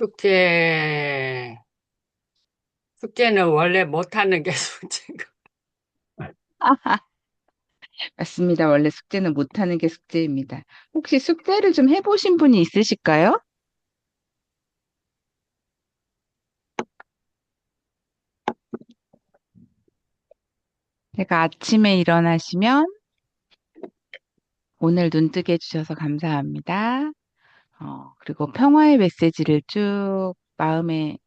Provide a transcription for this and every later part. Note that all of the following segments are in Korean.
숙제, 숙제는 원래 못하는 게 숙제고. 맞습니다. 원래 숙제는 못하는 게 숙제입니다. 혹시 숙제를 좀 해보신 분이 있으실까요? 제가 아침에 일어나시면 오늘 눈 뜨게 해주셔서 감사합니다. 그리고 평화의 메시지를 쭉 마음에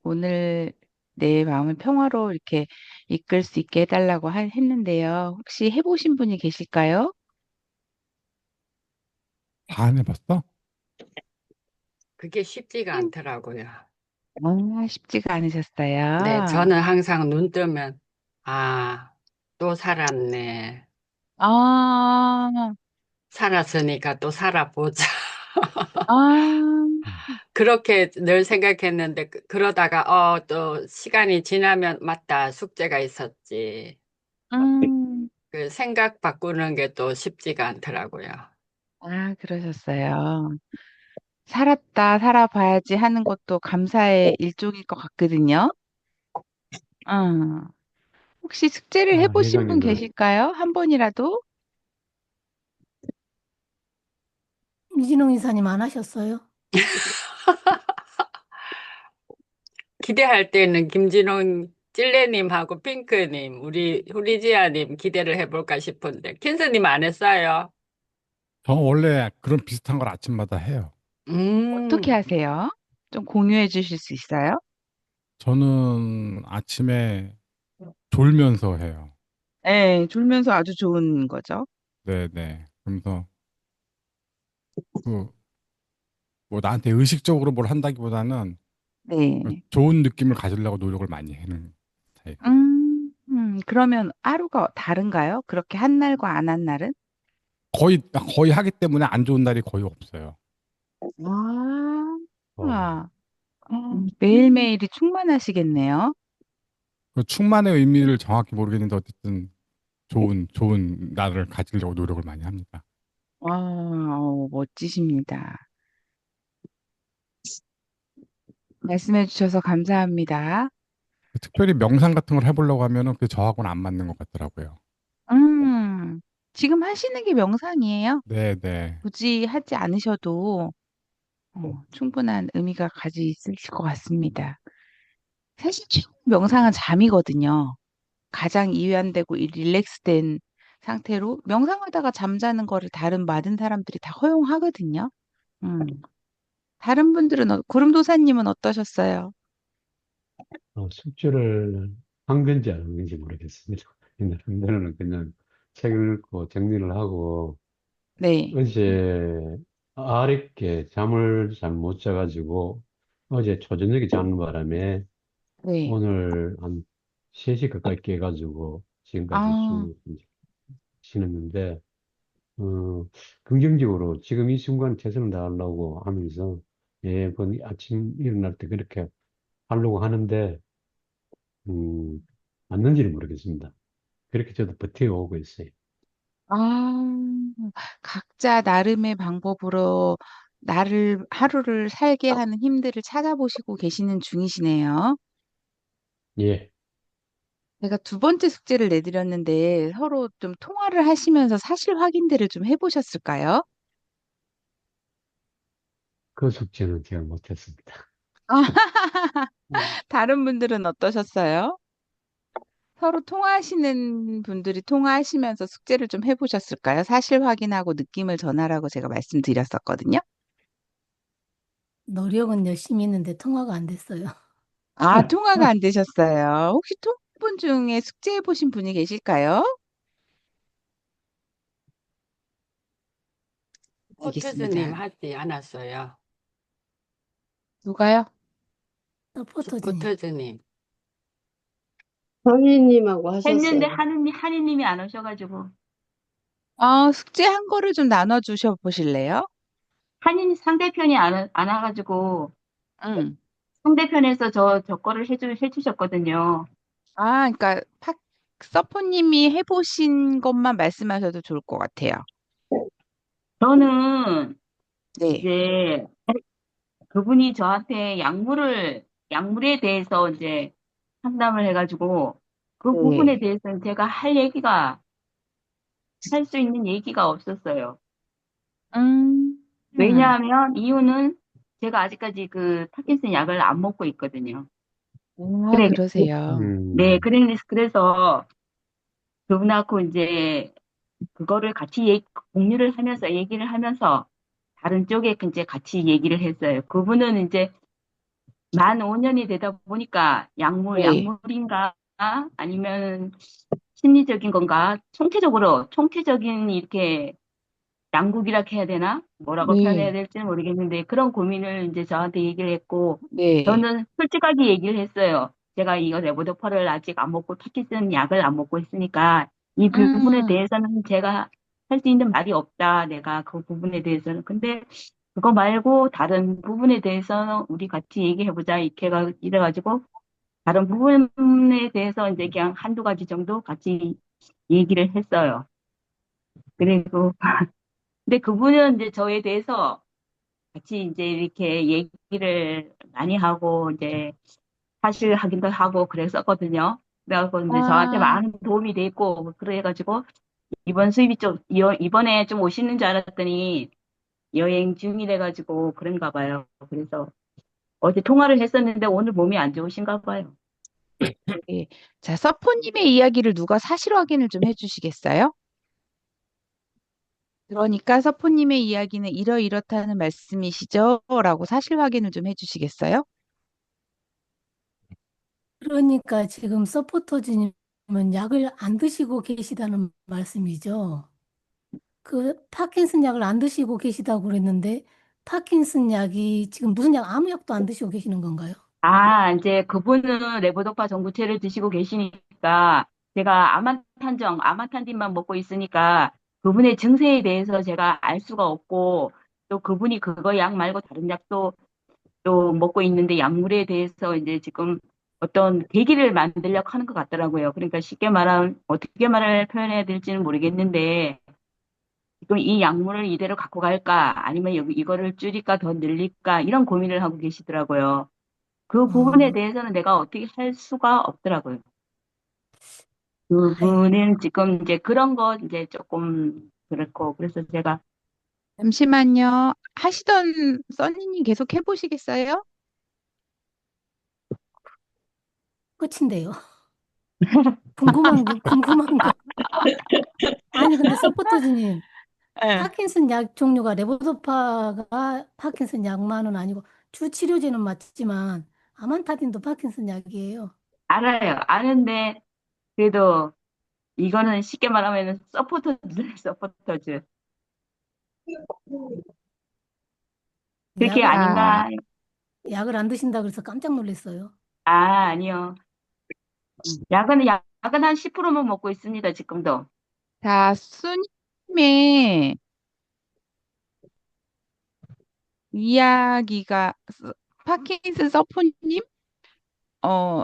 오늘 내 마음을 평화로 이렇게 이끌 수 있게 해달라고 했는데요. 혹시 해보신 분이 계실까요? 다 안 해봤어? 그게 쉽지가 음. 않더라고요. 쉽지가 네, 않으셨어요. 저는 항상 눈 뜨면, 아, 또 살았네. 아, 살았으니까 또 살아보자. 아, 음. 그렇게 늘 생각했는데, 그러다가, 또 시간이 지나면, 맞다, 숙제가 있었지. 음, 그 생각 바꾸는 게 또 쉽지가 않더라고요. 그러셨어요. 살았다, 살아봐야지 하는 것도 감사의 일종일 것 같거든요. 어, 혹시 숙제를 해보신 분 회장님은 계실까요? 한 번이라도? 이진웅 이사님 안 하셨어요? 기대할 때는 김진홍 찔레님하고 핑크님, 우리 후리지아님 기대를 해볼까 싶은데, 킨스님 안 했어요? 저 원래 그런 비슷한 걸 아침마다 해요. 어떻게 음, 하세요? 좀 공유해 주실 수 있어요? 저는 아침에 졸면서 해요. 네, 졸면서 아주 좋은 거죠. 네네. 그러면서 그 뭐 나한테 의식적으로 뭘 한다기보다는 네. 좋은 느낌을 가지려고 노력을 많이 하는 타입. 그러면 하루가 다른가요? 그렇게 한 날과 안 한 날은? 거의 하기 때문에 안 좋은 날이 거의 없어요. 아, 어, 매일매일이 충만하시겠네요. 그 충만의 의미를 정확히 모르겠는데 어쨌든 좋은 날을 가지려고 노력을 많이 합니다. 멋지십니다. 말씀해 주셔서 감사합니다. 특별히 명상 같은 걸 해보려고 하면은 그게 저하고는 안 맞는 것 같더라고요. 음, 지금 하시는 게 명상이에요? 네네. 굳이 하지 않으셔도 충분한 의미가 가지 있을 것 같습니다. 사실 최고 명상은 잠이거든요. 가장 이완되고 릴렉스된 상태로 명상하다가 잠자는 거를 다른 많은 사람들이 다 허용하거든요. 음. 다른 분들은, 구름도사님은 어떠셨어요? 숙제를 한 건지 안 한 건지 모르겠습니다. 옛날에는 그냥 책을 읽고 정리를 하고 네, 어제 아랫게 잠을 잘 못 자가지고 어제 초저녁에 자는 바람에 네. 오늘 한 3시 가까이 깨가지고 지금까지 아, 쭉 이제 지냈는데 긍정적으로 지금 이 순간 최선을 다하려고 하면서 매번 아침 일어날 때 그렇게 하려고 하는데 음, 맞는지는 모르겠습니다. 그렇게 저도 버텨오고 있어요. 아, 각자 나름의 방법으로 하루를 살게 하는 힘들을 찾아보시고 계시는 중이시네요. 예, 제가 두 번째 숙제를 내드렸는데 서로 좀 통화를 하시면서 사실 확인들을 좀 해보셨을까요? 그 숙제는 제가 못했습니다. 다른 분들은 어떠셨어요? 서로 통화하시는 분들이 통화하시면서 숙제를 좀 해보셨을까요? 사실 확인하고 느낌을 전하라고 제가 말씀드렸었거든요. 노력은 열심히 했는데 통화가 안 됐어요. 통화가 안 되셨어요. 혹시 통분 중에 숙제해 보신 분이 계실까요? 포트즈님 알겠습니다. 하지 않았어요. 누가요? 서포터즈님. 포트즈님. 선생님하고 했는데 하셨어요. 한이님이 안 오셔가지고 숙제 한 거를 좀 나눠 주셔 보실래요? 한인 상대편이 안 와가지고 응. 상대편에서 저 거를 해주셨거든요. 그러니까 서포님이 해보신 것만 말씀하셔도 좋을 것 같아요. 저는 네, 이제 그분이 저한테 약물에 대해서 이제 상담을 해가지고 그 부분에 네. 대해서는 제가 할 수 있는 얘기가 없었어요. 음, 왜냐하면 이유는 제가 아직까지 그 파킨슨 약을 안 먹고 있거든요. 아, 그래, 그러세요. 네, 음, 그래서 그분하고 이제 그거를 같이 공유를 하면서 얘기를 하면서 다른 쪽에 이제 같이 얘기를 했어요. 그분은 이제 만 5년이 되다 보니까 네, 약물인가 아니면 심리적인 건가 총체적인 이렇게 양국이라 해야 되나? 뭐라고 표현해야 네, 될지는 모르겠는데 그런 고민을 이제 저한테 얘기를 했고 네. 저는 솔직하게 얘기를 했어요. 제가 이거 레보도파를 아직 안 먹고 파킨슨 약을 안 먹고 있으니까 이 부분에 음, 대해서는 제가 할 수 있는 말이 없다. 내가 그 부분에 대해서는. 근데 그거 말고 다른 부분에 대해서는 우리 같이 얘기해보자. 이래가지고 다른 부분에 대해서 이제 그냥 한두 가지 정도 같이 얘기를 했어요. 그리고 근데 그분은 이제 저에 대해서 같이 이제 이렇게 얘기를 많이 하고 이제 사실 확인도 하고 그랬었거든요. 그래갖고 이제 저한테 아, 많은 도움이 됐고 그래가지고 이번에 좀 오시는 줄 알았더니 여행 중이래가지고 그런가 봐요. 그래서 어제 통화를 했었는데 오늘 몸이 안 좋으신가 봐요. 네. 자, 서포님의 이야기를 누가 사실 확인을 좀 해주시겠어요? 그러니까 서포님의 이야기는 이러이렇다는 말씀이시죠? 라고 사실 확인을 좀 해주시겠어요? 그러니까 지금 서포터즈님은 약을 안 드시고 계시다는 말씀이죠. 그 파킨슨 약을 안 드시고 계시다고 그랬는데 파킨슨 약이 지금 무슨 약 아무 약도 안 드시고 계시는 건가요? 아, 이제 그분은 레보도파 전구체를 드시고 계시니까 제가 아마탄딘만 먹고 있으니까 그분의 증세에 대해서 제가 알 수가 없고 또 그분이 그거 약 말고 다른 약도 또 먹고 있는데 약물에 대해서 이제 지금 어떤 계기를 만들려고 하는 것 같더라고요. 그러니까 쉽게 말하면 어떻게 말을 표현해야 될지는 모르겠는데 지금 이 약물을 이대로 갖고 갈까 아니면 이거를 줄일까 더 늘릴까 이런 고민을 하고 계시더라고요. 그 부분에 어, 대해서는 내가 어떻게 할 수가 없더라고요. 하이, 그분은 지금 이제 그런 거 이제 조금 그렇고 그래서 제가 잠시만요. 하시던 써니님 계속 해보시겠어요? 끝인데요. 궁금한 거. 아니, 근데 서포터즈님, 네. 파킨슨 약 종류가 레보도파가 파킨슨 약만은 아니고 주 치료제는 맞지만 아만타딘도 파킨슨 약이에요. 알아요. 아는데 그래도 이거는 쉽게 말하면 서포터즈. 그렇게 약을 자, 아닌가? 약을 안 드신다 그래서 깜짝 놀랐어요. 아, 아니요. 약은 한 10%만 먹고 있습니다, 지금도. 자, 수님의 이야기가 파킨슨 서포님?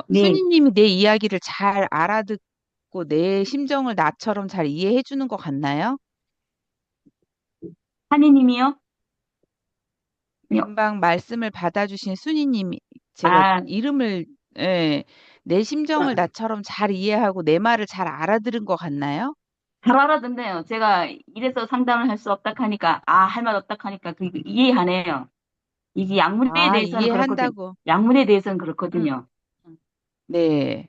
네. 수니님이 내 이야기를 잘 알아듣고 내 심정을 나처럼 잘 이해해 주는 것 같나요? 한이님이요? 금방 말씀을 받아주신 수니님이 제가 아, 이름을 예, 내 심정을 나처럼 잘 이해하고 내 말을 잘 알아들은 것 같나요? 잘 알아듣네요. 제가 이래서 상담을 할 수 없다 하니까, 할 말 없다 하니까 그 이해하네요. 이게 아, 이해한다고. 약물에 대해서는 음, 그렇거든요. 네.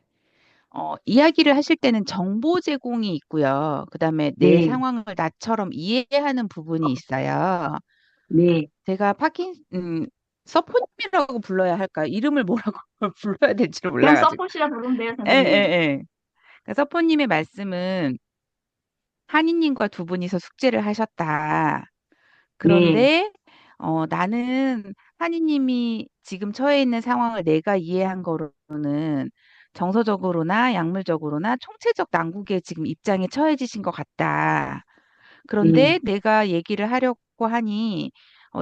이야기를 하실 때는 정보 제공이 있고요. 그다음에 내 네, 상황을 나처럼 이해하는 부분이 있어요. 네. 제가 서포님이라고 불러야 할까요? 이름을 뭐라고 불러야 될지를 그냥 몰라가지고. 서폿이라 부르면 돼요, 예, 예, 선생님. 예. 그러니까 서포님의 말씀은 한이님과 두 분이서 숙제를 하셨다. 네, 그런데 나는 한이님이 지금 처해 있는 상황을 내가 이해한 거로는 정서적으로나 약물적으로나 총체적 난국에 지금 입장에 처해지신 것 같다. 네. 그런데 내가 얘기를 하려고 하니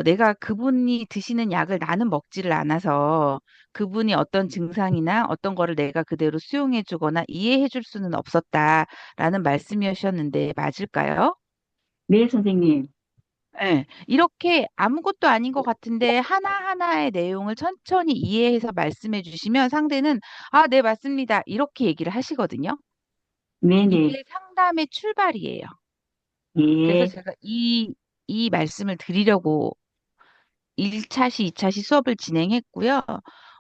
내가 그분이 드시는 약을 나는 먹지를 않아서 그분이 어떤 증상이나 어떤 거를 내가 그대로 수용해 주거나 이해해 줄 수는 없었다라는 말씀이셨는데 맞을까요? 네, 선생님. 예, 이렇게 아무것도 아닌 것 같은데 하나하나의 내용을 천천히 이해해서 말씀해 주시면 상대는 아, 네, 맞습니다. 이렇게 얘기를 하시거든요. 네네. 이게 상담의 출발이에요. 그래서 예. 제가 이 말씀을 드리려고 1차시, 2차시 수업을 진행했고요.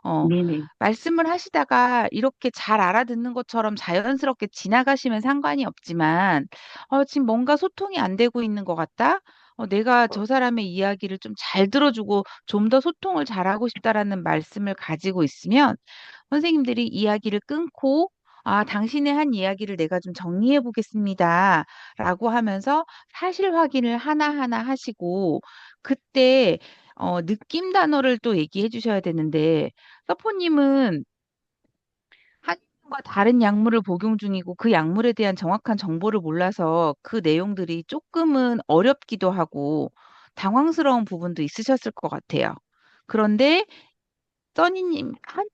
어, 네네. 말씀을 하시다가 이렇게 잘 알아듣는 것처럼 자연스럽게 지나가시면 상관이 없지만, 지금 뭔가 소통이 안 되고 있는 것 같다? 내가 저 사람의 이야기를 좀 잘 들어주고 좀 더 소통을 잘하고 싶다라는 말씀을 가지고 있으면 선생님들이 이야기를 끊고 아, 당신의 한 이야기를 내가 좀 정리해 보겠습니다. 라고 하면서 사실 확인을 하나하나 하시고 그때 느낌 단어를 또 얘기해 주셔야 되는데 서포님은 한약과 다른 약물을 복용 중이고 그 약물에 대한 정확한 정보를 몰라서 그 내용들이 조금은 어렵기도 하고 당황스러운 부분도 있으셨을 것 같아요. 그런데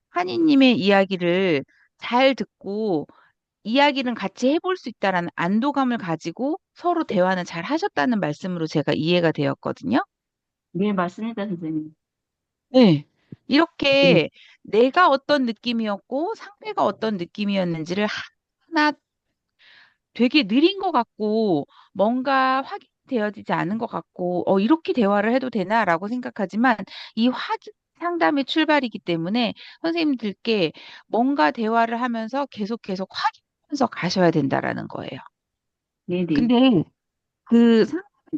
한이님의 이야기를 잘 듣고 이야기는 같이 해볼 수 있다라는 안도감을 가지고 서로 대화는 잘 하셨다는 말씀으로 제가 이해가 되었거든요. 네, 맞습니다, 선생님. 네. 네. 이렇게 내가 어떤 느낌이었고 상대가 어떤 느낌이었는지를 하나 되게 느린 것 같고 뭔가 확인되어지지 않은 것 같고 이렇게 대화를 해도 되나라고 생각하지만 이 확인 상담의 출발이기 때문에 선생님들께 뭔가 대화를 하면서 계속 확인하면서 가셔야 된다라는 거예요. 네네. 근데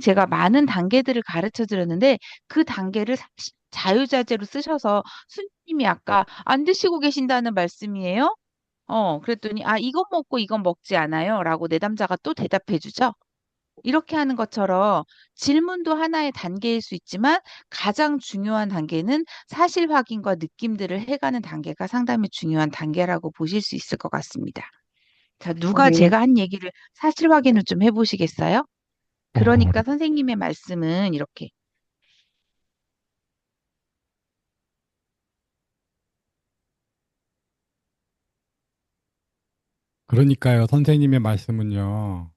제가 많은 단계들을 가르쳐 드렸는데 그 단계를 사실 자유자재로 쓰셔서 수님이 아까 안 드시고 계신다는 말씀이에요? 그랬더니 아, 이건 먹고 이건 먹지 않아요. 라고 내담자가 또 대답해 주죠. 이렇게 하는 것처럼 질문도 하나의 단계일 수 있지만 가장 중요한 단계는 사실 확인과 느낌들을 해가는 단계가 상당히 중요한 단계라고 보실 수 있을 것 같습니다. 자, 누가 네. 제가 한 얘기를 사실 확인을 좀 해보시겠어요? 어, 그러니까 선생님의 말씀은 이렇게 그러니까요, 선생님의 말씀은요.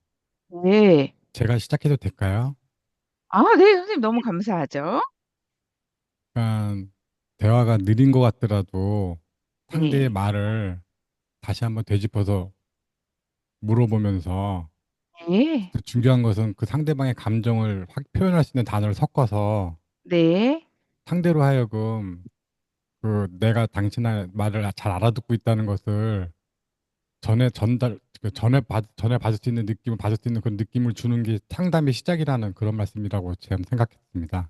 네. 제가 시작해도 될까요? 아, 네, 선생님 너무 감사하죠. 그러니까 대화가 느린 것 같더라도 상대의 네. 말을 다시 한번 되짚어서 물어보면서 네. 그 중요한 것은 그 상대방의 감정을 확 표현할 수 있는 단어를 섞어서 네. 상대로 하여금 그 내가 당신의 말을 잘 알아듣고 있다는 것을 전에 받을 수 있는 느낌을 받을 수 있는 그런 느낌을 주는 게 상담의 시작이라는 그런 말씀이라고 제가 생각했습니다.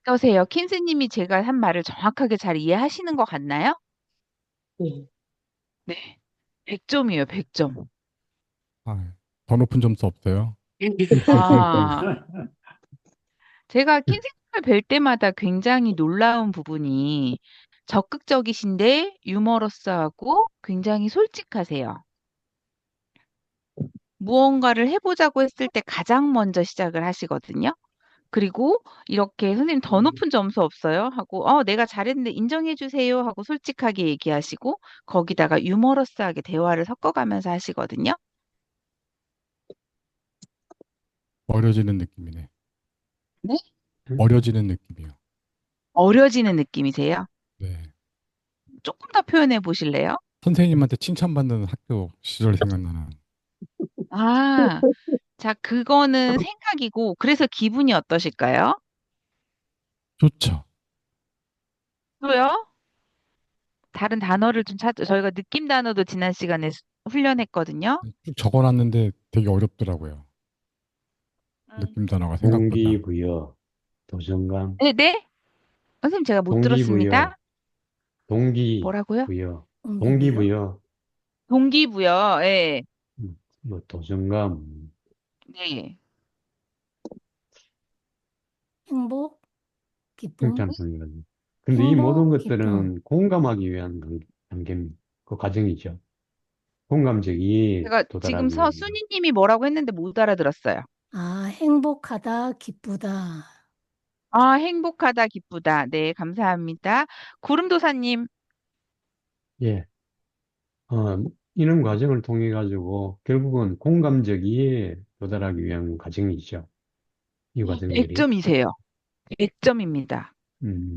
어떠세요? 킨스님이 제가 한 말을 정확하게 잘 이해하시는 것 같나요? 네. 네. 100점이에요, 100점. 아, 더 높은 점수 없어요. 아, 제가 킨생님을 뵐 때마다 굉장히 놀라운 부분이 적극적이신데 유머러스하고 굉장히 솔직하세요. 무언가를 해보자고 했을 때 가장 먼저 시작을 하시거든요. 그리고 이렇게 선생님 더 높은 점수 없어요? 하고, 내가 잘했는데 인정해 주세요. 하고 솔직하게 얘기하시고, 거기다가 유머러스하게 대화를 섞어가면서 하시거든요. 어려지는 느낌이네. 네? 어려지는 느낌이요. 어려지는 느낌이세요? 네. 조금 더 표현해 보실래요? 선생님한테 칭찬받는 학교 시절 생각나는. 아, 자, 그거는 생각이고, 그래서 기분이 어떠실까요? 좋죠. 또요? 다른 단어를 좀 저희가 느낌 단어도 지난 시간에 훈련했거든요. 쭉 적어놨는데 되게 어렵더라고요. 음. 느낌 단어가 생각보다. 동기부여, 도전감, 네, 네? 선생님 제가 못 동기부여, 들었습니다. 뭐라고요? 동기부여, 동기부여, 동기부여, 동기부여, 예. 뭐 도전감, 네. 행복, 기쁨, 칭찬성이라는. 근데 이 모든 행복, 기쁨. 것들은 공감하기 위한 단계입니다. 그 과정이죠. 공감적 이해에 제가 지금 도달하기 위한. 수니님이 뭐라고 했는데 못 알아들었어요. 아, 행복하다, 기쁘다. 아, 행복하다, 기쁘다. 네, 감사합니다. 구름도사님, 예. 이런 과정을 통해 가지고 결국은 공감적 이해에 도달하기 위한 과정이죠. 이 과정들이. 100점이세요. 100점입니다. 음,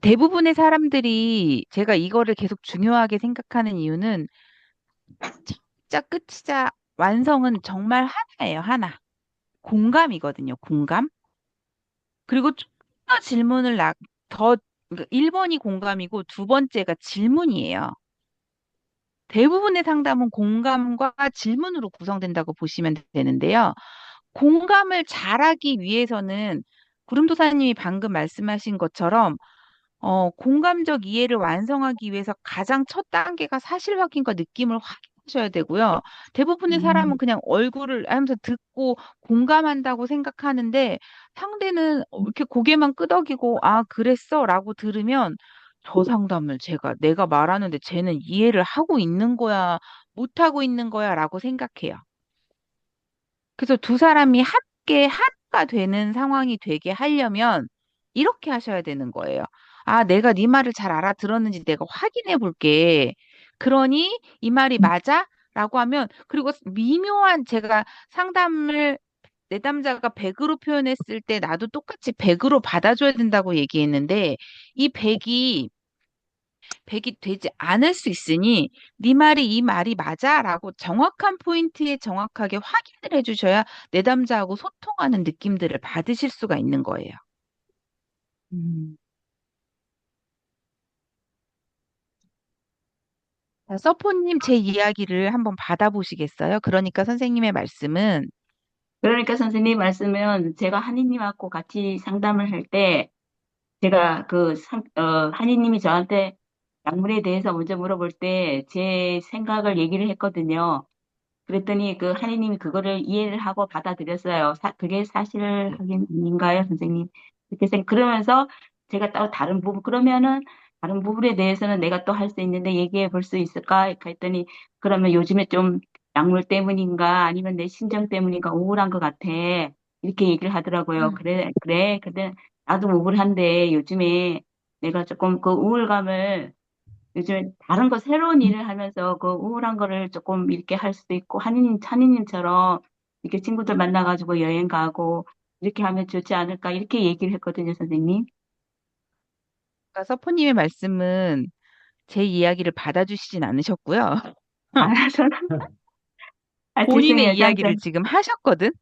대부분의 사람들이 제가 이거를 계속 중요하게 생각하는 이유는 진짜 끝이자 완성은 정말 하나예요, 하나. 공감이거든요, 공감. 그리고 좀 더 질문을 더, 그러니까 1번이 공감이고 두 번째가 질문이에요. 대부분의 상담은 공감과 질문으로 구성된다고 보시면 되는데요. 공감을 잘하기 위해서는 구름도사님이 방금 말씀하신 것처럼 공감적 이해를 완성하기 위해서 가장 첫 단계가 사실 확인과 느낌을 확인하셔야 되고요. 대부분의 사람은 그냥 얼굴을 하면서 듣고 공감한다고 생각하는데 상대는 이렇게 고개만 끄덕이고 아, 그랬어? 라고 들으면 저 상담을 내가 말하는데 쟤는 이해를 하고 있는 거야, 못하고 있는 거야 라고 생각해요. 그래서 두 사람이 함께 하나가 되는 상황이 되게 하려면 이렇게 하셔야 되는 거예요. 아, 내가 네 말을 잘 알아들었는지 내가 확인해 볼게. 그러니 이 말이 맞아? 라고 하면, 그리고 미묘한 제가 상담을 내담자가 100으로 표현했을 때 나도 똑같이 100으로 받아줘야 된다고 얘기했는데 이 100이 되지 않을 수 있으니 네 말이 이 말이 맞아라고 정확한 포인트에 정확하게 확인을 해주셔야 내담자하고 소통하는 느낌들을 받으실 수가 있는 거예요. 음. 자, 서포님 제 이야기를 한번 받아보시겠어요? 그러니까 선생님의 말씀은 그러니까 선생님 말씀은 제가 한이님하고 같이 상담을 할 때 제가 한이님이 저한테 약물에 대해서 먼저 물어볼 때 제 생각을 얘기를 했거든요. 그랬더니 그 하느님이 그거를 이해를 하고 받아들였어요. 그게 사실 확인인가요, 선생님? 그러면서 제가 또 다른 부분, 그러면은 다른 부분에 대해서는 내가 또 할 수 있는데 얘기해 볼 수 있을까? 이렇게 했더니 그러면 요즘에 좀 약물 때문인가 아니면 내 심정 때문인가 우울한 것 같아. 이렇게 얘기를 하더라고요. 그래, 그래. 근데 나도 우울한데 요즘에 내가 조금 그 우울감을 요즘에 다른 거 새로운 일을 하면서 그 우울한 거를 조금 이렇게 할 수도 있고 한이님처럼 이렇게 친구들 만나가지고 여행 가고 이렇게 하면 좋지 않을까 이렇게 얘기를 했거든요, 선생님. 그러니까 서포님의 말씀은 제 이야기를 받아주시진 않으셨고요. 아, 저는 본인의 죄송해요. 이야기를 지금 하셨거든요.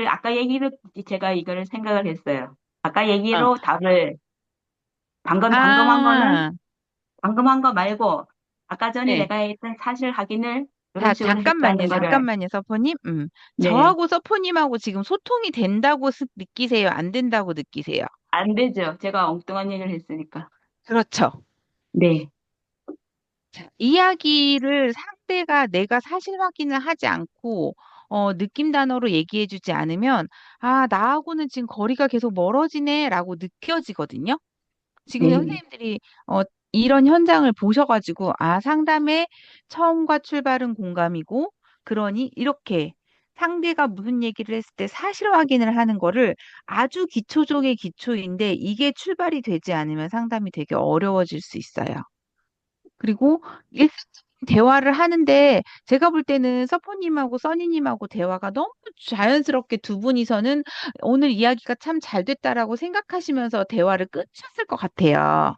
아까 얘기로 제가 이거를 생각을 했어요. 아까 어. 얘기로 답을 아, 방금 한 거 말고 아까 전에 네. 내가 했던 사실 확인을 이런 자, 식으로 했다는 거를 잠깐만요, 서포님. 네, 저하고 서포님하고 지금 소통이 된다고 느끼세요? 안 된다고 느끼세요? 안 되죠. 제가 엉뚱한 얘기를 했으니까. 그렇죠. 네. 자, 이야기를 상대가 내가 사실 확인을 하지 않고, 느낌 단어로 얘기해주지 않으면, 아, 나하고는 지금 거리가 계속 멀어지네라고 느껴지거든요. 지금 네. 선생님들이 이런 현장을 보셔가지고 아, 상담의 처음과 출발은 공감이고 그러니 이렇게 상대가 무슨 얘기를 했을 때 사실 확인을 하는 거를 아주 기초 중의 기초인데 이게 출발이 되지 않으면 상담이 되게 어려워질 수 있어요. 그리고 일상적인 대화를 하는데 제가 볼 때는 서포님하고 써니님하고 대화가 너무 자연스럽게 두 분이서는 오늘 이야기가 참 잘 됐다라고 생각하시면서 대화를 끝쳤을 것 같아요.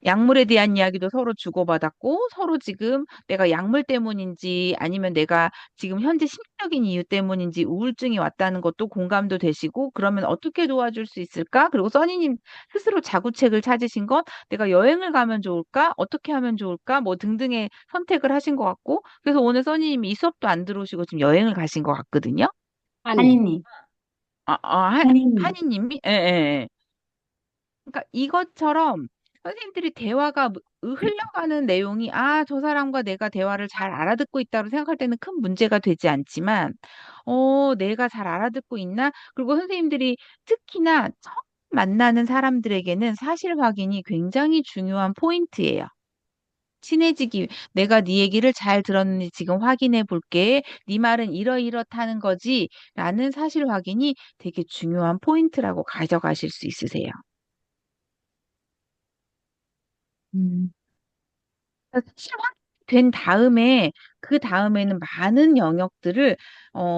약물에 대한 이야기도 서로 주고받았고, 서로 지금 내가 약물 때문인지 아니면 내가 지금 현재 심리적인 이유 때문인지 우울증이 왔다는 것도 공감도 되시고, 그러면 어떻게 도와줄 수 있을까? 그리고 써니님 스스로 자구책을 찾으신 건 내가 여행을 가면 좋을까? 어떻게 하면 좋을까? 뭐 등등의 선택을 하신 것 같고, 그래서 오늘 써니님이 이 수업도 안 들어오시고 지금 여행을 가신 것 같거든요. 아니, 한이님, 한이님. 한이님이? 예, 예. 예. 그러니까 이것처럼 선생님들이 대화가 흘러가는 내용이 아, 저 사람과 내가 대화를 잘 알아듣고 있다고 생각할 때는 큰 문제가 되지 않지만 내가 잘 알아듣고 있나? 그리고 선생님들이 특히나 처음 만나는 사람들에게는 사실 확인이 굉장히 중요한 포인트예요. 내가 네 얘기를 잘 들었는지 지금 확인해 볼게. 네 말은 이러이렇다는 거지. 라는 사실 확인이 되게 중요한 포인트라고 가져가실 수 있으세요. 음. 된 다음에 그 다음에는 많은 영역들을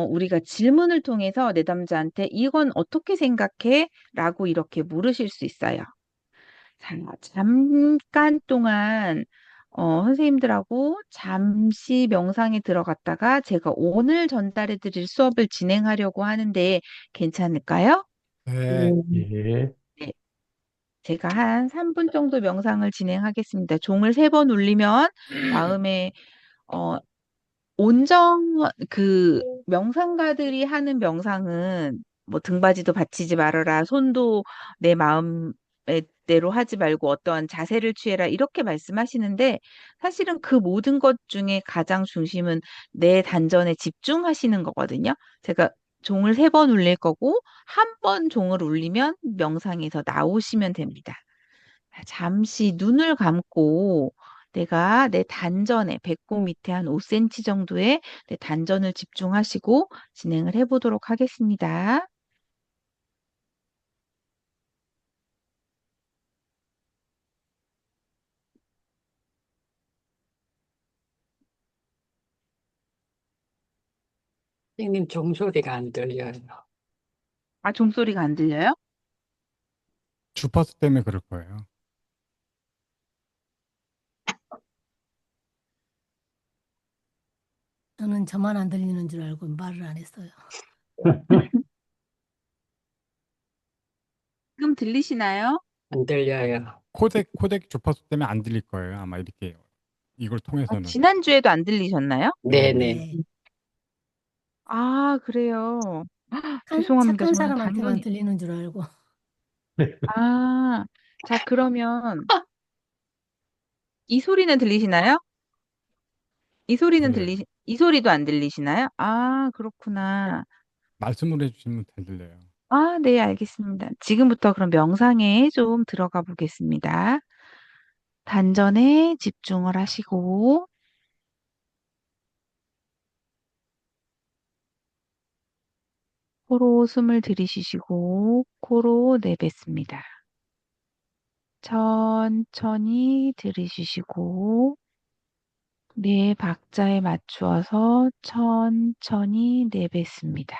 우리가 질문을 통해서 내담자한테 이건 어떻게 생각해? 라고 이렇게 물으실 수 있어요. 자, 잠깐 동안 선생님들하고 잠시 명상에 들어갔다가 제가 오늘 전달해 드릴 수업을 진행하려고 하는데 괜찮을까요? 네. 예. 네. 제가 한 3분 정도 명상을 진행하겠습니다. 종을 3번 울리면 마음에 어, 명상가들이 하는 명상은 뭐 등받이도 받치지 말아라, 손도 내 마음의 대로 하지 말고 어떠한 자세를 취해라 이렇게 말씀하시는데 사실은 그 모든 것 중에 가장 중심은 내 단전에 집중하시는 거거든요. 제가 종을 3번 울릴 거고 한 번 종을 울리면 명상에서 나오시면 됩니다. 잠시 눈을 감고 내가 내 단전에 배꼽 밑에 한 5cm 정도의 내 단전을 집중하시고 진행을 해보도록 하겠습니다. 선생님 종소리가 안 들려요. 아, 종소리가 안 들려요? 주파수 때문에 그럴 거예요. 저는 저만 안 들리는 줄 알고 말을 안 했어요. 지금 들리시나요? 안 들려요. 코덱 주파수 때문에 안 들릴 거예요. 아마 이렇게 이걸 아, 통해서는. 지난주에도 안 들리셨나요? 네네. 네. 아, 그래요. 죄송합니다. 착한 저는 사람한테만 당연히. 들리는 줄 알고. 아, 자, 그러면 이 소리는 들리시나요? 네. 이 소리도 안 들리시나요? 아, 그렇구나. 말씀을 해주시면 잘 들려요. 아, 네, 알겠습니다. 지금부터 그럼 명상에 좀 들어가 보겠습니다. 단전에 집중을 하시고, 코로 숨을 들이쉬시고, 코로 내뱉습니다. 천천히 들이쉬시고, 네 박자에 맞추어서 천천히 내뱉습니다.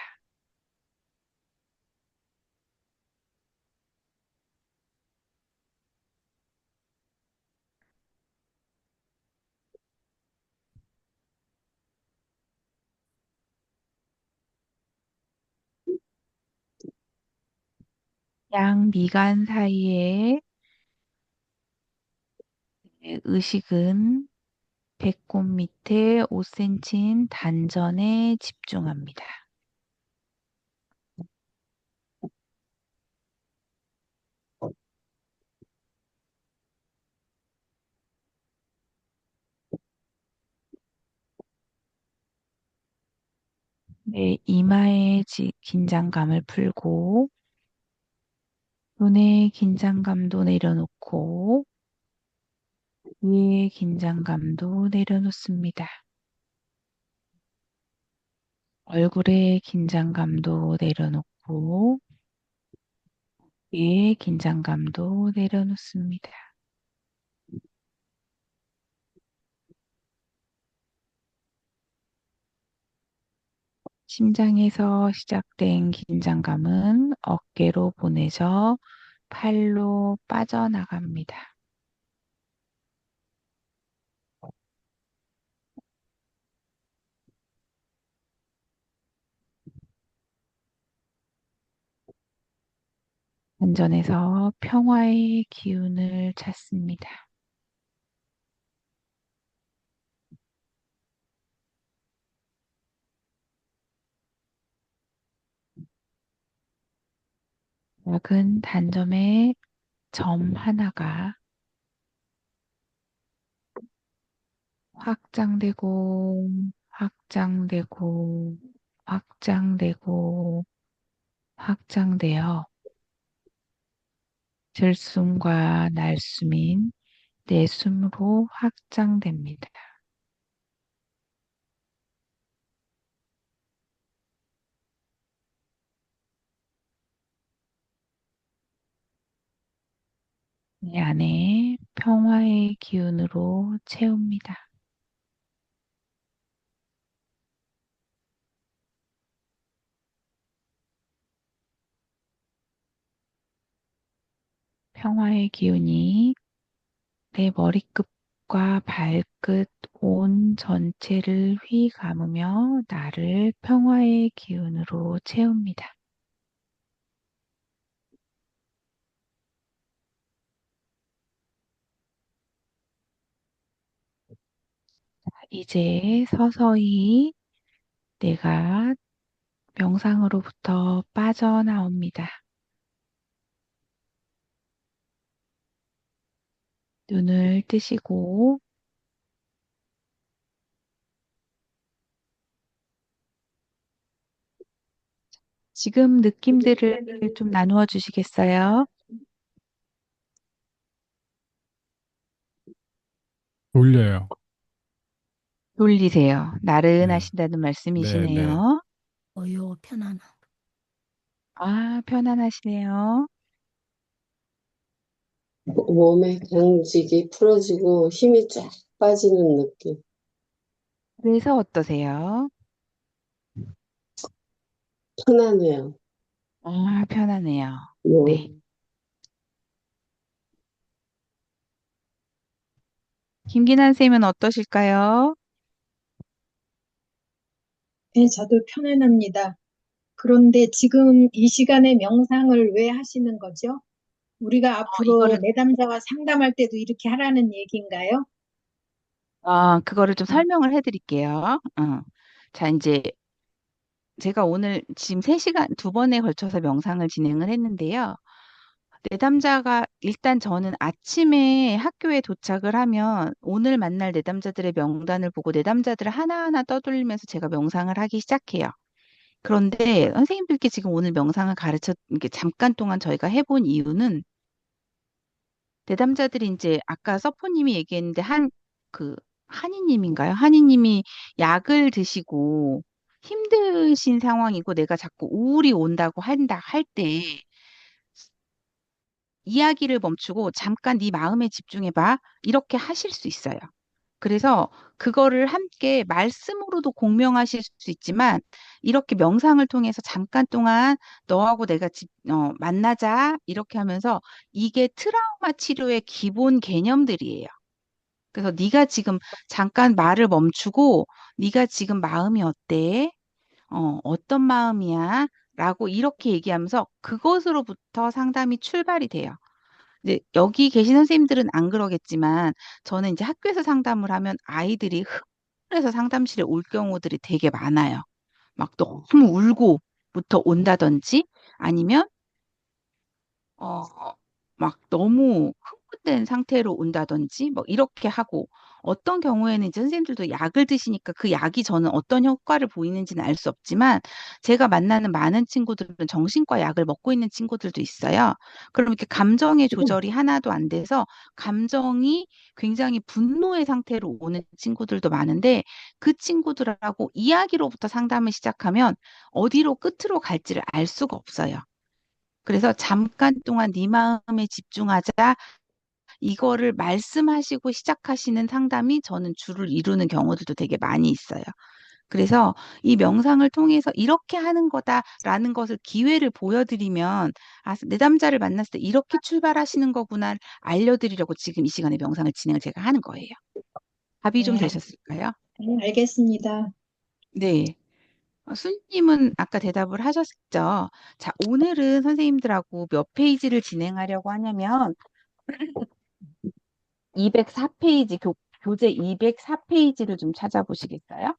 양 미간 사이에 의식은 배꼽 밑에 5cm인 단전에 집중합니다. 네, 이마의 긴장감을 풀고, 눈의 긴장감도 내려놓고, 위의 긴장감도 내려놓습니다. 얼굴의 긴장감도 내려놓고, 위의 긴장감도 내려놓습니다. 심장에서 시작된 긴장감은 어깨로 보내져 팔로 빠져나갑니다. 안전에서 평화의 기운을 찾습니다. 작은 단점의 점 하나가 확장되고, 확장되고, 확장되고, 확장되어 들숨과 날숨인 내숨으로 확장됩니다. 내 안에 평화의 기운으로 채웁니다. 평화의 기운이 내 머리끝과 발끝 온 전체를 휘감으며 나를 평화의 기운으로 채웁니다. 이제 서서히 내가 명상으로부터 빠져나옵니다. 눈을 뜨시고 지금 느낌들을 좀 나누어 주시겠어요? 졸려요. 돌리세요. 네, 나른하신다는 네, 네. 말씀이시네요. 편안함. 아, 편안하시네요. 몸의 경직이 풀어지고 힘이 쫙 빠지는 느낌. 그래서 어떠세요? 편안해요. 아, 편하네요. 뭐, 네. 김기난 쌤은 어떠실까요? 네, 저도 편안합니다. 그런데 지금 이 시간에 명상을 왜 하시는 거죠? 우리가 앞으로 이거를, 내담자와 상담할 때도 이렇게 하라는 얘기인가요? 그거를 좀 설명을 해드릴게요. 자, 이제 제가 오늘 지금 3시간, 2번에 걸쳐서 명상을 진행을 했는데요. 내담자가 일단 저는 아침에 학교에 도착을 하면 오늘 만날 내담자들의 명단을 보고 내담자들을 하나하나 떠돌리면서 제가 명상을 하기 시작해요. 그런데 선생님들께 지금 오늘 명상을 이렇게 잠깐 동안 저희가 해본 이유는 내담자들이 이제 아까 서포님이 얘기했는데 그, 한이님인가요? 한이님이 약을 드시고 힘드신 상황이고 내가 자꾸 우울이 온다고 할 때 이야기를 멈추고 잠깐 네 마음에 집중해봐. 이렇게 하실 수 있어요. 그래서 그거를 함께 말씀으로도 공명하실 수 있지만 이렇게 명상을 통해서 잠깐 동안 너하고 내가 만나자 이렇게 하면서 이게 트라우마 치료의 기본 개념들이에요. 그래서 네가 지금 잠깐 말을 멈추고 네가 지금 마음이 어때? 어떤 마음이야? 라고 이렇게 얘기하면서 그것으로부터 상담이 출발이 돼요. 이제 여기 계신 선생님들은 안 그러겠지만 저는 이제 학교에서 상담을 하면 아이들이 흥분해서 상담실에 올 경우들이 되게 많아요. 막 너무 울고부터 온다든지 아니면 어, 막 너무 흥분된 상태로 온다든지 뭐 이렇게 하고 어떤 경우에는 이제 선생님들도 약을 드시니까 그 약이 저는 어떤 효과를 보이는지는 알 수 없지만 제가 만나는 많은 친구들은 정신과 약을 먹고 있는 친구들도 있어요. 그럼 이렇게 감정의 조절이 하나도 안 돼서 감정이 굉장히 분노의 상태로 오는 친구들도 많은데 그 친구들하고 이야기로부터 상담을 시작하면 어디로 끝으로 갈지를 알 수가 없어요. 그래서 잠깐 동안 네 마음에 집중하자. 이거를 말씀하시고 시작하시는 상담이 저는 주를 이루는 경우들도 되게 많이 있어요. 그래서 이 명상을 통해서 이렇게 하는 거다라는 것을 기회를 보여드리면 아, 내담자를 만났을 때 이렇게 출발하시는 거구나 알려드리려고 지금 이 시간에 명상을 진행을 제가 하는 거예요. 답이 좀 네, 되셨을까요? 알겠습니다. 네. 수님은 아까 대답을 하셨죠. 자, 오늘은 선생님들하고 몇 페이지를 진행하려고 하냐면 204페이지, 교재 204페이지를 좀 찾아보시겠어요?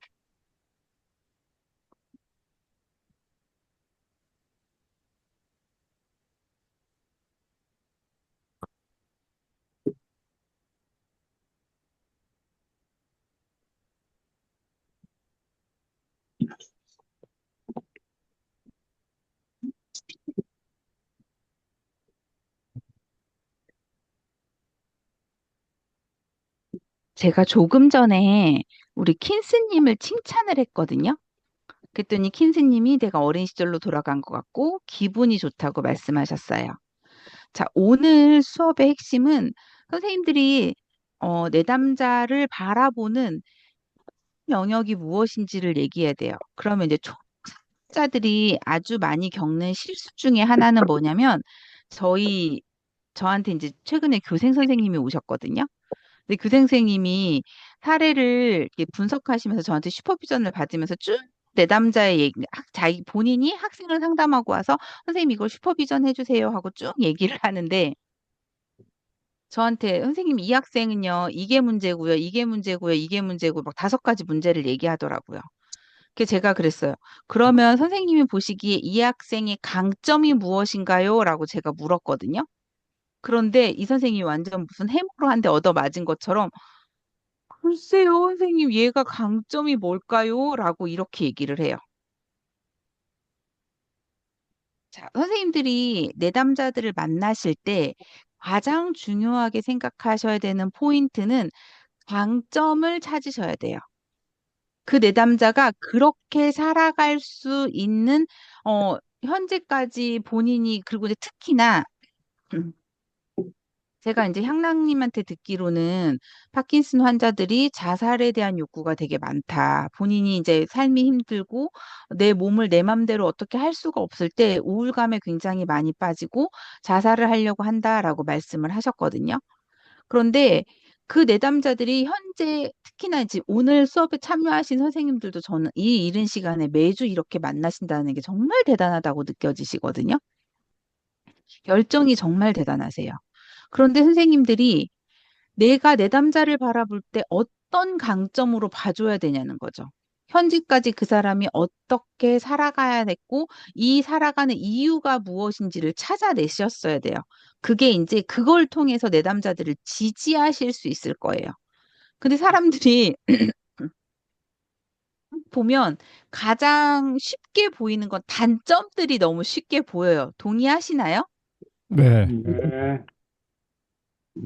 제가 조금 전에 우리 킨스님을 칭찬을 했거든요. 그랬더니 킨스님이 내가 어린 시절로 돌아간 것 같고 기분이 좋다고 말씀하셨어요. 자, 오늘 수업의 핵심은 선생님들이 내담자를 바라보는 영역이 무엇인지를 얘기해야 돼요. 그러면 이제 초보자들이 아주 많이 겪는 실수 중에 하나는 뭐냐면 저희 저한테 이제 최근에 교생 선생님이 오셨거든요. 근데 교생 선생님이 사례를 이렇게 분석하시면서 저한테 슈퍼비전을 받으면서 쭉 내담자의 얘기, 자기 본인이 학생을 상담하고 와서 선생님 이걸 슈퍼비전 해주세요 하고 쭉 얘기를 하는데 저한테 선생님 이 학생은요 이게 문제고요, 이게 문제고요, 이게 문제고 막 5가지 문제를 얘기하더라고요. 그래서 제가 그랬어요. 그러면 선생님이 보시기에 이 학생의 강점이 무엇인가요? 라고 제가 물었거든요. 그런데 이 선생님이 완전 무슨 해머로 한 대 얻어 맞은 것처럼 글쎄요, 선생님, 얘가 강점이 뭘까요? 라고 이렇게 얘기를 해요. 자, 선생님들이 내담자들을 만나실 때 가장 중요하게 생각하셔야 되는 포인트는 강점을 찾으셔야 돼요. 그 내담자가 그렇게 살아갈 수 있는, 현재까지 본인이, 그리고 이제 특히나, 제가 이제 향락님한테 듣기로는 파킨슨 환자들이 자살에 대한 욕구가 되게 많다. 본인이 이제 삶이 힘들고 내 몸을 내 맘대로 어떻게 할 수가 없을 때 우울감에 굉장히 많이 빠지고 자살을 하려고 한다라고 말씀을 하셨거든요. 그런데 그 내담자들이 현재 특히나 이제 오늘 수업에 참여하신 선생님들도 저는 이 이른 시간에 매주 이렇게 만나신다는 게 정말 대단하다고 느껴지시거든요. 열정이 정말 대단하세요. 그런데 선생님들이 내가 내담자를 바라볼 때 어떤 강점으로 봐줘야 되냐는 거죠. 현재까지 그 사람이 어떻게 살아가야 됐고, 이 살아가는 이유가 무엇인지를 찾아내셨어야 돼요. 그게 이제 그걸 통해서 내담자들을 지지하실 수 있을 거예요. 근데 사람들이 보면 가장 쉽게 보이는 건 단점들이 너무 쉽게 보여요. 동의하시나요? 네. 네.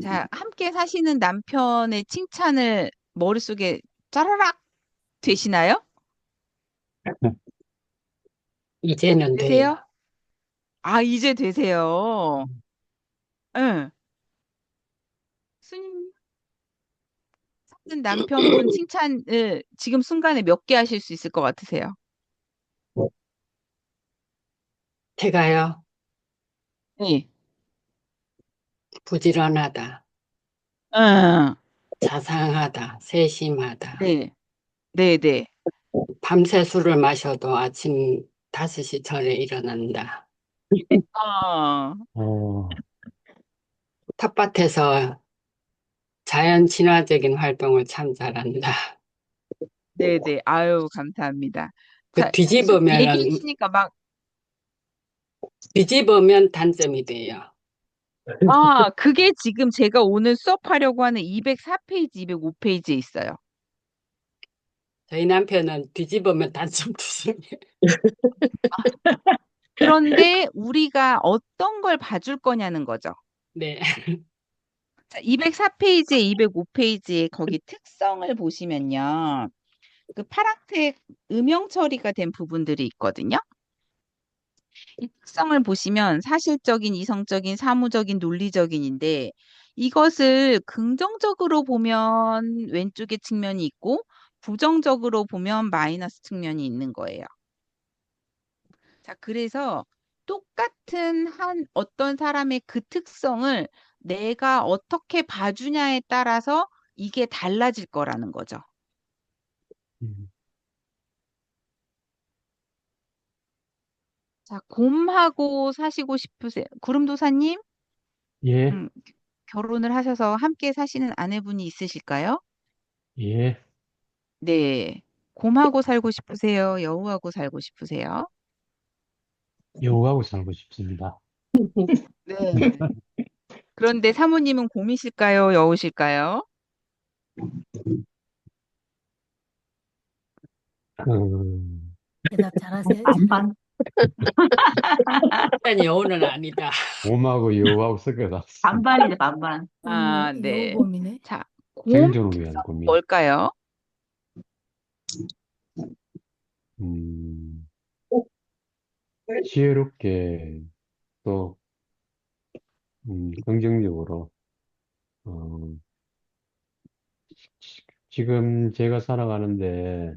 자, 함께 사시는 남편의 칭찬을 머릿속에 짜라락 되시나요? 이제는 돼요. 되세요? 아, 이제 되세요. 응. 수님 사는 남편분 칭찬을 지금 순간에 몇 개 하실 수 있을 것 같으세요? 제가요, 네. 부지런하다, 응. 자상하다, 세심하다. 네. 네, 네. 밤새 술을 마셔도 아침 5시 전에 일어난다. 어, 어, 텃밭에서 자연 친화적인 활동을 참 잘한다. 네, 네. 아유, 감사합니다. 그 자, 얘기해 주시니까 막, 뒤집으면 단점이 돼요. 그게 지금 제가 오늘 수업하려고 하는 204페이지, 205페이지에 있어요. 저희 남편은 뒤집으면 단점 두성이에요. 그런데 우리가 어떤 걸 봐줄 거냐는 거죠. 네. 자, 204페이지에 205페이지에 거기 특성을 보시면요. 그 파란색 음영 처리가 된 부분들이 있거든요. 이 특성을 보시면 사실적인, 이성적인, 사무적인, 논리적인인데 이것을 긍정적으로 보면 왼쪽에 측면이 있고 부정적으로 보면 마이너스 측면이 있는 거예요. 자, 그래서 똑같은 한 어떤 사람의 그 특성을 내가 어떻게 봐주냐에 따라서 이게 달라질 거라는 거죠. 음, 자, 곰하고 사시고 싶으세요? 구름도사님, 예, 음, 결혼을 하셔서 함께 사시는 아내분이 있으실까요? 예, 네. 곰하고 살고 싶으세요? 여우하고 살고 싶으세요? 여우하고 살고 싶습니다. 네. 그런데 사모님은 곰이실까요? 여우실까요? 음, 대답 잘하세요. 잘. 반반. 일단 여우는 아니다. 곰하고 여우하고 섞어놨어. 반반이죠, 반반. 아, 어머, 네. 여우곰이네. 자, 곰 생존을 위한 특성은 고민. 뭘까요? 음, 지혜롭게 또 긍정적으로 어, 지금 제가 살아가는데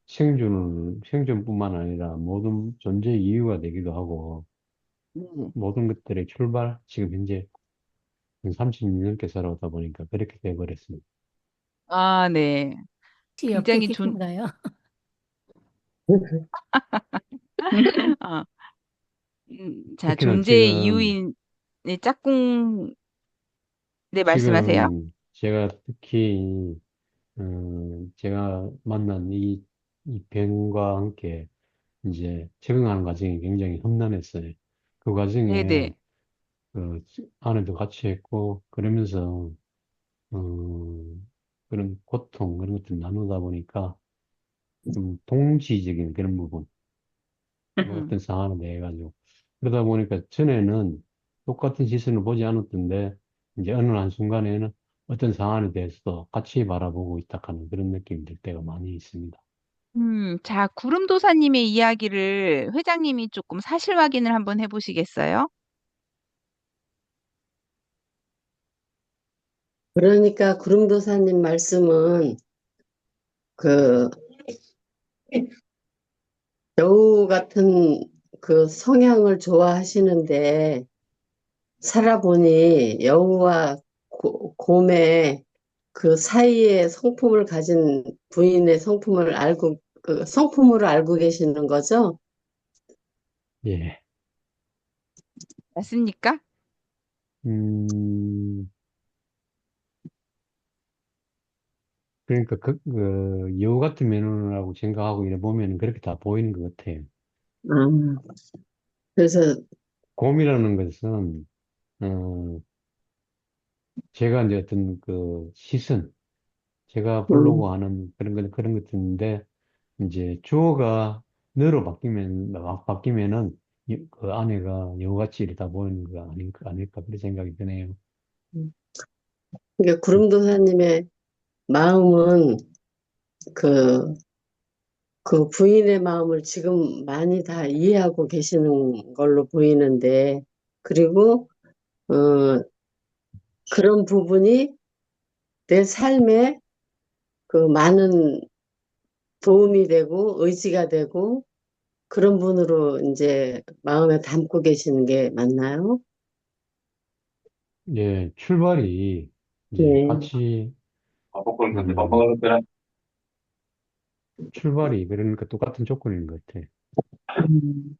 생존뿐만 아니라 모든 존재의 이유가 되기도 하고 네. 모든 것들의 출발, 지금 현재 36년께 살아오다 보니까 그렇게 돼버렸습니다. 아, 네. 혹시 옆에 굉장히 계신가요? 어, 자, 특히나 존재의 이유인 네, 짝꿍, 네, 말씀하세요. 지금 제가 특히, 제가 만난 이 병과 함께 이제 적응하는 과정이 굉장히 험난했어요. 그 과정에 네네. 아내도 같이 했고, 그러면서, 어, 그런 고통, 그런 것들 나누다 보니까 좀 동지적인 그런 부분, 뭐 음, 어떤 상황에 대해 가지고. 그러다 보니까 전에는 똑같은 시선을 보지 않았던데, 이제 어느 한순간에는 어떤 상황에 대해서도 같이 바라보고 있다 하는 그런 느낌이 들 때가 많이 있습니다. 자, 구름도사님의 이야기를 회장님이 조금 사실 확인을 한번 해보시겠어요? 그러니까 구름도사님 말씀은 그 여우 같은 그 성향을 좋아하시는데 살아보니 여우와 곰의 그 사이에 성품을 가진 부인의 성품을 알고 그 성품으로 알고 계시는 거죠? 예. 맞습니까? 음, 그러니까 여우 같은 면허라고 생각하고 이래 보면 그렇게 다 보이는 것 같아요. 음, 그래서 곰이라는 것은, 어, 제가 이제 어떤 그 시선, 제가 음, 보려고 하는 그런 것들인데, 이제 주어가 너로 바뀌면은, 그 아내가 여우같이 이렇다 보이는 거 아닐까, 그런 생각이 드네요. 그러니까 구름도사님의 마음은 그, 그 부인의 마음을 지금 많이 다 이해하고 계시는 걸로 보이는데, 그리고, 그런 부분이 내 삶에 그 많은 도움이 되고 의지가 되고 그런 분으로 이제 마음에 담고 계시는 게 맞나요? 예, 출발이 이제 네. 같이, 음, 출발이 그러니까 똑같은 조건인 것 같아요. 음,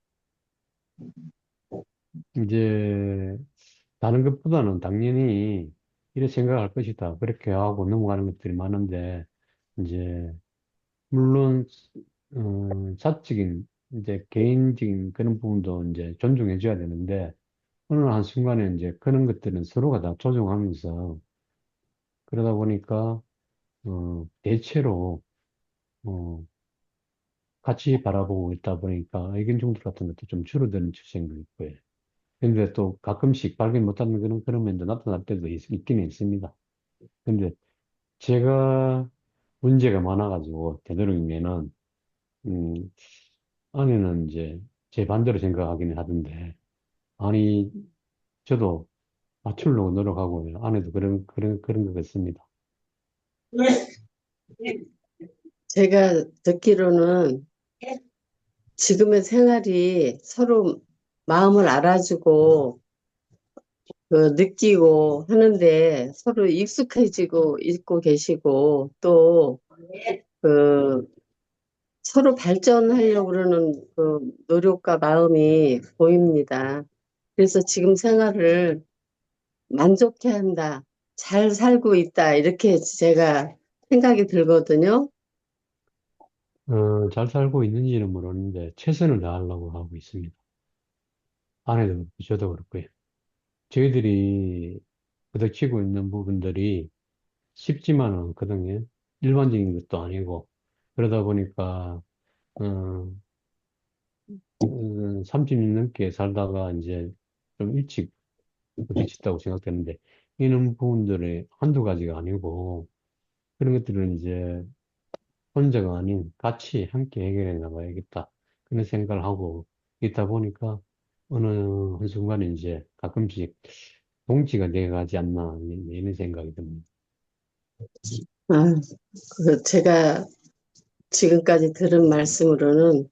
이제 다른 것보다는 당연히 이렇게 생각할 것이다. 그렇게 하고 넘어가는 것들이 많은데, 이제, 물론, 사적인, 이제 개인적인 그런 부분도 이제 존중해줘야 되는데, 어느 한순간에 이제 그런 것들은 서로가 다 조정하면서, 그러다 보니까, 대체로, 어, 같이 바라보고 있다 보니까 의견 충돌 같은 것도 좀 줄어드는 추세인 것 같고요. 근데 또 가끔씩 발견 못하는 그런 면도 나타날 때도 있긴 있습니다. 근데 제가 문제가 많아가지고 되도록이면은 음, 아내는 이제 제 반대로 생각하기는 하던데 아니 저도 맞추려고 노력하고 아내도 그런 것 같습니다. 제가 듣기로는 지금의 생활이 서로 마음을 알아주고 그 느끼고 하는데 서로 익숙해지고 있고 계시고 또 그 서로 발전하려고 그러는 그 노력과 마음이 보입니다. 그래서 지금 생활을 만족해 한다, 잘 살고 있다, 이렇게 제가 생각이 들거든요. 잘 살고 있는지는 모르는데 최선을 다하려고 하고 있습니다. 아내도 그렇고 저도 그렇고요. 저희들이 부딪히고 있는 부분들이 쉽지만은 않거든요. 일반적인 것도 아니고 그러다 보니까 어, 30년 넘게 살다가 이제 좀 일찍 부딪혔다고 생각되는데 이런 부분들이 한두 가지가 아니고 그런 것들은 이제 혼자가 아닌 같이 함께 해결해 나가야겠다 그런 생각을 하고 있다 보니까 어느 한순간에 이제 가끔씩 동지가 돼가지 않나 이런 생각이 듭니다. 아, 제가 지금까지 들은 말씀으로는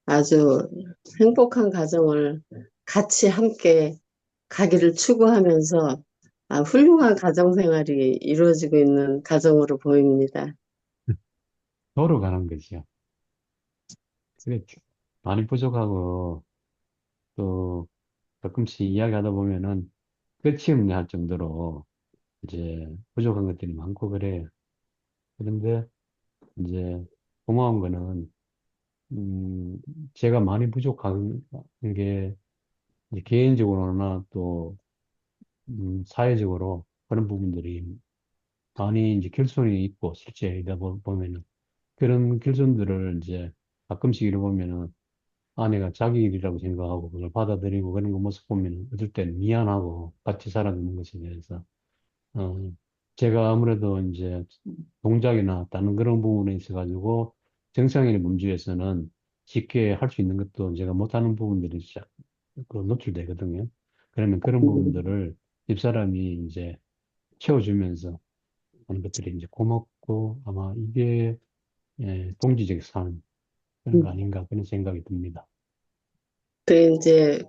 아주 행복한 가정을 같이 함께 가기를 추구하면서 훌륭한 가정생활이 이루어지고 있는 가정으로 보입니다. 도로 가는 거죠. 그게 많이 부족하고 또 가끔씩 이야기하다 보면은 끝이 없네 할 정도로 이제 부족한 것들이 많고 그래요. 그런데 이제 고마운 거는 음, 제가 많이 부족한 게 이제 개인적으로나 또 사회적으로 그런 부분들이 많이 이제 결손이 있고 실제 이다 보면은 그런 결손들을 이제 가끔씩 이러 보면은 아내가 자기 일이라고 생각하고 그걸 받아들이고 그런 거 모습 보면 어떨 땐 미안하고 같이 살아가는 것에 대해서 어 제가 아무래도 이제 동작이나 다른 그런 부분에 있어 가지고 정상인의 문제에서는 쉽게 할 수 있는 것도 제가 못하는 부분들이 그 노출되거든요. 그러면 그런 부분들을 집사람이 이제 채워주면서 하는 것들이 이제 고맙고 아마 이게 동지적 삶 그런 거 아닌가 그런 생각이 듭니다. 이제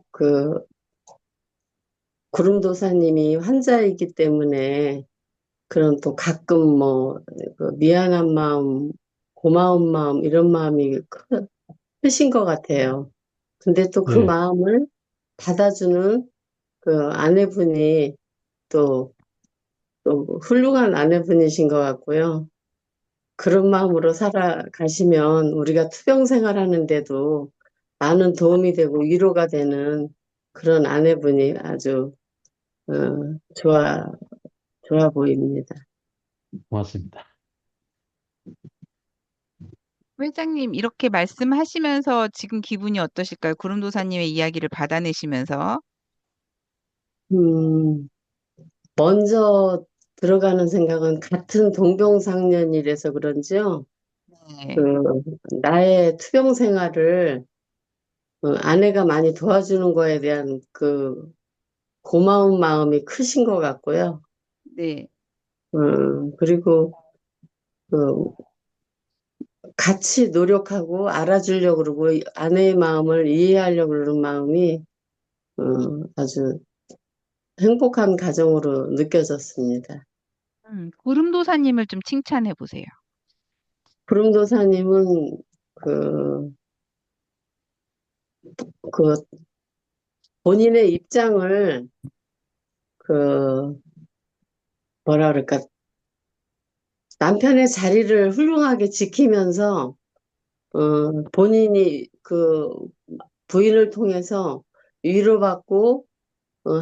구름도사님이 환자이기 때문에 그런 또 가끔 미안한 마음, 고마운 마음, 이런 마음이 크신 것 같아요. 근데 또 그 예, 마음을 받아주는 그 아내분이 또, 또 훌륭한 아내분이신 것 같고요. 그런 마음으로 살아가시면 우리가 투병 생활하는데도 많은 도움이 되고 위로가 되는 그런 아내분이 아주 어, 좋아 좋아 보입니다. 고맙습니다. 회장님, 이렇게 말씀하시면서 지금 기분이 어떠실까요? 구름도사님의 이야기를 받아내시면서. 음, 먼저 들어가는 생각은 같은 동병상련이라서 그런지요. 그 네. 나의 투병 생활을 아내가 많이 도와주는 거에 대한 그 고마운 마음이 크신 것 같고요. 네. 그리고 그 같이 노력하고 알아주려고 그러고 아내의 마음을 이해하려고 그러는 마음이 어, 아주 행복한 가정으로 느껴졌습니다. 구름도사님을 좀 칭찬해 보세요. 구름도사님은 그, 그 본인의 입장을 그 뭐라 그럴까 남편의 자리를 훌륭하게 지키면서 본인이 그 부인을 통해서 위로받고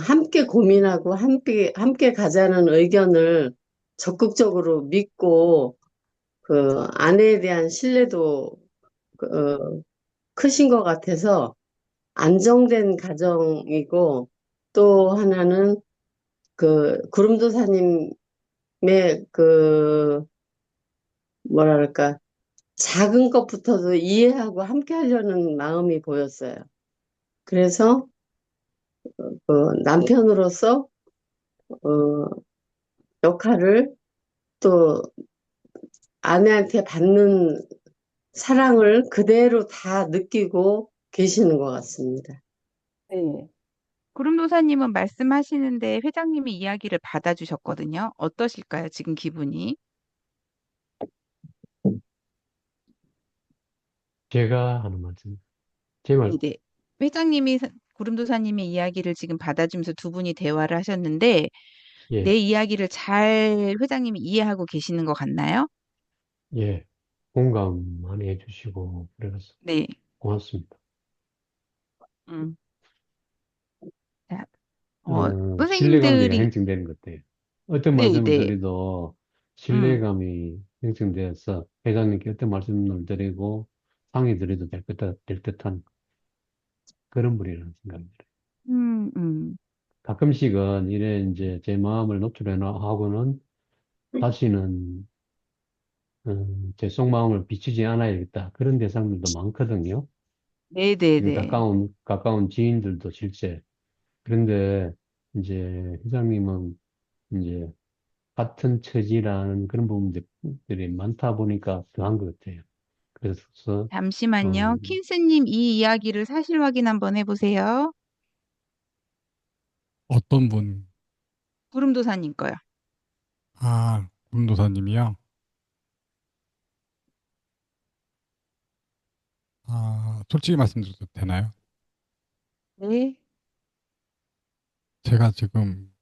함께 고민하고 함께 가자는 의견을 적극적으로 믿고 그 아내에 대한 신뢰도 어, 크신 것 같아서 안정된 가정이고 또 하나는 그 구름도사님의 그 뭐랄까 작은 것부터도 이해하고 함께 하려는 마음이 보였어요. 그래서 남편으로서 어, 역할을 또 아내한테 받는 사랑을 그대로 다 느끼고 계시는 것 같습니다. 네. 구름도사님은 말씀하시는데 회장님이 이야기를 받아주셨거든요. 어떠실까요? 지금 기분이? 제가 하는 말씀, 제 말, 네네. 회장님이 구름도사님의 이야기를 지금 받아주면서 두 분이 대화를 하셨는데 예, 내 이야기를 잘 회장님이 이해하고 계시는 것 같나요? 예, 공감 많이 해주시고 그래서 네. 고맙습니다. 음. 자, 신뢰관계가 선생님들이 형성되는 것 같아요. 어떤 말씀을 네네. 드려도 음. 신뢰감이 형성되어서 회장님께 어떤 말씀을 드리고 상의 드려도 될 듯한 그런 분이라는 생각이 들어요. 음. 음. 가끔씩은 이래 이제 제 마음을 노출해 하고는 다시는 제 속마음을 비추지 않아야겠다. 그런 대상들도 많거든요. 지금 네네네. 가까운 지인들도 실제. 그런데 이제 회장님은 이제 같은 처지라는 그런 부분들이 많다 보니까 더한 것 같아요. 그래서, 잠시만요. 어, 킨스님 이 이야기를 사실 확인 한번 해보세요. 어떤 분 구름도사님 거요. 아, 군도사님이요? 아, 솔직히 말씀드려도 되나요? 네. 제가 지금,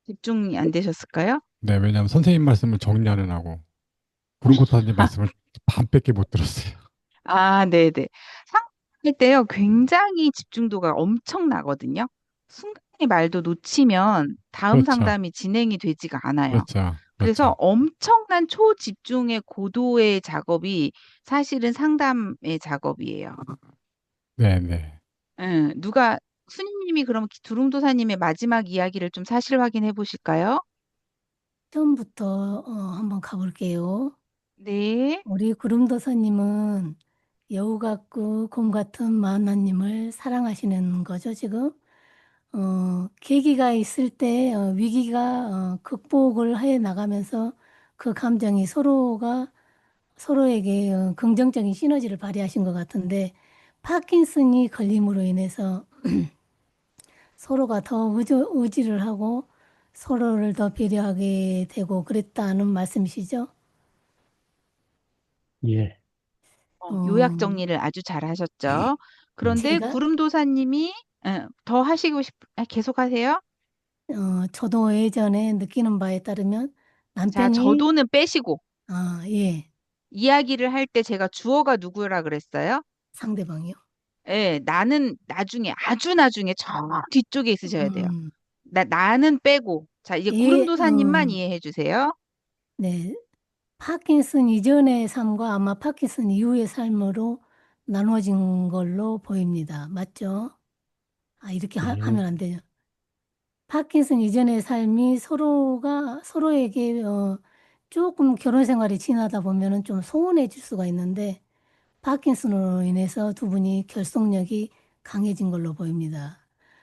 집중이 안 되셨을까요? 네, 왜냐하면 선생님 말씀을 정리하는 하고, 구름고사님 말씀을 반밖에 못 들었어요. 아, 네네. 상담할 때요, 굉장히 집중도가 엄청나거든요. 순간의 말도 놓치면 다음 그렇죠. 상담이 진행이 되지가 않아요. 그렇죠. 그래서 그렇죠. 엄청난 초집중의 고도의 작업이 사실은 상담의 작업이에요. 네, 네. 수님님이 그럼 두lum도사님의 마지막 이야기를 좀 사실 확인해 보실까요? 처음부터 한번 가볼게요. 네. 우리 구름도사님은 여우 같고 곰 같은 만화님을 사랑하시는 거죠, 지금? 계기가 있을 때 위기가 극복을 해 나가면서 그 감정이 서로에게 긍정적인 시너지를 발휘하신 것 같은데 파킨슨이 걸림으로 인해서 서로가 더 의지를 하고 서로를 더 배려하게 되고 그랬다는 말씀이시죠? 예. 요약 어, 정리를 아주 잘 하셨죠. 그런데 제가 구름도사님이 더 하시고 계속 하세요. 저도 예전에 느끼는 바에 따르면 자, 남편이 저도는 빼시고 예, 이야기를 할 때 제가 주어가 누구라 그랬어요? 상대방이요. 예, 나는 나중에 아주 나중에 저 뒤쪽에 있으셔야 돼요. 음, 나는 빼고. 자, 이제 예, 구름도사님만 이해해 주세요. 네. 파킨슨 이전의 삶과 아마 파킨슨 이후의 삶으로 나눠진 걸로 보입니다. 맞죠? 아, 이렇게 예. 하면 안 돼요. 파킨슨 이전의 삶이 서로에게 조금 결혼 생활이 지나다 보면은 좀 소원해질 수가 있는데 파킨슨으로 인해서 두 분이 결속력이 강해진 걸로 보입니다.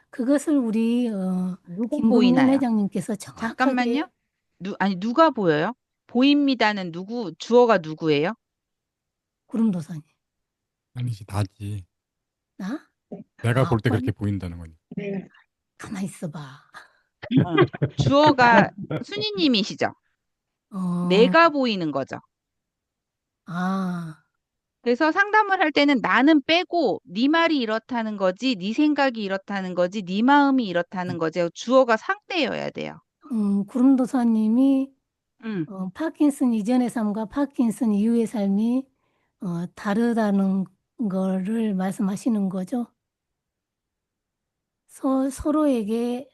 그것을 우리 누가 김금년 보이나요? 회장님께서 잠깐만요. 정확하게 아니, 누가 보여요? 보입니다는 주어가 누구예요? 구름도사님. 아니지, 나지. 나? 내가 아, 볼 때 그렇게 보인다는 거니. 가만히 있어봐. 어, 주어가 순이님이시죠? 어, 내가 보이는 거죠. 아, 그래서 상담을 할 때는 나는 빼고 네 말이 이렇다는 거지, 네 생각이 이렇다는 거지, 네 마음이 이렇다는 거지. 주어가 상대여야 돼요. 구름도사님이 음. 파킨슨 이전의 삶과 파킨슨 이후의 삶이 다르다는 거를 말씀하시는 거죠. 서로에게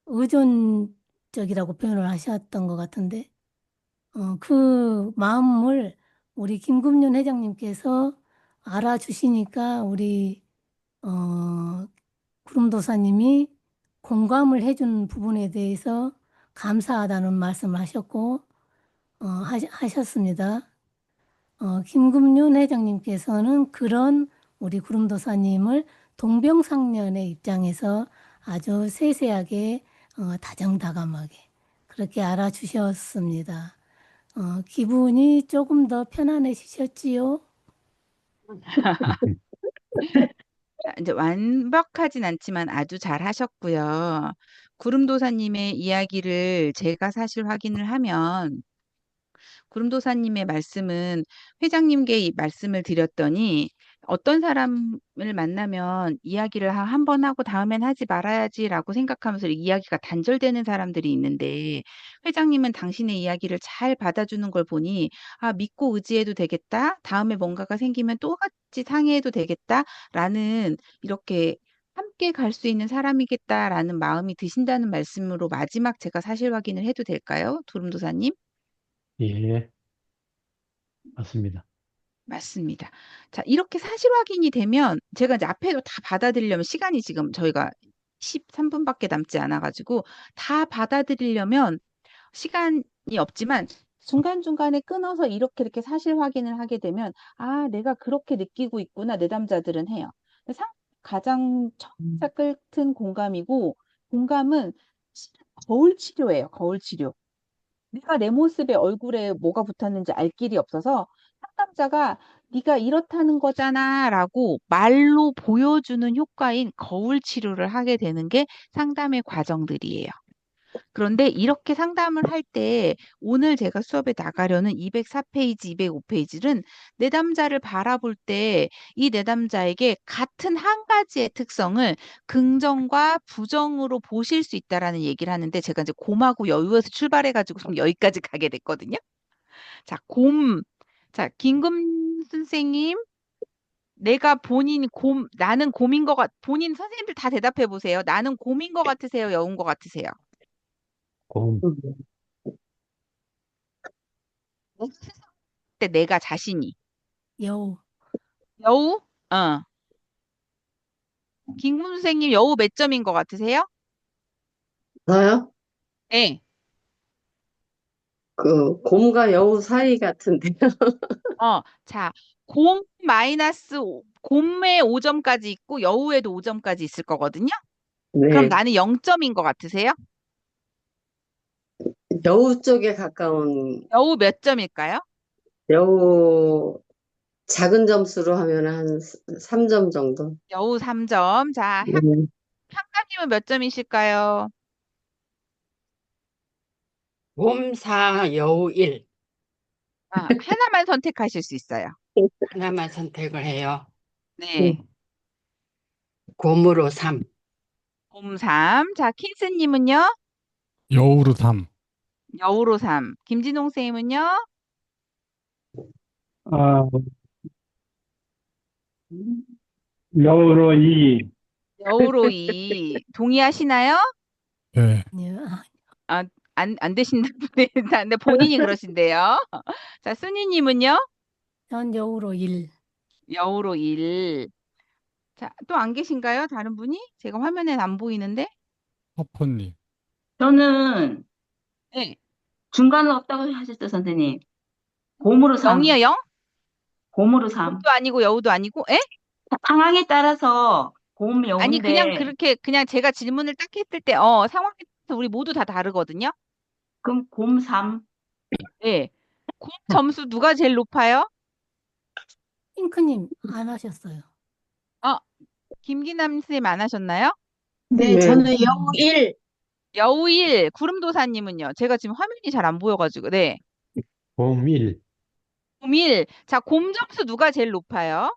의존적이라고 표현을 하셨던 것 같은데, 그 마음을 우리 김금년 회장님께서 알아주시니까 우리 구름도사님이 공감을 해준 부분에 대해서 감사하다는 말씀을 하셨고, 하셨습니다. 김금윤 회장님께서는 그런 우리 구름도사님을 동병상련의 입장에서 아주 세세하게 다정다감하게 그렇게 알아주셨습니다. 기분이 조금 더 편안해지셨지요? 이제 완벽하진 않지만 아주 잘 하셨고요. 구름도사님의 이야기를 제가 사실 확인을 하면 구름도사님의 말씀은 회장님께 이 말씀을 드렸더니 어떤 사람을 만나면 이야기를 한 번 하고 다음엔 하지 말아야지라고 생각하면서 이야기가 단절되는 사람들이 있는데 회장님은 당신의 이야기를 잘 받아주는 걸 보니 아, 믿고 의지해도 되겠다. 다음에 뭔가가 생기면 똑같이 상의해도 되겠다라는 이렇게 함께 갈 수 있는 사람이겠다라는 마음이 드신다는 말씀으로 마지막 제가 사실 확인을 해도 될까요? 두름도사님? 예. 맞습니다. 맞습니다. 자, 이렇게 사실 확인이 되면 제가 이제 앞에도 다 받아들이려면 시간이 지금 저희가 13분밖에 남지 않아가지고 다 받아들이려면 시간이 없지만 중간중간에 끊어서 이렇게 사실 확인을 하게 되면 아, 내가 그렇게 느끼고 있구나. 내담자들은 해요. 가장 처음 같은 공감이고 공감은 거울 치료예요. 거울 치료. 내가 내 모습에 얼굴에 뭐가 붙었는지 알 길이 없어서 상담자가 네가 이렇다는 거잖아라고 말로 보여주는 효과인 거울 치료를 하게 되는 게 상담의 과정들이에요. 그런데 이렇게 상담을 할 때 오늘 제가 수업에 나가려는 204페이지, 205페이지는 내담자를 바라볼 때 이 내담자에게 같은 한 가지의 특성을 긍정과 부정으로 보실 수 있다라는 얘기를 하는데 제가 이제 곰하고 여유에서 출발해가지고 지금 여기까지 가게 됐거든요. 자, 곰. 자, 김금 선생님, 나는 곰인 본인 선생님들 다 대답해 보세요. 나는 곰인 것 같으세요? 여우인 것 같으세요? 곰, 때 내가 자신이. 여우. 여우? 어. 김금 선생님 여우 몇 점인 것 같으세요? 저요? 네. 그 곰과 여우 사이 같은데요. 자, 곰의 5점까지 있고 여우에도 5점까지 있을 거거든요. 그럼 네. 나는 0점인 것 같으세요? 여우 쪽에 가까운 여우 몇 점일까요? 여우 작은 점수로 하면 한 3점 정도. 여우 3점. 자, 네. 향가님은 몇 점이실까요? 곰 4, 여우 1. 하나만 선택하실 수 있어요. 하나만 선택을 해요. 네. 곰으로 3. 곰 3. 자, 킨스님은요? 여우로 3. 여우로 3. 김진홍 쌤은요? 아, 여우로 2. 여우로 2. 동의하시나요? 네. 아니요. 아, 안 되신다. 근데 본인이 그러신데요. 자, 순이님은요? 전 여우로 1. 여우로 1. 자, 또 안 계신가요? 다른 분이? 제가 화면엔 안 보이는데? 허퍼님. 저는 네. 중간은 없다고 하셨죠, 선생님. 곰으로 3. 0이요, 0? 곰으로 3. 곰도 아니고 여우도 아니고? 에? 상황에 따라서 곰, 아니, 그냥 여우인데, 그냥 제가 질문을 딱 했을 때, 상황에 따라서 우리 모두 다 다르거든요? 그럼 곰 3. 네. 곰 점수 누가 제일 높아요? 핑크님 안 하셨어요. 어, 김기남 선생님 안 하셨나요? 네, 네. 저는 여우 1. 여우 1, 구름도사님은요? 제가 지금 화면이 잘 안 보여가지고, 네. 곰 1. 곰 1. 자, 곰 점수 누가 제일 높아요?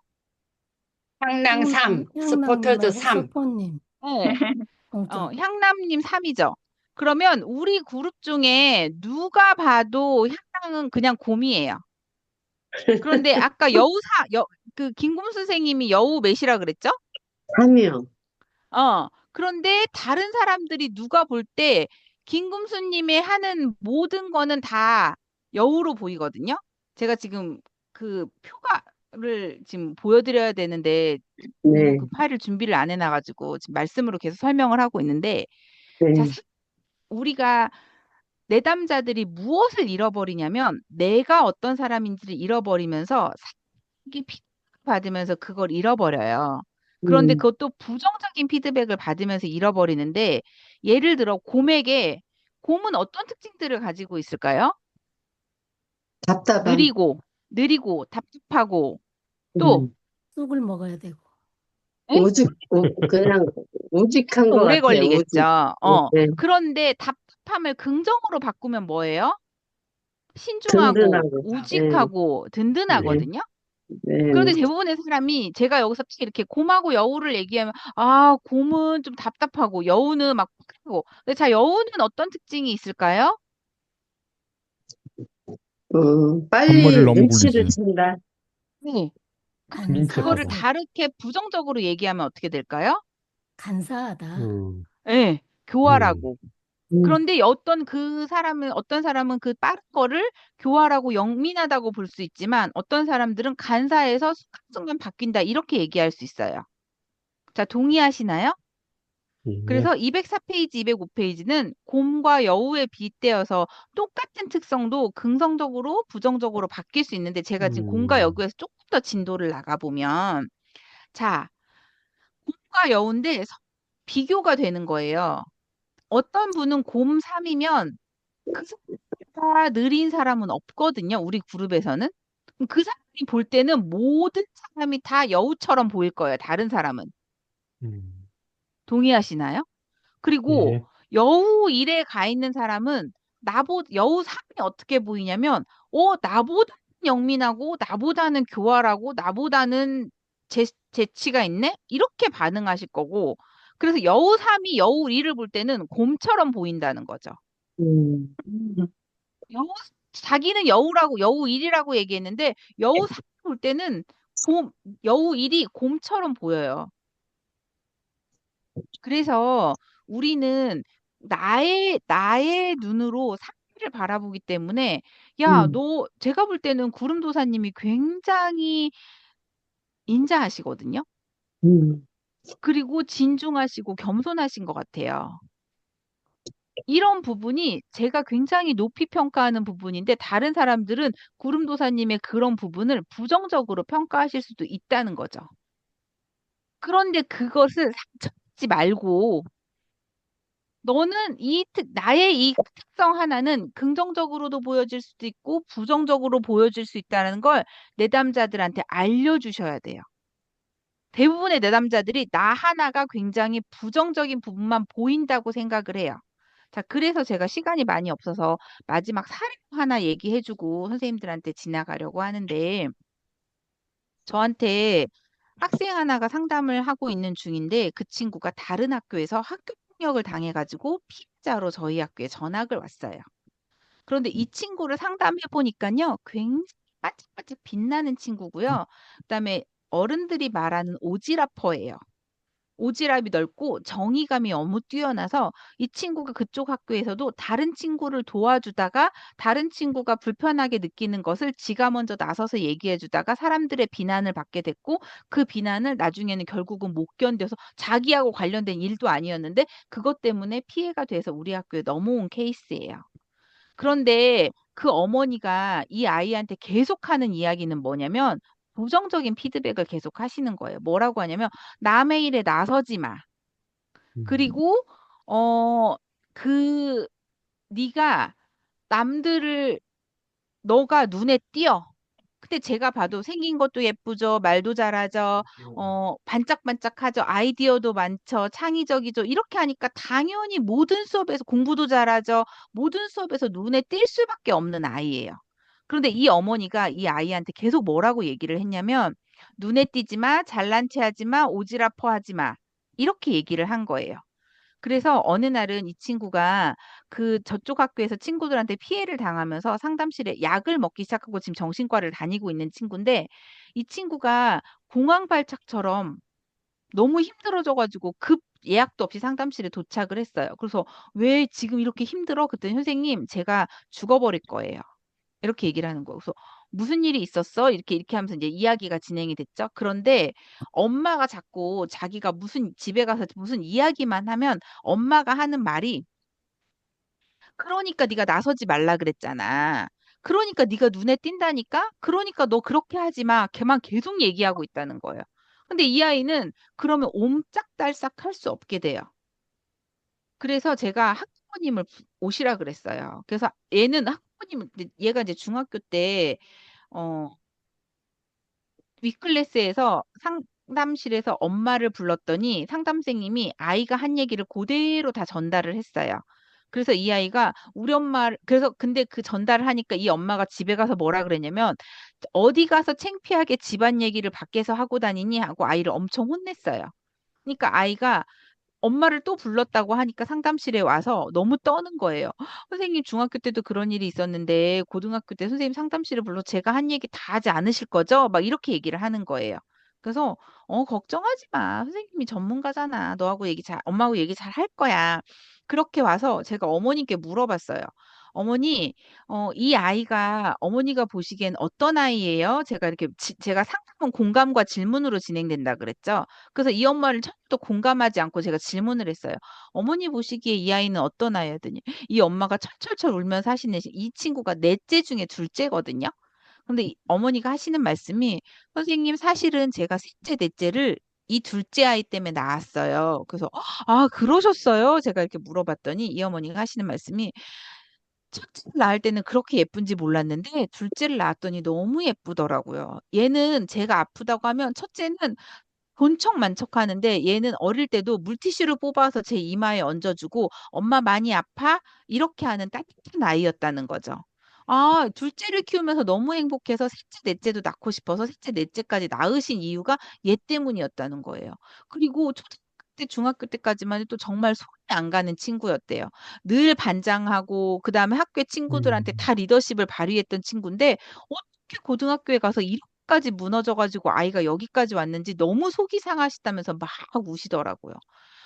향랑 3, 스포터즈 3. 스포님. 네. 0점. 향남님 3이죠. 그러면 우리 그룹 중에 누가 봐도 향남은 그냥 곰이에요. 그런데 아까 김금 선생님이 여우 몇이라 그랬죠? 3이요. 그런데 다른 사람들이 누가 볼 때 김금수님의 하는 모든 거는 다 여우로 보이거든요. 제가 지금 그 표가를 지금 보여드려야 되는데 너무 네. 그 파일을 준비를 안 해놔가지고 지금 말씀으로 계속 설명을 하고 있는데 자, 네. 우리가 내담자들이 무엇을 잃어버리냐면 내가 어떤 사람인지를 잃어버리면서 사기 받으면서 그걸 잃어버려요. 그런데 음, 그것도 부정적인 피드백을 받으면서 잃어버리는데 예를 들어 곰은 어떤 특징들을 가지고 있을까요? 답답한. 느리고 답답하고 또 음, 쑥을 먹어야 되고. 에? 그냥 우직한 것 오래 같아요. 우직. 걸리겠죠. 네. 그런데 답답함을 긍정으로 바꾸면 뭐예요? 신중하고 든든하고. 네. 우직하고 네. 든든하거든요. 네. 그런데 대부분의 사람이 제가 여기서 특히 이렇게 곰하고 여우를 얘기하면 곰은 좀 답답하고 여우는 막 크고. 근데 자, 여우는 어떤 특징이 있을까요? 빨리 앞머리를 너무 눈치를 굴리지. 챈다. 네. 그거를 민첩하다. 다르게 부정적으로 얘기하면 어떻게 될까요? 간사하다. 네. 교활하고. 음, 그런데 어떤 사람은 그 빠른 거를 교활하고 영민하다고 볼 수 있지만 어떤 사람들은 간사해서 순간순간 바뀐다. 이렇게 얘기할 수 있어요. 자, 동의하시나요? 예. 그래서 204페이지, 205페이지는 곰과 여우에 빗대어서 똑같은 특성도 긍정적으로, 부정적으로 바뀔 수 있는데 제가 지금 곰과 여우에서 조금 더 진도를 나가보면 자, 곰과 여우인데 비교가 되는 거예요. 어떤 분은 곰 3이면 그 속도가 느린 사람은 없거든요. 우리 그룹에서는. 그럼 그 사람이 볼 때는 모든 사람이 다 여우처럼 보일 거예요. 다른 사람은. 음, 동의하시나요? 그리고 예. 여우 1에 가 있는 사람은 여우 3이 어떻게 보이냐면, 나보다 영민하고, 나보다는 교활하고, 나보다는 재치가 있네? 이렇게 반응하실 거고, 그래서 여우 3이 여우 1을 볼 때는 곰처럼 보인다는 거죠. 음, 여우, 자기는 여우 1이라고 얘기했는데, 여우 3을 볼 때는 여우 1이 곰처럼 보여요. 그래서 우리는 나의 눈으로 상대를 바라보기 때문에, 야, 음, 제가 볼 때는 구름도사님이 굉장히 인자하시거든요. 음, 그리고 진중하시고 겸손하신 것 같아요. 이런 부분이 제가 굉장히 높이 평가하는 부분인데, 다른 사람들은 구름도사님의 그런 부분을 부정적으로 평가하실 수도 있다는 거죠. 그런데 그것을 상처받지 말고, 너는 나의 이 특성 하나는 긍정적으로도 보여질 수도 있고 부정적으로 보여질 수 있다는 걸 내담자들한테 알려주셔야 돼요. 대부분의 내담자들이 나 하나가 굉장히 부정적인 부분만 보인다고 생각을 해요. 자, 그래서 제가 시간이 많이 없어서 마지막 사례 하나 얘기해주고 선생님들한테 지나가려고 하는데, 저한테 학생 하나가 상담을 하고 있는 중인데, 그 친구가 다른 학교에서 학교 폭력을 당해가지고 피해자로 저희 학교에 전학을 왔어요. 그런데 이 친구를 상담해 보니까요, 굉장히 반짝반짝 빛나는 친구고요. 그다음에 어른들이 말하는 오지라퍼예요. 오지랖이 넓고 정의감이 너무 뛰어나서 이 친구가 그쪽 학교에서도 다른 친구를 도와주다가 다른 친구가 불편하게 느끼는 것을 지가 먼저 나서서 얘기해 주다가 사람들의 비난을 받게 됐고, 그 비난을 나중에는 결국은 못 견뎌서 자기하고 관련된 일도 아니었는데 그것 때문에 피해가 돼서 우리 학교에 넘어온 케이스예요. 그런데 그 어머니가 이 아이한테 계속하는 이야기는 뭐냐면, 부정적인 피드백을 계속 하시는 거예요. 뭐라고 하냐면, 남의 일에 나서지 마. 음, 그리고 그 네가 남들을 너가 눈에 띄어. 근데 제가 봐도 생긴 것도 예쁘죠. 말도 잘하죠. 반짝반짝하죠. 아이디어도 많죠. 창의적이죠. 이렇게 하니까 당연히 모든 수업에서 공부도 잘하죠. 모든 수업에서 눈에 띌 수밖에 없는 아이예요. 그런데 이 어머니가 이 아이한테 계속 뭐라고 얘기를 했냐면, 눈에 띄지 마, 잘난 체 하지 마, 오지랖퍼 하지 마. 이렇게 얘기를 한 거예요. 그래서 어느 날은 이 친구가 저쪽 학교에서 친구들한테 피해를 당하면서 상담실에 약을 먹기 시작하고 지금 정신과를 다니고 있는 친구인데, 이 친구가 공황발작처럼 너무 힘들어져가지고 급 예약도 없이 상담실에 도착을 했어요. 그래서 왜 지금 이렇게 힘들어? 그랬더니 선생님, 제가 죽어버릴 거예요. 이렇게 얘기를 하는 거예요. 그래서 무슨 일이 있었어? 이렇게 하면서 이제 이야기가 진행이 됐죠. 그런데 엄마가 자꾸 자기가 집에 가서 무슨 이야기만 하면 엄마가 하는 말이, 그러니까 네가 나서지 말라 그랬잖아. 그러니까 네가 눈에 띈다니까? 그러니까 너 그렇게 하지 마. 걔만 계속 얘기하고 있다는 거예요. 근데 이 아이는 그러면 옴짝달싹 할 수 없게 돼요. 그래서 제가 학부모님을 오시라 그랬어요. 그래서 얘가 이제 중학교 때 어, 윗클래스에서 상담실에서 엄마를 불렀더니 상담생님이 아이가 한 얘기를 그대로 다 전달을 했어요. 그래서 이 아이가 우리 엄마, 그래서 근데 그 전달을 하니까 이 엄마가 집에 가서 뭐라 그랬냐면, 어디 가서 창피하게 집안 얘기를 밖에서 하고 다니니 하고 아이를 엄청 혼냈어요. 그러니까 아이가 엄마를 또 불렀다고 하니까 상담실에 와서 너무 떠는 거예요. 선생님, 중학교 때도 그런 일이 있었는데 고등학교 때 선생님 상담실에 불러 제가 한 얘기 다 하지 않으실 거죠? 막 이렇게 얘기를 하는 거예요. 그래서 걱정하지 마. 선생님이 전문가잖아. 엄마하고 얘기 잘 할 거야. 그렇게 와서 제가 어머님께 물어봤어요. 어머니, 이 아이가 어머니가 보시기엔 어떤 아이예요? 제가 상담은 공감과 질문으로 진행된다 그랬죠. 그래서 이 엄마를 처음부터 공감하지 않고 제가 질문을 했어요. 어머니 보시기에 이 아이는 어떤 아이였더니 이 엄마가 철철철 울면서 하시는 이 친구가 넷째 중에 둘째거든요. 근데 어머니가 하시는 말씀이, 선생님 사실은 제가 셋째, 넷째를 이 둘째 아이 때문에 낳았어요. 그래서 아, 그러셨어요? 제가 이렇게 물어봤더니 이 어머니가 하시는 말씀이, 첫째를 낳을 때는 그렇게 예쁜지 몰랐는데 둘째를 낳았더니 너무 예쁘더라고요. 얘는 제가 아프다고 하면 첫째는 본척만척 하는데 얘는 어릴 때도 물티슈를 뽑아서 제 이마에 얹어주고 엄마 많이 아파? 이렇게 하는 따뜻한 아이였다는 거죠. 아, 둘째를 키우면서 너무 행복해서 셋째, 넷째도 낳고 싶어서 셋째, 넷째까지 낳으신 이유가 얘 때문이었다는 거예요. 그리고 초등학교 때, 중학교 때까지만 해도 정말 손이 안 가는 친구였대요. 늘 반장하고 그다음에 학교 친구들한테 다 리더십을 발휘했던 친구인데 어떻게 고등학교에 가서 이렇게까지 무너져가지고 아이가 여기까지 왔는지 너무 속이 상하시다면서 막 우시더라고요.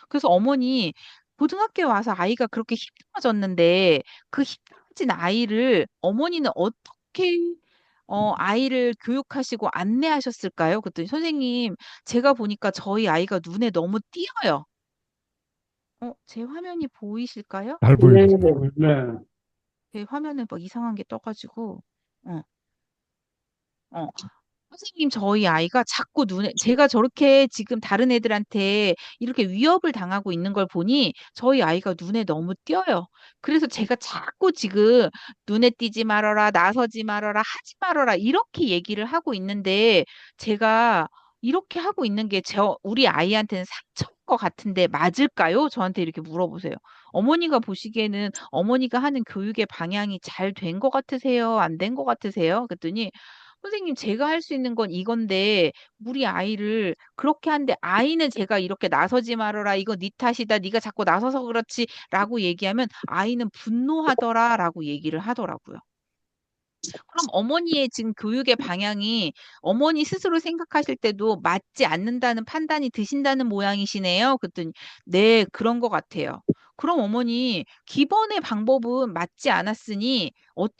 그래서 어머니 고등학교에 와서 아이가 그렇게 힘들어졌는데 그 힘들어진 아이를 어머니는 어떻게 아이를 교육하시고 안내하셨을까요? 그랬더니 선생님, 제가 보니까 저희 아이가 눈에 너무 띄어요. 제 화면이 보이실까요? 잘 네, 보여주세요. 네. 제 화면에 막 이상한 게 떠가지고, 어, 어. 선생님, 저희 아이가 자꾸 제가 저렇게 지금 다른 애들한테 이렇게 위협을 당하고 있는 걸 보니 저희 아이가 눈에 너무 띄어요. 그래서 제가 자꾸 지금 눈에 띄지 말아라, 나서지 말아라, 하지 말아라, 이렇게 얘기를 하고 있는데 제가 이렇게 하고 있는 게 우리 아이한테는 상처인 것 같은데 맞을까요? 저한테 이렇게 물어보세요. 어머니가 보시기에는 어머니가 하는 교육의 방향이 잘 된 것 같으세요? 안 된 것 같으세요? 그랬더니 선생님, 제가 할 수 있는 건 이건데, 우리 아이를 그렇게 하는데, 아이는 제가 이렇게 나서지 말아라, 이거 네 탓이다, 네가 자꾸 나서서 그렇지, 라고 얘기하면 아이는 분노하더라, 라고 얘기를 하더라고요. 그럼 어머니의 지금 교육의 방향이 어머니 스스로 생각하실 때도 맞지 않는다는 판단이 드신다는 모양이시네요. 그랬더니, 네, 그런 것 같아요. 그럼 어머니, 기본의 방법은 맞지 않았으니, 어떤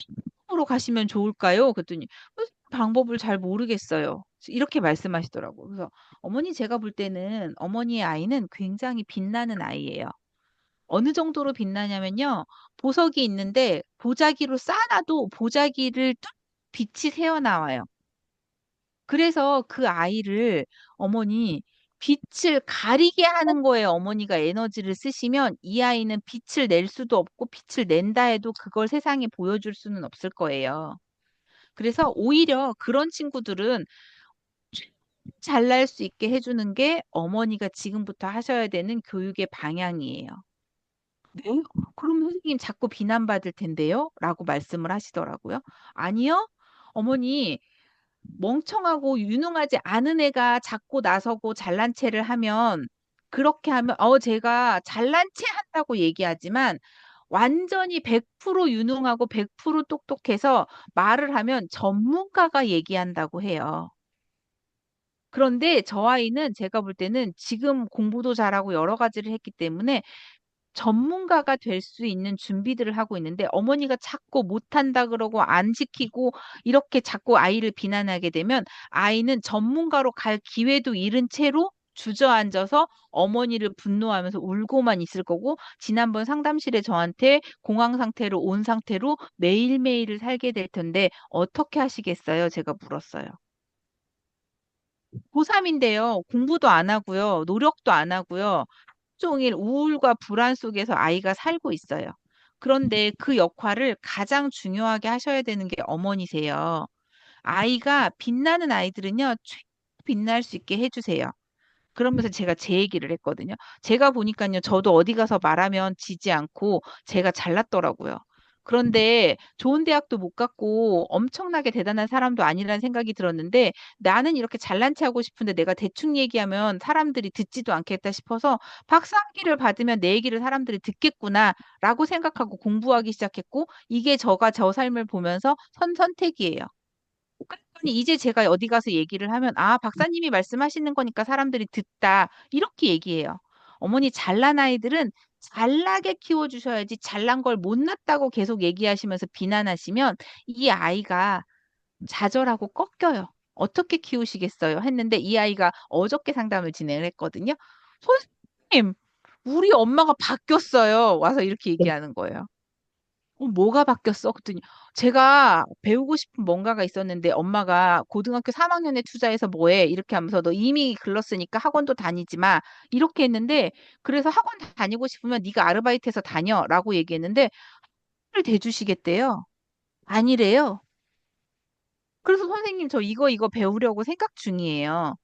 방법으로 가시면 좋을까요? 그랬더니, 방법을 잘 모르겠어요. 이렇게 말씀하시더라고요. 그래서 어머니 제가 볼 때는 어머니의 아이는 굉장히 빛나는 아이예요. 어느 정도로 빛나냐면요. 보석이 있는데 보자기로 쌓아놔도 보자기를 뚝 빛이 새어나와요. 그래서 그 아이를 어머니 빛을 가리게 하는 거에 어머니가 에너지를 쓰시면 이 아이는 빛을 낼 수도 없고 빛을 낸다 해도 그걸 세상에 보여줄 수는 없을 거예요. 그래서 오히려 그런 친구들은 잘날 수 있게 해주는 게 어머니가 지금부터 하셔야 되는 교육의 방향이에요. 네? 그럼 선생님 자꾸 비난받을 텐데요? 라고 말씀을 하시더라고요. 아니요. 어머니, 멍청하고 유능하지 않은 애가 자꾸 나서고 잘난 체를 하면, 그렇게 하면, 제가 잘난 체 한다고 얘기하지만, 완전히 100% 유능하고 100% 똑똑해서 말을 하면 전문가가 얘기한다고 해요. 그런데 저 아이는 제가 볼 때는 지금 공부도 잘하고 여러 가지를 했기 때문에 전문가가 될 수 있는 준비들을 하고 있는데 어머니가 자꾸 못한다 그러고 안 지키고 이렇게 자꾸 아이를 비난하게 되면 아이는 전문가로 갈 기회도 잃은 채로 주저앉아서 어머니를 분노하면서 울고만 있을 거고 지난번 상담실에 저한테 공황 상태로 온 상태로 매일매일을 살게 될 텐데 어떻게 하시겠어요? 제가 물었어요. 고3인데요. 공부도 안 하고요. 노력도 안 하고요. 종일 우울과 불안 속에서 아이가 살고 있어요. 그런데 그 역할을 가장 중요하게 하셔야 되는 게 어머니세요. 아이가 빛나는 아이들은요, 최고 빛날 수 있게 해주세요. 그러면서 제가 제 얘기를 했거든요. 제가 보니까요, 저도 어디 가서 말하면 지지 않고 제가 잘났더라고요. 그런데 좋은 대학도 못 갔고 엄청나게 대단한 사람도 아니라는 생각이 들었는데 나는 이렇게 잘난 체 하고 싶은데 내가 대충 얘기하면 사람들이 듣지도 않겠다 싶어서 박사 학위를 받으면 내 얘기를 사람들이 듣겠구나라고 생각하고 공부하기 시작했고 이게 저가 저 삶을 보면서 선택이에요. 그랬더니 이제 제가 어디 가서 얘기를 하면 박사님이 말씀하시는 거니까 사람들이 듣다. 이렇게 얘기해요. 어머니 잘난 아이들은 잘나게 키워주셔야지 잘난 걸 못났다고 계속 얘기하시면서 비난하시면 이 아이가 좌절하고 꺾여요. 어떻게 키우시겠어요? 했는데 이 아이가 어저께 상담을 진행을 했거든요. 선생님, 우리 엄마가 바뀌었어요. 와서 이렇게 얘기하는 거예요. 뭐가 바뀌었어? 그랬더니 제가 배우고 싶은 뭔가가 있었는데 엄마가 고등학교 3학년에 투자해서 뭐해? 이렇게 하면서 너 이미 글렀으니까 학원도 다니지 마. 이렇게 했는데 그래서 학원 다니고 싶으면 네가 아르바이트해서 다녀라고 얘기했는데 학원을 대주시겠대요. 아니래요. 그래서 선생님 저 이거 배우려고 생각 중이에요.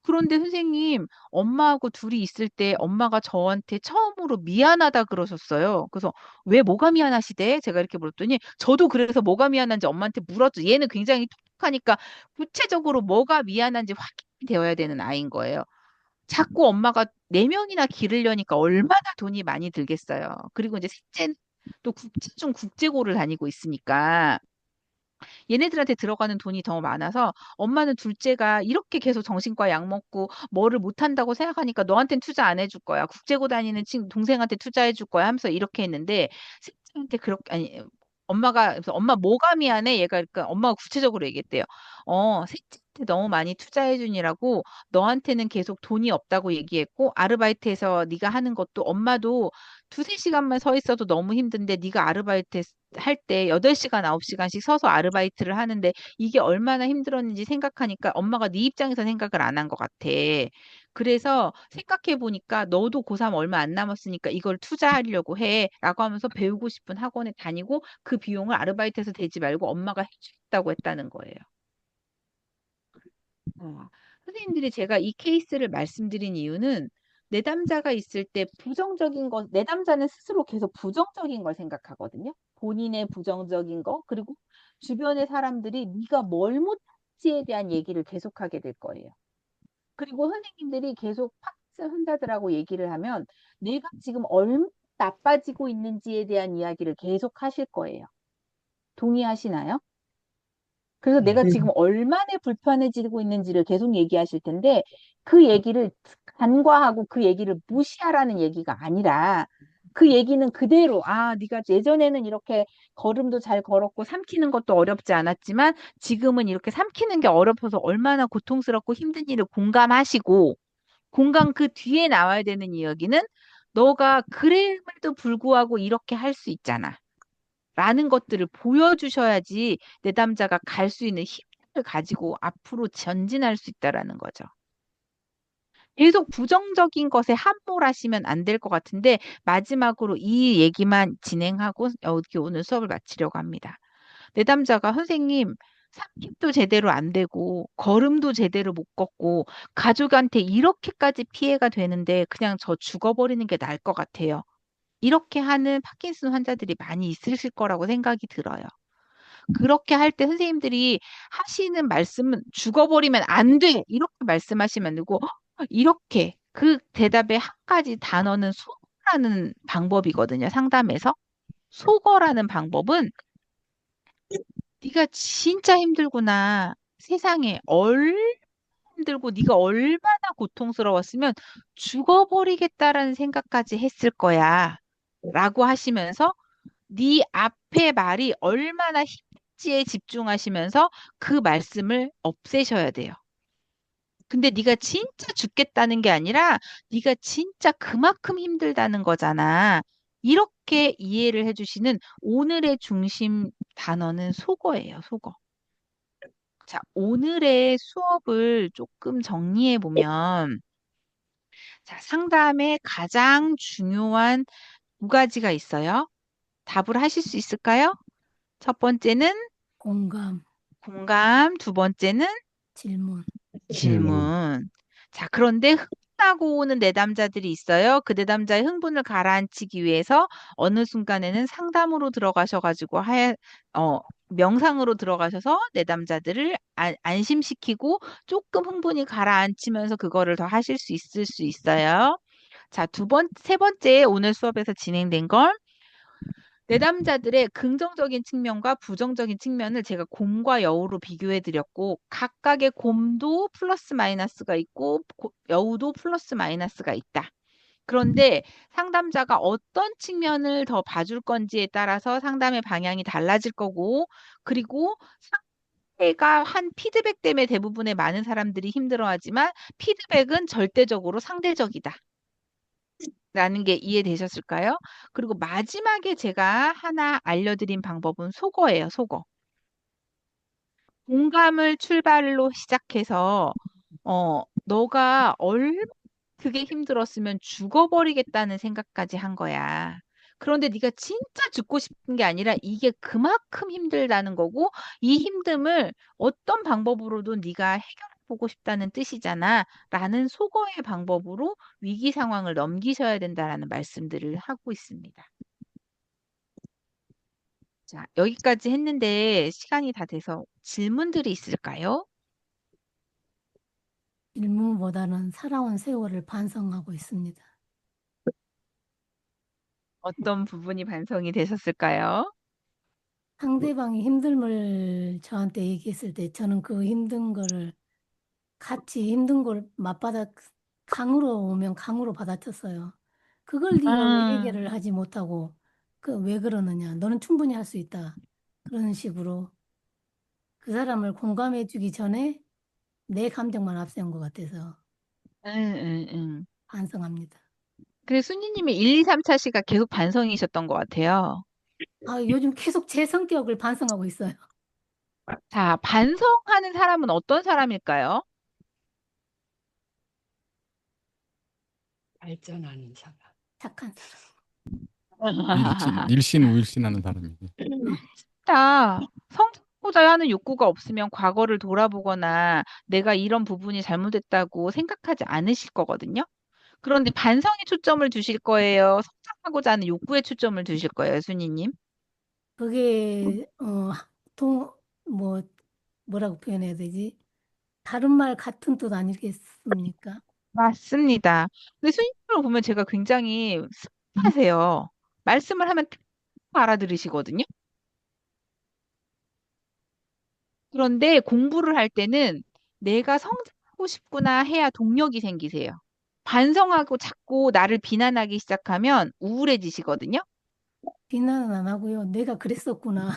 그런데 선생님, 엄마하고 둘이 있을 때 엄마가 저한테 처음으로 미안하다 그러셨어요. 그래서 왜 뭐가 미안하시대? 제가 이렇게 물었더니 저도 그래서 뭐가 미안한지 엄마한테 물었죠. 얘는 굉장히 똑똑하니까 구체적으로 뭐가 미안한지 확인이 되어야 되는 아이인 거예요. 자꾸 엄마가 네 명이나 기르려니까 얼마나 돈이 많이 들겠어요. 그리고 이제 셋째는 또 국제 중 국제고를 다니고 있으니까 얘네들한테 들어가는 돈이 더 많아서 엄마는 둘째가 이렇게 계속 정신과 약 먹고 뭐를 못한다고 생각하니까 너한텐 투자 안 해줄 거야. 국제고 다니는 동생한테 투자해 줄 거야 하면서 이렇게 했는데 셋째한테 그렇게 아니 엄마가 그래서 엄마 뭐가 미안해? 얘가 그러니까 엄마가 구체적으로 얘기했대요. 셋째한테 너무 많이 투자해 주니라고 너한테는 계속 돈이 없다고 얘기했고 아르바이트해서 네가 하는 것도 엄마도 두세 시간만 서 있어도 너무 힘든데 네가 아르바이트 할 때 8시간, 9시간씩 서서 아르바이트를 하는데 이게 얼마나 힘들었는지 생각하니까 엄마가 네 입장에서 생각을 안 한 것 같아. 그래서 생각해 보니까 너도 고3 얼마 안 남았으니까 이걸 투자하려고 해. 라고 하면서 배우고 싶은 학원에 다니고 그 비용을 아르바이트에서 대지 말고 엄마가 해주겠다고 했다는 거예요. 선생님들이 제가 이 케이스를 말씀드린 이유는 내담자가 있을 때 부정적인 것, 내담자는 스스로 계속 부정적인 걸 생각하거든요. 본인의 부정적인 거, 그리고 주변의 사람들이 네가 뭘 못했지에 대한 얘기를 계속하게 될 거예요. 그리고 선생님들이 계속 팍스 환자들하고 얘기를 하면 내가 지금 얼마나 나빠지고 있는지에 대한 이야기를 계속 하실 거예요. 동의하시나요? 그래서 내가 지금 얼마나 불편해지고 있는지를 계속 얘기하실 텐데 그 얘기를 간과하고 그 얘기를 무시하라는 얘기가 아니라 그 얘기는 그대로 네가 예전에는 이렇게 걸음도 잘 걸었고 삼키는 것도 어렵지 않았지만 지금은 이렇게 삼키는 게 어렵어서 얼마나 고통스럽고 힘든 일을 공감하시고 공감 그 뒤에 나와야 되는 이야기는 너가 그럼에도 불구하고 이렇게 할 수 있잖아. 라는 것들을 보여주셔야지 내담자가 갈 수 있는 힘을 가지고 앞으로 전진할 수 있다라는 거죠. 계속 부정적인 것에 함몰하시면 안 될 것 같은데 마지막으로 이 얘기만 진행하고 여기 오늘 수업을 마치려고 합니다. 내담자가 선생님 삼킵도 제대로 안 되고 걸음도 제대로 못 걷고 가족한테 이렇게까지 피해가 되는데 그냥 저 죽어버리는 게 나을 것 같아요. 이렇게 하는 파킨슨 환자들이 많이 있으실 거라고 생각이 들어요. 그렇게 할 때 선생님들이 하시는 말씀은 죽어버리면 안 돼! 이렇게 말씀하시면 안 되고 이렇게 그 대답의 한 가지 단어는 속어라는 방법이거든요. 상담에서. 속어라는 방법은 네가 진짜 힘들구나. 세상에 얼마나 힘들고 네가 얼마나 고통스러웠으면 죽어버리겠다라는 생각까지 했을 거야. 라고 하시면서 네 앞에 말이 얼마나 힘지에 집중하시면서 그 말씀을 없애셔야 돼요. 근데 네가 진짜 죽겠다는 게 아니라 네가 진짜 그만큼 힘들다는 거잖아. 이렇게 이해를 해주시는 오늘의 중심 단어는 속어예요, 속어. 자, 오늘의 수업을 조금 정리해 보면 자, 상담의 가장 중요한 두 가지가 있어요. 답을 하실 수 있을까요? 첫 번째는 공감, 공감, 두 번째는 질문. 질문. 자, 그런데 흥분하고 오는 내담자들이 있어요. 그 내담자의 흥분을 가라앉히기 위해서 어느 순간에는 상담으로 들어가셔가지고 명상으로 들어가셔서 내담자들을 안심시키고 조금 흥분이 가라앉히면서 그거를 더 하실 수 있을 수 있어요. 자, 세 번째 오늘 수업에서 진행된 건 내담자들의 긍정적인 측면과 부정적인 측면을 제가 곰과 여우로 비교해 드렸고 각각의 곰도 플러스 마이너스가 있고 여우도 플러스 마이너스가 있다. 그런데 상담자가 어떤 측면을 더 봐줄 건지에 따라서 상담의 방향이 달라질 거고 그리고 상대가 한 피드백 때문에 대부분의 많은 사람들이 힘들어하지만 피드백은 절대적으로 상대적이다. 라는 게 이해되셨을까요? 그리고 마지막에 제가 하나 알려드린 방법은 속어예요, 속어. 공감을 출발로 시작해서, 너가 얼마나 그게 힘들었으면 죽어버리겠다는 생각까지 한 거야. 그런데 네가 진짜 죽고 싶은 게 아니라 이게 그만큼 힘들다는 거고, 이 힘듦을 어떤 방법으로도 네가 해결할 보고 싶다는 뜻이잖아. 라는 속어의 방법으로 위기 상황을 넘기셔야 된다라는 말씀들을 하고 있습니다. 자, 여기까지 했는데 시간이 다 돼서 질문들이 있을까요? 질문보다는 살아온 세월을 반성하고 있습니다. 어떤 부분이 반성이 되셨을까요? 상대방이 힘듦을 저한테 얘기했을 때 저는 그 힘든 거를 같이 힘든 걸 강으로 오면 강으로 받아쳤어요. 그걸 네가 왜 아, 해결을 하지 못하고 그 왜 그러느냐? 너는 충분히 할 수 있다. 그런 식으로 그 사람을 공감해 주기 전에 내 감정만 앞세운 것 같아서 응, 응, 응. 반성합니다. 그래서 순이님이 1, 2, 3차 시가 계속 반성이셨던 것 같아요. 아, 요즘 계속 제 성격을 반성하고 있어요. 자, 반성하는 사람은 어떤 사람일까요? 발전하는 사람. 착한 사람. 일신 우일신하는 사람이지. 다 성장하고자 하는 욕구가 없으면 과거를 돌아보거나 내가 이런 부분이 잘못됐다고 생각하지 않으실 거거든요. 그런데 반성에 초점을 두실 거예요? 성장하고자 하는 욕구에 초점을 두실 거예요, 순이님? 그게 동, 뭐 뭐라고 표현해야 되지? 다른 말 같은 뜻 아니겠습니까? 맞습니다. 근데 순이님을 보면 제가 굉장히 스마트하세요. 말씀을 하면 딱 알아들으시거든요. 그런데 공부를 할 때는 내가 성장하고 싶구나 해야 동력이 생기세요. 반성하고 자꾸 나를 비난하기 시작하면 우울해지시거든요. 비난은 안 하고요. 내가 그랬었구나.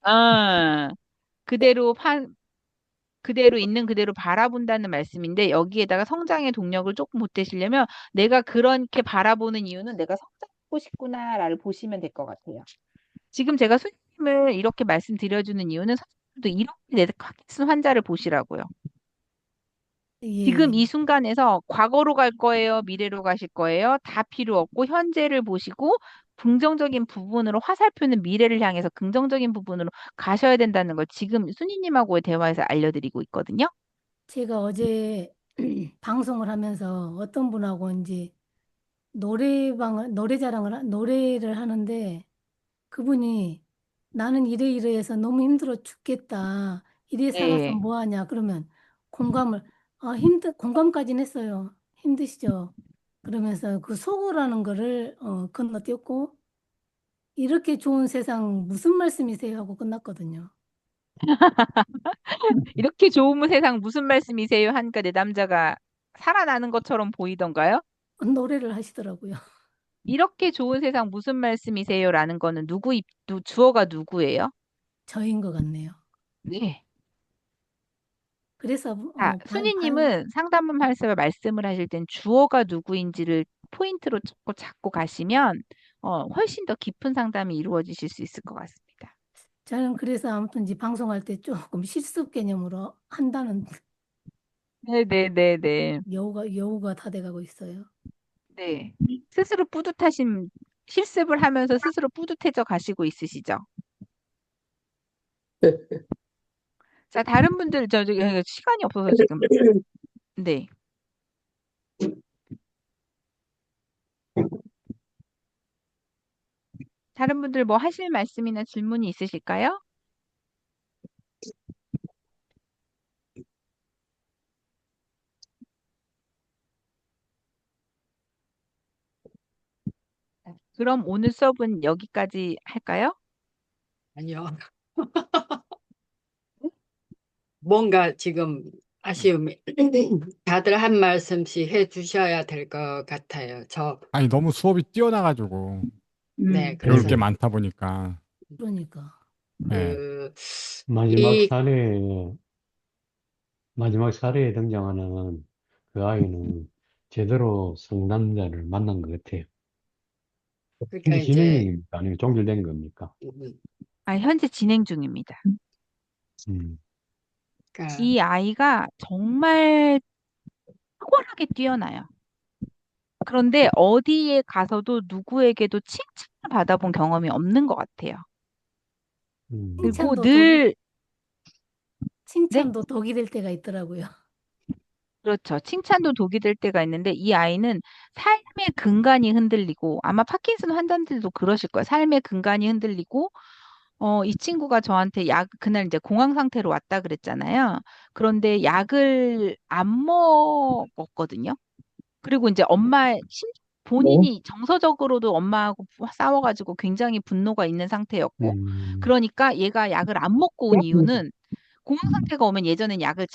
아, 그대로 그대로 있는 그대로 바라본다는 말씀인데 여기에다가 성장의 동력을 조금 보태시려면 내가 그렇게 바라보는 이유는 내가 성장하고 싶구나를 보시면 될 것 같아요. 지금 제가 수님을 이렇게 말씀드려주는 이유는 선생님도 이렇게 내 파킨슨 환자를 보시라고요. 지금 예, 이 순간에서 과거로 갈 거예요, 미래로 가실 거예요? 다 필요 없고 현재를 보시고 긍정적인 부분으로 화살표는 미래를 향해서 긍정적인 부분으로 가셔야 된다는 걸 지금 순이님하고의 대화에서 알려드리고 있거든요. 제가 어제 방송을 하면서 어떤 분하고 이제 노래를 하는데 그분이 나는 이래 해서 너무 힘들어 죽겠다. 이래 살아서 네. 뭐 하냐. 그러면 공감을, 공감까지는 했어요. 힘드시죠? 그러면서 그 속으라는 거를 건너뛰었고, 이렇게 좋은 세상 무슨 말씀이세요? 하고 끝났거든요. 이렇게 좋은 세상 무슨 말씀이세요? 하니까 내 남자가 살아나는 것처럼 보이던가요? 노래를 하시더라고요. 이렇게 좋은 세상 무슨 말씀이세요? 라는 거는 주어가 누구예요? 저인 것 같네요. 네. 그래서, 자, 순이님은 상담을 하면서 말씀을 하실 땐 주어가 누구인지를 포인트로 잡고 가시면 훨씬 더 깊은 상담이 이루어지실 수 있을 것 같습니다. 저는 그래서 아무튼 이제 방송할 때 조금 실습 개념으로 한다는 네네네네. 여우가 다 돼가고 있어요. 네. 스스로 실습을 하면서 스스로 뿌듯해져 가시고 있으시죠? 자, 다른 분들, 시간이 없어서 지금, 네. 다른 분들 뭐 하실 말씀이나 질문이 있으실까요? 그럼 오늘 수업은 여기까지 할까요? 아니요. 뭔가 지금 아쉬움이 다들 한 말씀씩 해 주셔야 될 것 같아요. 아니, 너무 수업이 뛰어나가지고 네, 배울 그래서 게 많다 보니까. 그러니까. 예. 그, 마지막 이, 사례에, 마지막 사례에 등장하는 그 아이는 제대로 상담자를 만난 것 같아요. 그러니까 현재 진행 이제, 중입니까? 아니면 종결된 겁니까? 음, 현재 진행 중입니다. 음, 그러니까 이 아이가 정말 탁월하게 뛰어나요. 그런데 어디에 가서도 누구에게도 칭찬을 받아본 경험이 없는 것 같아요. 음, 그리고 칭찬도 독이, 늘, 네? 칭찬도 독이 될 때가 있더라고요. 그렇죠. 칭찬도 독이 될 때가 있는데 이 아이는 삶의 근간이 흔들리고 아마 파킨슨 환자들도 그러실 거예요. 삶의 근간이 흔들리고 이 친구가 저한테 그날 이제 공황 상태로 왔다 그랬잖아요. 그런데 약을 안 먹었거든요. 그리고 이제 본인이 정서적으로도 엄마하고 싸워가지고 굉장히 분노가 있는 상태였고, 그러니까 얘가 약을 안 먹고 온 이유는 공황 상태가 오면 예전엔 약을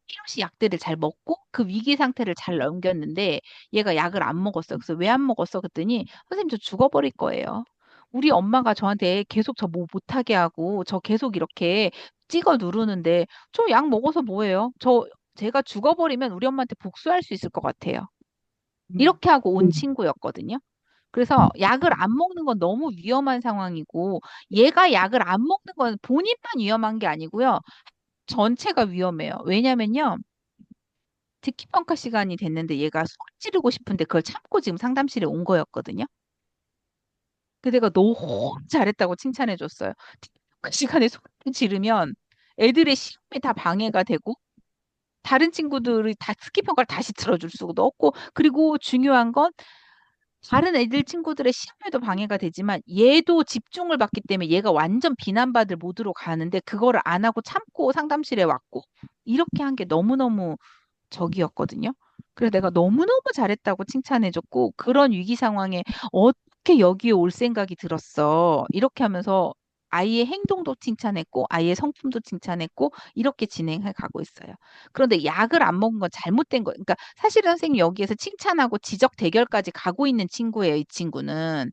필요시 약들을 잘 먹고 그 위기 상태를 잘 넘겼는데 얘가 약을 안 먹었어요. 그래서 왜 안 먹었어? 그랬더니 선생님 저 죽어버릴 거예요. 우리 엄마가 저한테 계속 저 뭐 못하게 하고 저 계속 이렇게 찍어 누르는데 저 약 먹어서 뭐예요? 제가 죽어버리면 우리 엄마한테 복수할 수 있을 것 같아요. 이렇게 하고 온 친구였거든요. 그래서 약을 안 먹는 건 너무 위험한 상황이고 얘가 약을 안 먹는 건 본인만 위험한 게 아니고요. 전체가 위험해요. 왜냐면요. 듣기평가 시간이 됐는데 얘가 소리 지르고 싶은데 그걸 참고 지금 상담실에 온 거였거든요. 근데 내가 너무 잘했다고 칭찬해 줬어요. 듣기평가 시간에 소리 지르면 애들의 실험이 다 방해가 되고 다른 친구들이 다 듣기평가를 다시 들어줄 수도 없고 그리고 중요한 건 다른 애들 친구들의 시험에도 방해가 되지만 얘도 집중을 받기 때문에 얘가 완전 비난받을 모드로 가는데 그거를 안 하고 참고 상담실에 왔고 이렇게 한 게 너무너무 적이었거든요. 그래서 내가 너무너무 잘했다고 칭찬해줬고 그런 위기 상황에 어떻게 여기에 올 생각이 들었어. 이렇게 하면서 아이의 행동도 칭찬했고 아이의 성품도 칭찬했고 이렇게 진행해 가고 있어요. 그런데 약을 안 먹은 건 잘못된 거예요. 그러니까 사실은 선생님 여기에서 칭찬하고 지적 대결까지 가고 있는 친구예요, 이 친구는.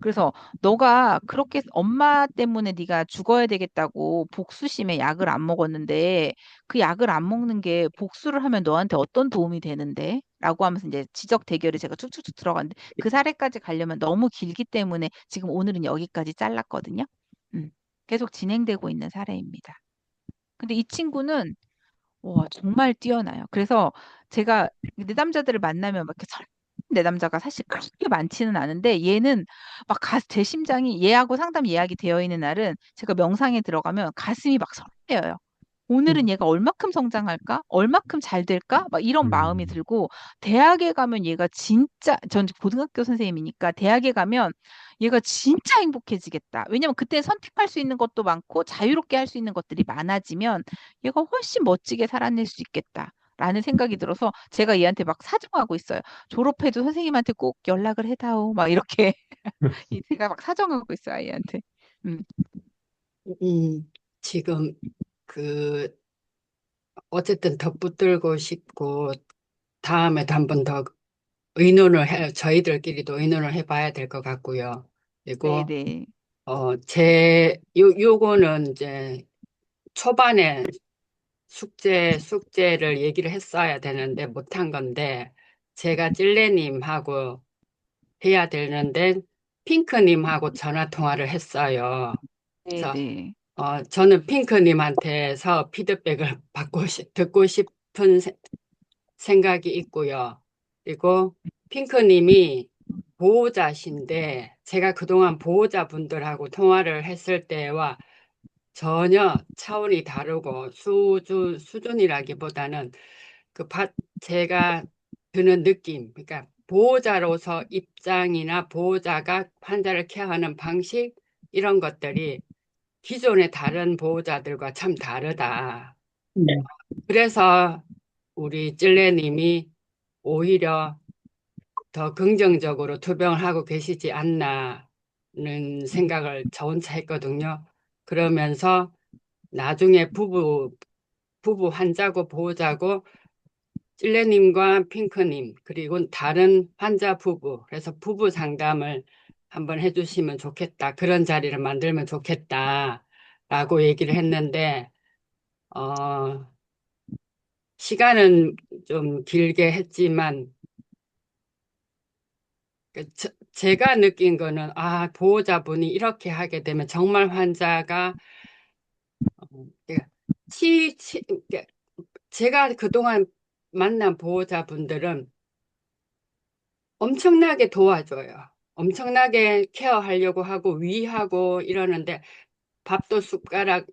그래서 너가 그렇게 엄마 때문에 네가 죽어야 되겠다고 복수심에 약을 안 먹었는데 그 약을 안 먹는 게 복수를 하면 너한테 어떤 도움이 되는데? 라고 하면서 이제 지적 대결에 제가 쭉쭉쭉 들어갔는데 그 사례까지 가려면 너무 길기 때문에 지금 오늘은 여기까지 잘랐거든요. 계속 진행되고 있는 사례입니다. 근데 이 친구는 와, 정말 뛰어나요. 그래서 제가 내담자들을 만나면 막 이렇게 내담자가 사실 그렇게 많지는 않은데 얘는 막 제 심장이 얘하고 상담 예약이 되어 있는 날은 제가 명상에 들어가면 가슴이 막 설레어요. 오늘은 얘가 얼마큼 성장할까? 얼마큼 잘 될까? 막 이런 마음이 들고 대학에 가면 얘가 진짜 전 고등학교 선생님이니까 대학에 가면 얘가 진짜 행복해지겠다. 왜냐면 그때 선택할 수 있는 것도 많고 자유롭게 할 수 있는 것들이 많아지면 얘가 훨씬 멋지게 살아낼 수 있겠다. 라는 생각이 들어서 제가 얘한테 막 사정하고 있어요. 졸업해도 선생님한테 꼭 연락을 해다오. 막 이렇게 제가 막 사정하고 있어요, 아이한테. 음. 지금 그 어쨌든 덧붙들고 싶고 다음에도 한 번 더 저희들끼리도 의논을 해봐야 될 것 같고요. 그리고 네네. 요거는 이제 초반에 숙제를 얘기를 했어야 되는데 못한 건데 제가 찔레님하고 해야 되는데 핑크님하고 전화 통화를 했어요. 그래서 네네. 저는 핑크님한테서 피드백을 듣고 싶은 생각이 있고요. 그리고 핑크님이 보호자신데 제가 그동안 보호자분들하고 통화를 했을 때와 전혀 차원이 다르고 수준이라기보다는 제가 드는 느낌, 그러니까 보호자로서 입장이나 보호자가 환자를 케어하는 방식 이런 것들이 기존의 다른 보호자들과 참 다르다. 그래서 우리 찔레님이 오히려 더 긍정적으로 투병을 하고 계시지 않나는 생각을 저 혼자 했거든요. 그러면서 나중에 부부 환자고 보호자고 찔레님과 핑크님 그리고 다른 환자 부부 그래서 부부 상담을 한번 해주시면 좋겠다. 그런 자리를 만들면 좋겠다라고 얘기를 했는데 시간은 좀 길게 했지만 제가 느낀 거는 보호자분이 이렇게 하게 되면 정말 환자가 그러니까 그러니까 제가 그동안 만난 보호자분들은 엄청나게 도와줘요. 엄청나게 케어하려고 하고 위하고 이러는데 밥도 숟가락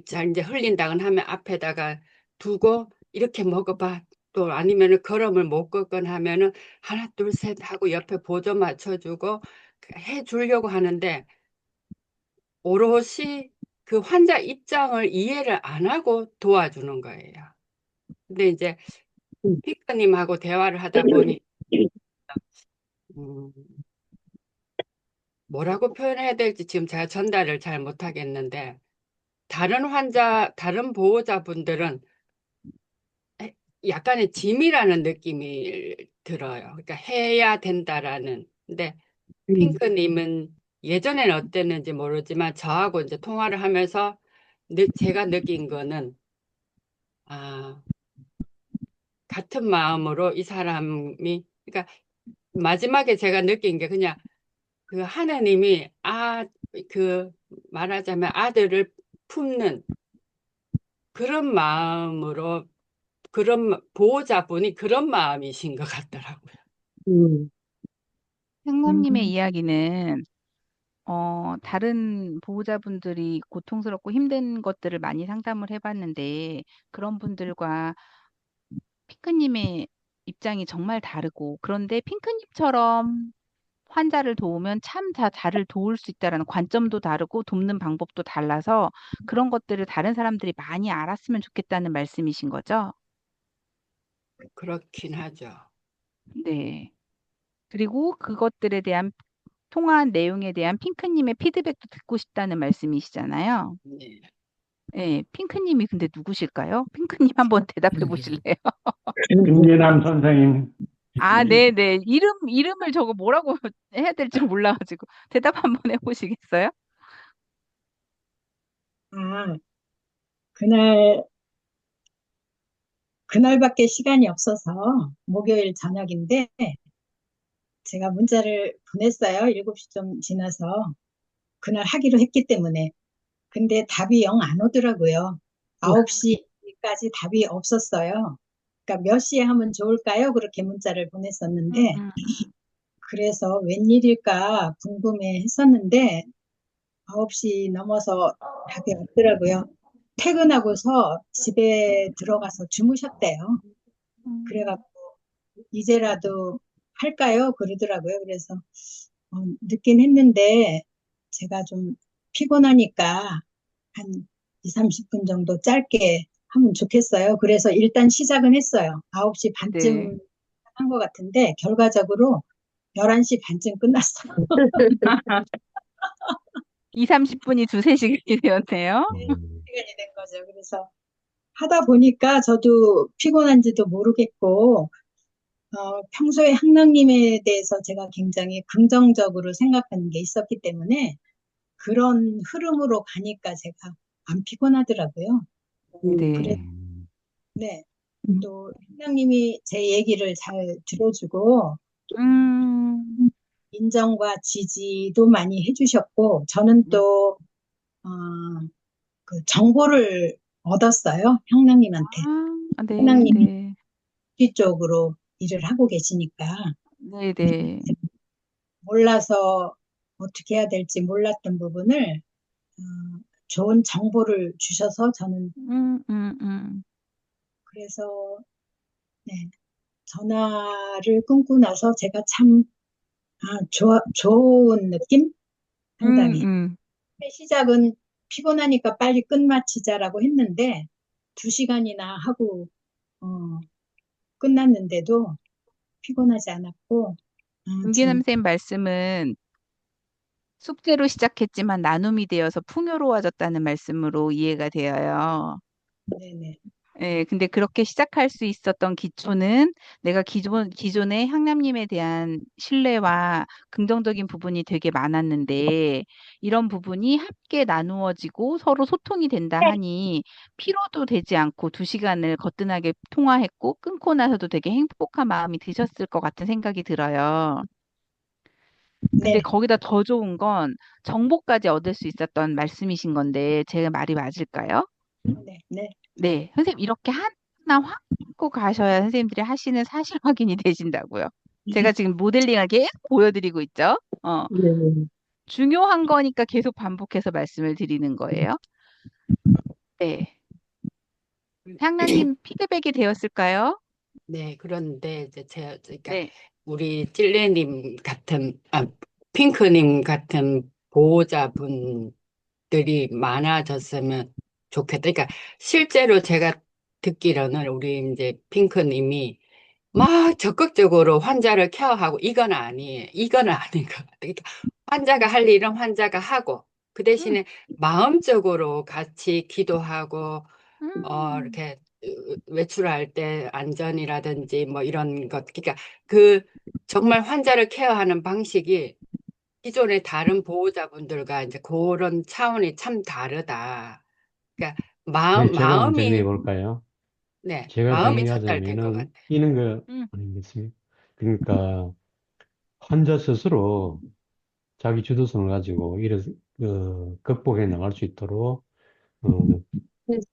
자 이제 흘린다고 하면 앞에다가 두고 이렇게 먹어봐. 또 아니면은 걸음을 못 걷건 하면은 하나, 둘, 셋 하고 옆에 보조 맞춰주고 해 주려고 하는데 오롯이 그 환자 입장을 이해를 안 하고 도와주는 거예요. 근데 이제 피크님하고 대화를 하다 보니 음, 뭐라고 표현해야 될지 지금 제가 전달을 잘 못하겠는데 다른 보호자분들은 약간의 짐이라는 느낌이 들어요. 그러니까 해야 된다라는. 근데 핑크님은 예전에는 어땠는지 모르지만 저하고 이제 통화를 하면서 제가 느낀 거는 아, 같은 마음으로 이 사람이 그러니까 마지막에 제가 느낀 게 그냥 그 하나님이 그 말하자면 아들을 품는 그런 마음으로 그런 보호자분이 그런 마음이신 것 같더라고요. 음, 상무님의 음, 이야기는 다른 보호자분들이 고통스럽고 힘든 것들을 많이 상담을 해봤는데 그런 분들과 핑크님의 입장이 정말 다르고 그런데 핑크님처럼 환자를 도우면 참 자를 도울 수 있다라는 관점도 다르고 돕는 방법도 달라서 그런 것들을 다른 사람들이 많이 알았으면 좋겠다는 말씀이신 거죠? 그렇긴 하죠. 네. 그리고 그것들에 대한 통화한 내용에 대한 핑크님의 피드백도 듣고 싶다는 말씀이시잖아요. 네. 네, 핑크님이 근데 누구실까요? 핑크님 한번 대답해 보실래요? 김계남 선생님. 아, 네네. 이름을 저거 뭐라고 해야 될지 몰라가지고 대답 한번 해보시겠어요? 아, 그날, 그날밖에 시간이 없어서 목요일 저녁인데 제가 문자를 보냈어요. 7시 좀 지나서. 그날 하기로 했기 때문에. 근데 답이 영 안 오더라고요. 9시까지 답이 없었어요. 그러니까 몇 시에 하면 좋을까요? 그렇게 문자를 보냈었는데, 음. 그래서 웬일일까 궁금해 했었는데, 9시 넘어서 답이 없더라고요. 퇴근하고서 집에 들어가서 주무셨대요. 그래갖고, 이제라도 할까요? 그러더라고요. 그래서, 늦긴 했는데, 제가 좀 피곤하니까, 한 2, 30분 정도 짧게 하면 좋겠어요. 그래서 일단 시작은 했어요. 9시 네. 반쯤 한 것 같은데, 결과적으로 11시 반쯤 끝났어요. 2, 30분이 두세 시간이 되었네요. 네, 시간이 된 거죠. 그래서 하다 보니까 저도 피곤한지도 모르겠고, 평소에 항랑님에 대해서 제가 굉장히 긍정적으로 생각하는 게 있었기 때문에 그런 흐름으로 가니까 제가 안 피곤하더라고요. 그래서, 네. 네. 또 회장님이 제 얘기를 잘 들어주고 음, 인정과 지지도 많이 해주셨고 저는 또 어, 그 정보를 얻었어요. 형님한테. 네, 형님이 네. 쪽으로 일을 하고 계시니까 네, 네. 몰라서 어떻게 해야 될지 몰랐던 부분을 좋은 정보를 주셔서 저는 음, 음, 음. 그래서 네, 전화를 끊고 나서 제가 참 좋은 느낌? 상당히. 음. 시작은 피곤하니까 빨리 끝마치자라고 했는데, 2시간이나 하고, 끝났는데도 피곤하지 않았고, 김계남 참, 쌤 말씀은 숙제로 시작했지만 나눔이 되어서 풍요로워졌다는 말씀으로 이해가 되어요. 네네. 예, 근데 그렇게 시작할 수 있었던 기초는 내가 기존에 향남님에 대한 신뢰와 긍정적인 부분이 되게 많았는데, 이런 부분이 함께 나누어지고 서로 소통이 된다 하니, 피로도 되지 않고 2시간을 거뜬하게 통화했고, 끊고 나서도 되게 행복한 마음이 드셨을 것 같은 생각이 들어요. 근데 네, 거기다 더 좋은 건 정보까지 얻을 수 있었던 말씀이신 건데, 제 말이 맞을까요? 네, 네. 네, 선생님 이렇게 하나 확 하고 가셔야 선생님들이 하시는 사실 확인이 되신다고요. 제가 지금 모델링을 계속 보여드리고 있죠. 네. 중요한 거니까 계속 반복해서 말씀을 드리는 거예요. 네, 향나님 피드백이 되었을까요? 네, 그런데 이제 그러니까 네. 우리 찔레님 같은, 핑크님 같은 보호자분들이 많아졌으면 좋겠다. 그러니까 실제로 제가 듣기로는 우리 이제 핑크님이 막 적극적으로 환자를 케어하고 이건 아니에요. 이건 아닌 것 같아요. 그러니까 환자가 할 일은 환자가 하고 그 음, 대신에 마음적으로 같이 기도하고 음, 이렇게 외출할 때 안전이라든지 뭐 이런 것 그러니까 그 정말 환자를 케어하는 방식이 기존의 다른 보호자분들과 이제 그런 차원이 참 다르다. 그러니까 네, 제가 한번 정리해 마음이 볼까요? 네, 제가 마음이 전달된 것 정리하자면은 같아요. 이런 거 음, 아니겠습니까? 그러니까 환자 스스로 자기 주도성을 가지고 이를 극복해 나갈 수 있도록 어,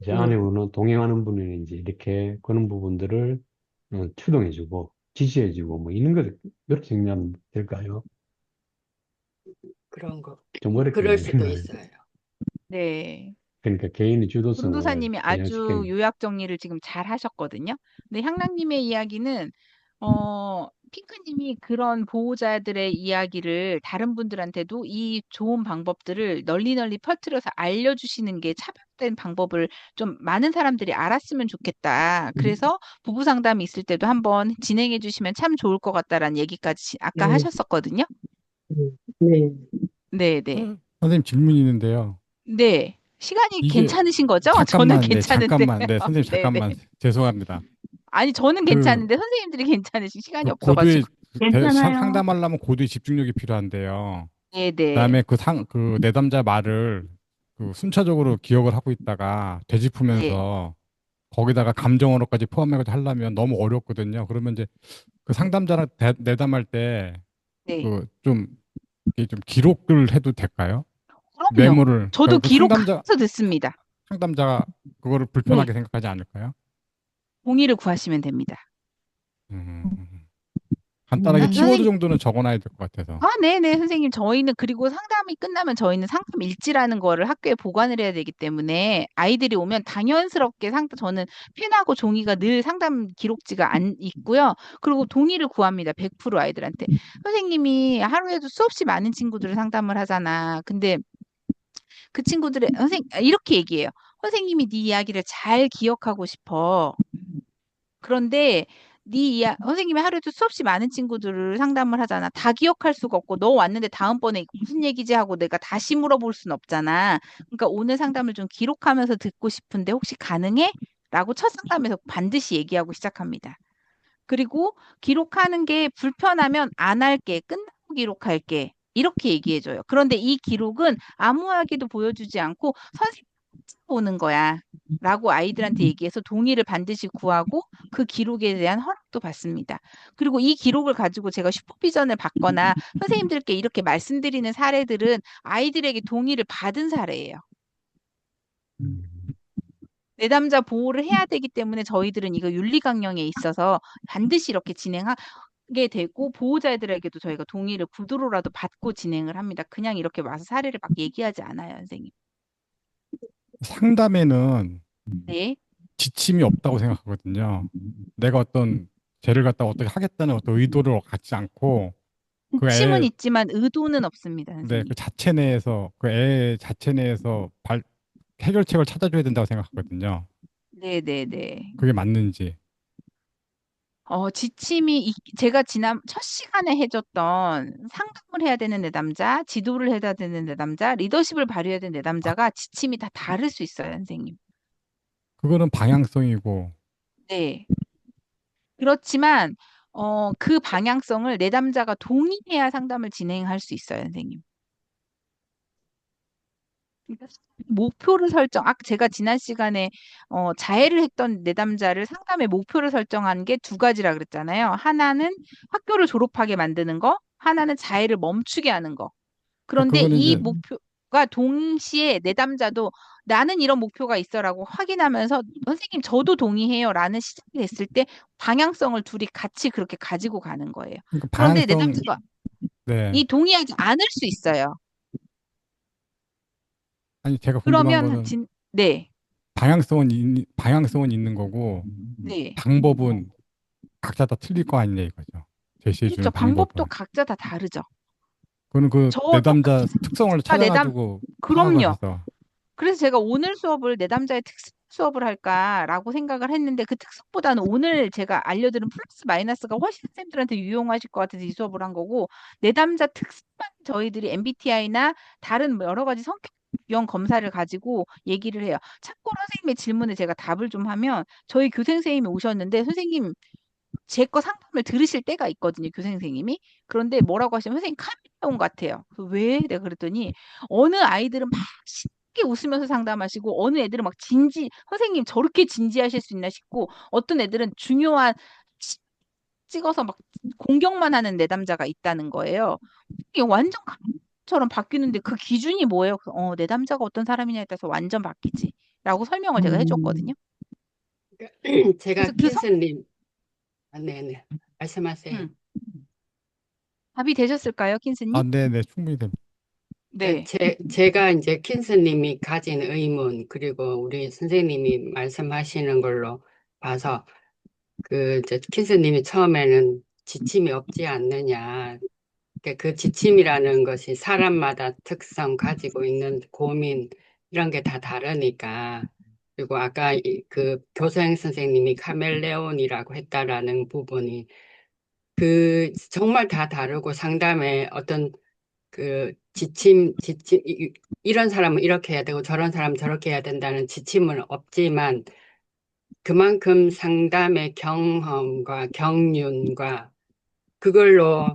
이제 네. 아내분은 동행하는 분이 이제 이렇게 그런 부분들을 추동해주고 지지해주고 뭐 이런 거 이렇게 정리하면 될까요? 그런 거 좀 어렵게 그럴 수도 되는가요? 있어요. 네. 그러니까 개인의 주도성을 전도사님이 아주 부여시키는 요약 정리를 지금 잘 하셨거든요. 근데 향락님의 이야기는 핑크님이 그런 보호자들의 이야기를 다른 분들한테도 이 좋은 방법들을 널리 널리 퍼뜨려서 알려주시는 게 차별된 방법을 좀 많은 사람들이 알았으면 좋겠다. 그래서 부부 상담이 있을 때도 한번 진행해 주시면 참 좋을 것 같다라는 얘기까지 아까 네. 하셨었거든요. 네. 네, 네. 선생님 질문이 있는데요. 네. 시간이 이게 괜찮으신 거죠? 저는 잠깐만, 네, 괜찮은데. 잠깐만, 네, 선생님 네네. 잠깐만 죄송합니다. 아니, 저는 그, 괜찮은데 선생님들이 괜찮으신 시간이 그 없어가지고. 고도의 괜찮아요. 상담하려면 고도의 집중력이 필요한데요. 네네. 그다음에 그 내담자 말을 그 순차적으로 기억을 하고 있다가 네. 되짚으면서 거기다가 감정어로까지 포함해서 하려면 너무 어렵거든요. 그러면 이제 그 상담자랑 내담할 때 네. 그 좀 이렇게 좀 기록을 해도 될까요? 그럼요. 메모를 저도 그러니까 그 기록하면서 듣습니다. 상담자가 그거를 네. 불편하게 생각하지 않을까요? 동의를 구하시면 됩니다. 음, 간단하게 키워드 선생님, 정도는 적어놔야 될 것 같아서. 네네, 선생님. 저희는 그리고 상담이 끝나면 저희는 상담 일지라는 거를 학교에 보관을 해야 되기 때문에 아이들이 오면 당연스럽게 저는 펜하고 종이가 늘 상담 기록지가 안 있고요. 그리고 동의를 구합니다. 100% 아이들한테. 선생님이 하루에도 수없이 많은 친구들을 상담을 하잖아. 근데 그 친구들의 이렇게 얘기해요. 선생님이 네 이야기를 잘 기억하고 싶어. 그런데 선생님이 하루에도 수없이 많은 친구들을 상담을 하잖아. 다 기억할 수가 없고 너 왔는데 다음번에 이거 무슨 얘기지 하고 내가 다시 물어볼 순 없잖아. 그러니까 오늘 상담을 좀 기록하면서 듣고 싶은데 혹시 가능해? 라고 첫 상담에서 반드시 얘기하고 시작합니다. 그리고 기록하는 게 불편하면 안 할게, 끝나고 기록할게. 이렇게 얘기해줘요. 그런데 이 기록은 아무하게도 보여주지 않고 선생님 보는 거야. 라고 아이들한테 얘기해서 동의를 반드시 구하고 그 기록에 대한 허락도 받습니다. 그리고 이 기록을 가지고 제가 슈퍼비전을 받거나 선생님들께 이렇게 말씀드리는 사례들은 아이들에게 동의를 받은 사례예요. 내담자 보호를 해야 되기 때문에 저희들은 이거 윤리강령에 있어서 반드시 이렇게 진행하게 되고 보호자들에게도 저희가 동의를 구두로라도 받고 진행을 합니다. 그냥 이렇게 와서 사례를 막 얘기하지 않아요, 선생님. 상담에는 네. 지침이 없다고 생각하거든요. 내가 어떤 죄를 갖다 어떻게 하겠다는 어떤 의도를 갖지 않고 그 침은 애, 있지만 의도는 없습니다, 네, 선생님. 그 자체 내에서 그 애 자체 내에서 해결책을 찾아줘야 된다고 생각하거든요. 네네네. 그게 맞는지. 제가 지난 첫 시간에 해줬던 상담을 해야 되는 내담자, 지도를 해야 되는 내담자, 리더십을 발휘해야 되는 아, 내담자가 지침이 다 다를 수 있어요, 선생님. 그거는 방향성이고 네. 그렇지만, 그 방향성을 내담자가 동의해야 상담을 진행할 수 있어요, 선생님. 그러니까 목표를 제가 지난 시간에 자해를 했던 내담자를 상담의 목표를 설정한 게 두 가지라 그랬잖아요. 하나는 학교를 졸업하게 만드는 거, 하나는 자해를 멈추게 하는 거. 그런데 그거는 이 이제 목표가 동시에 내담자도 나는 이런 목표가 있어라고 확인하면서 선생님 저도 동의해요라는 시작이 됐을 때 방향성을 둘이 같이 그렇게 가지고 가는 거예요. 그러니까 그런데 방향성 내담자가 네. 이 동의하지 않을 수 있어요. 아니 제가 궁금한 그러면 거는 네, 방향성은 있는 거고 네. 방법은 각자 다 틀릴 거 아니냐 이거죠. 제시해 그렇죠. 주는 방법도 방법은. 각자 다 다르죠. 그거는 그 저 내담자 똑같이 특성을 내담, 찾아가지고 파악을 그럼요. 해서. 그래서 제가 오늘 수업을 내담자의 특성 수업을 할까라고 생각을 했는데 그 특성보다는 오늘 제가 알려드린 플러스 마이너스가 훨씬 쌤들한테 유용하실 것 같아서 이 수업을 한 거고 내담자 특성만 저희들이 MBTI나 다른 뭐 여러 가지 성격 유형 검사를 가지고 얘기를 해요. 참고로 선생님의 질문에 제가 답을 좀 하면 저희 교생 선생님이 오셨는데 선생님 제 거 상담을 들으실 때가 있거든요, 교생 선생님이. 그런데 뭐라고 하시면 선생님 카멜레온 같아요. 그래서 왜? 내가 그랬더니 어느 아이들은 막 신나게 웃으면서 상담하시고 어느 애들은 막 선생님 저렇게 진지하실 수 있나 싶고 어떤 애들은 중요한 찍어서 막 공격만 하는 내담자가 있다는 거예요. 이게 완전 카멜레온처럼 바뀌는데 그 기준이 뭐예요? 그래서 내담자가 어떤 사람이냐에 따라서 완전 바뀌지. 라고 설명을 제가 해줬거든요. 제가 그래서 킨스님, 네네, 말씀하세요. 답이 되셨을까요, 킨스님? 네네, 충분히 됩니다. 네. 제가 이제 킨스님이 가진 의문, 그리고 우리 선생님이 말씀하시는 걸로 봐서, 이제 킨스님이 처음에는 지침이 없지 않느냐. 그 지침이라는 것이 사람마다 특성 가지고 있는 고민, 이런 게 다 다르니까. 그리고 아까 그 교생 선생님이 카멜레온이라고 했다라는 부분이 정말 다 다르고 상담에 어떤 이런 사람은 이렇게 해야 되고 저런 사람은 저렇게 해야 된다는 지침은 없지만 그만큼 상담의 경험과 경륜과 그걸로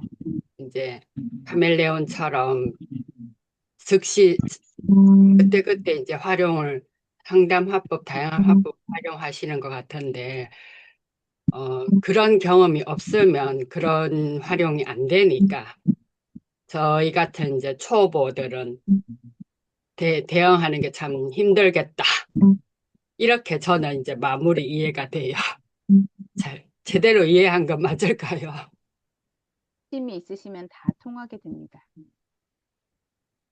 이제 카멜레온처럼 즉시 그때그때 이제 상담 화법, 다양한 화법 활용하시는 것 같은데, 그런 경험이 없으면 그런 활용이 안 되니까 저희 같은 이제 초보들은 대응하는 게 참 힘들겠다. 이렇게 저는 이제 마무리 이해가 돼요. 제대로 이해한 건 맞을까요? 힘이 있으시면 다 통하게 됩니다.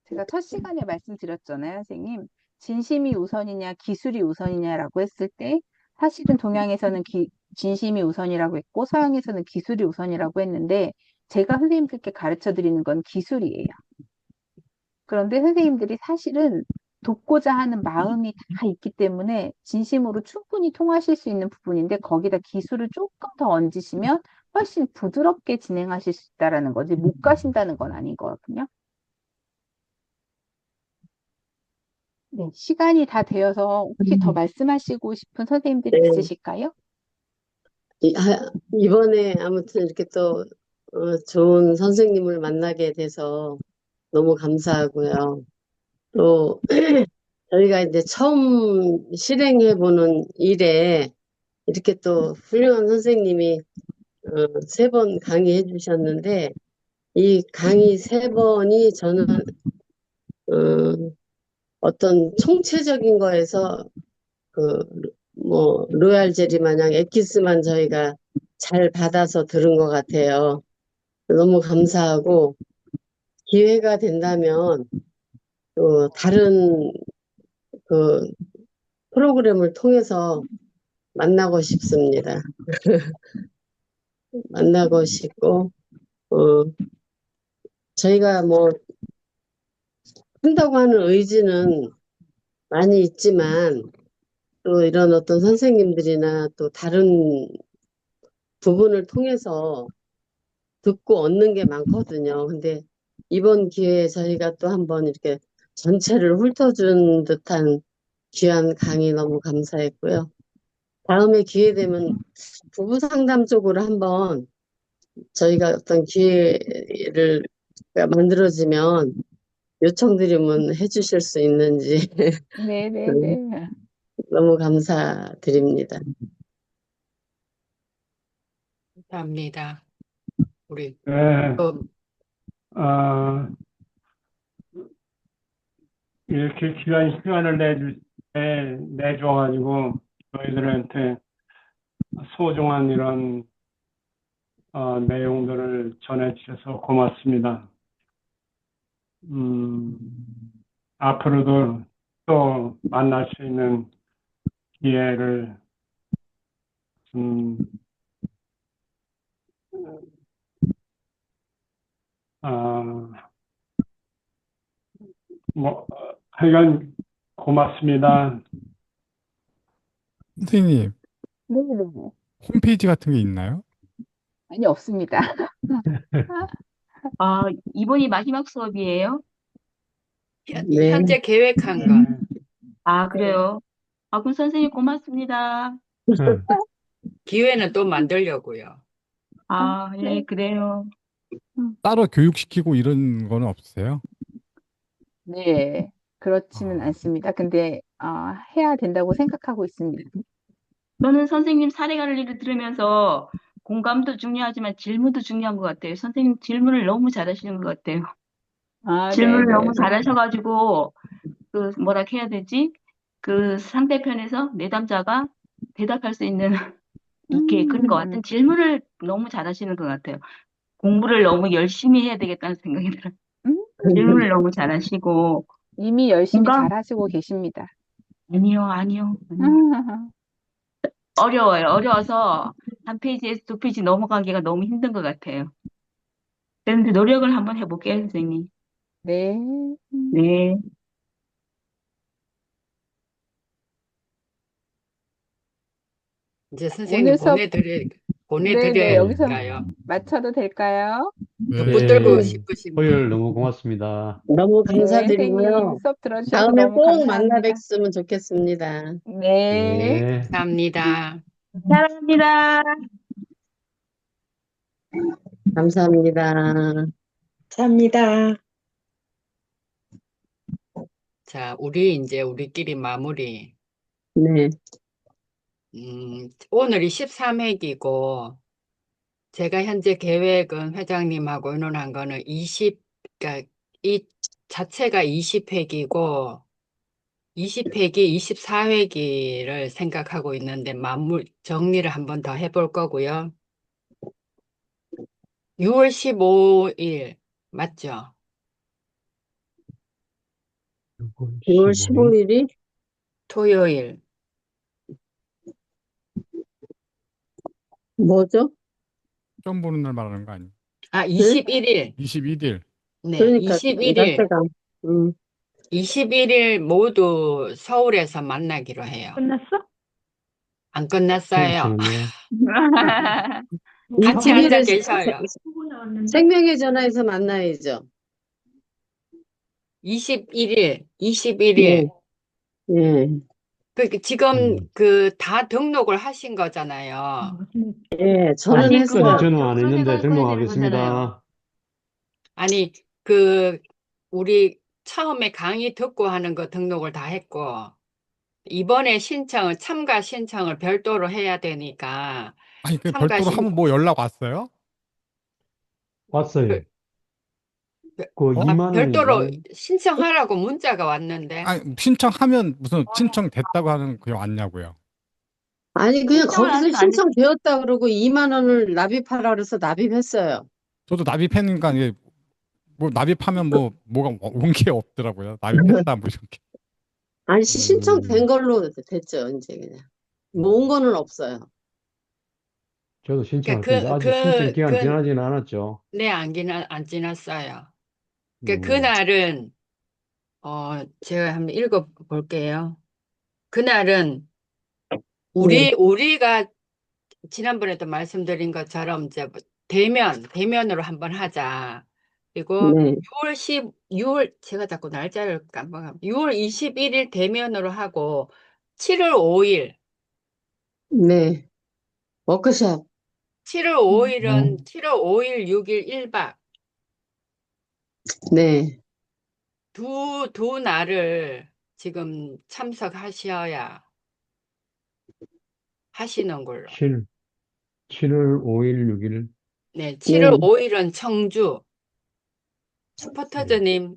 제가 첫 시간에 말씀드렸잖아요, 선생님. 진심이 우선이냐, 기술이 우선이냐라고 했을 때, 사실은 동양에서는 진심이 우선이라고 했고, 서양에서는 기술이 우선이라고 했는데, 제가 선생님들께 가르쳐 드리는 건 기술이에요. 그런데 선생님들이 사실은 돕고자 하는 마음이 다 있기 때문에 진심으로 충분히 통하실 수 있는 부분인데 거기다 기술을 조금 더 얹으시면 훨씬 부드럽게 진행하실 수 있다라는 거지 못 가신다는 건 아닌 거거든요. 네, 시간이 다 되어서 혹시 더 말씀하시고 싶은 선생님들이 네. 있으실까요? 이번에 아무튼 이렇게 또 좋은 선생님을 만나게 돼서 너무 감사하고요. 또 저희가 이제 처음 실행해보는 일에 이렇게 또 훌륭한 선생님이 3번 강의해 주셨는데 이 강의 3번이 저는 어떤 총체적인 거에서 로얄 젤리 마냥 엑기스만 저희가 잘 받아서 들은 것 같아요. 너무 감사하고 기회가 된다면 또 다른 그 프로그램을 통해서 만나고 싶습니다. 만나고 싶고 저희가 한다고 하는 의지는 많이 있지만 또 이런 어떤 선생님들이나 또 다른 부분을 통해서 듣고 얻는 게 많거든요. 근데 이번 기회에 저희가 또 한번 이렇게 전체를 훑어준 듯한 귀한 강의 너무 감사했고요. 다음에 기회 되면 부부 상담 쪽으로 한번 저희가 어떤 기회를 만들어지면 요청드리면 해주실 수 있는지 네네네. 너무 감사드립니다. 감사합니다. 우리 네, 또 이렇게 귀한 시간을 내줘가지고 저희들한테 소중한 이런 내용들을 전해주셔서 고맙습니다. 앞으로도 또 만날 수 있는 기회를 아, 하여간 고맙습니다. 선생님, 네네네. 홈페이지 같은 게 있나요? 아니, 없습니다. 아, 이번이 마지막 수업이에요? 네. 현재 계획한 거. 네, 아, 그래요. 아, 그럼 선생님 고맙습니다. 네. 기회는 또 만들려고요. 아, 예, 그래요. 따로 교육시키고 이런 거는 없으세요? 네, 그렇지는 아, 않습니다. 근데 해야 된다고 생각하고 있습니다. 저는 선생님 사례 관리를 들으면서 공감도 중요하지만 질문도 중요한 것 같아요. 선생님 질문을 너무 잘하시는 것 같아요. 아, 질문을 네네. 너무 잘하셔가지고, 뭐라 해야 되지? 그 상대편에서 내담자가 대답할 수 있는 이렇게 그런 것 같은 질문을 너무 잘하시는 것 같아요. 공부를 너무 열심히 해야 되겠다는 생각이 들어요. 음, 질문을 너무 잘하시고, 이미 열심히 공감, 잘 하시고 계십니다. 아니요, 아니요, 아니요. 어려워요. 어려워서 한 페이지에서 두 페이지 넘어가기가 너무 힘든 것 같아요. 그런데 노력을 한번 해볼게요, 선생님. 네. 네. 이제 선생님 오늘 수업, 네네, 여기서 보내드릴까요? 마쳐도 될까요? 저 네. 붙들고 네. 싶으신 토요일 분. 너무 고맙습니다. 너무 네, 선생님 감사드리고요. 수업 들어주셔서 다음에 너무 꼭 만나 감사합니다. 뵙으면 좋겠습니다. 네. 네. 감사합니다. 사랑합니다. 감사합니다. 감사합니다. 자, 우리 이제 우리끼리 마무리. 네. 오늘이 13회기고, 제가 현재 계획은 회장님하고 의논한 거는 그러니까 이 자체가 20회기고, 20회기, 24회기를 생각하고 있는데, 정리를 한번 더 해볼 거고요. 6월 15일, 맞죠? 6월 15일. 15일이 토요일. 뭐죠? 처음 보는 날 말하는 거 아니에요? 아, 네? 21일. 21일. 네, 그러니까 21일. 자체가 21일 모두 서울에서 만나기로 해요. 끝났어? 안 끝났어요. 저는요. 같이 앉아 21일에 계셔요. 생명의 전화에서 만나야죠. 21일, 네. 21일. 예. 지금 다 등록을 하신 거잖아요. 예, 저는 아니, 했어요. 아직까지 그거 저는 안 했는데 역선회가 꺼야 되는 거잖아요. 등록하겠습니다. 아니, 우리 처음에 강의 듣고 하는 거 등록을 다 했고, 이번에 참가 신청을 별도로 해야 되니까, 아니, 그 참가 별도로 신, 하면 뭐 연락 왔어요? 왔어요. 그 어? 2만 별도로 원인가요? 신청하라고 문자가 왔는데, 아니, 신청하면 무슨 신청됐다고 하는 그게 왔냐고요. 아니, 그냥 신청을 거기서 아직 안 했, 신청되었다 그러고 2만 원을 납입하라 그래서 납입했어요. 저도 납입했으니까 이게 뭐 납입하면 뭐가 온 게 없더라고요. 납입했다 뭐 이렇게. 아니, 신청된 음, 걸로 됐죠, 이제 그냥. 뭐 온 거는 없어요. 저도 그러니까 신청할 건데 아직 신청 기간 지나지는 않았죠. 네, 안 지났어요. 그러니까 음, 그날은, 제가 한번 읽어볼게요. 그날은 네. 우리가 지난번에도 말씀드린 것처럼 이제 뭐 대면으로 한번 하자. 그리고 네. 6월 제가 자꾸 날짜를 깜빡합니다. 6월 21일 대면으로 하고 7월 5일, 네. 워크숍. 7월 5일은 7월 5일, 6일 1박 네. 두 날을 지금 참석하셔야 하시는 걸로. 7월 5일, 6일. 네, 네. 7월 5일은 청주. 네. 슈퍼터즈님,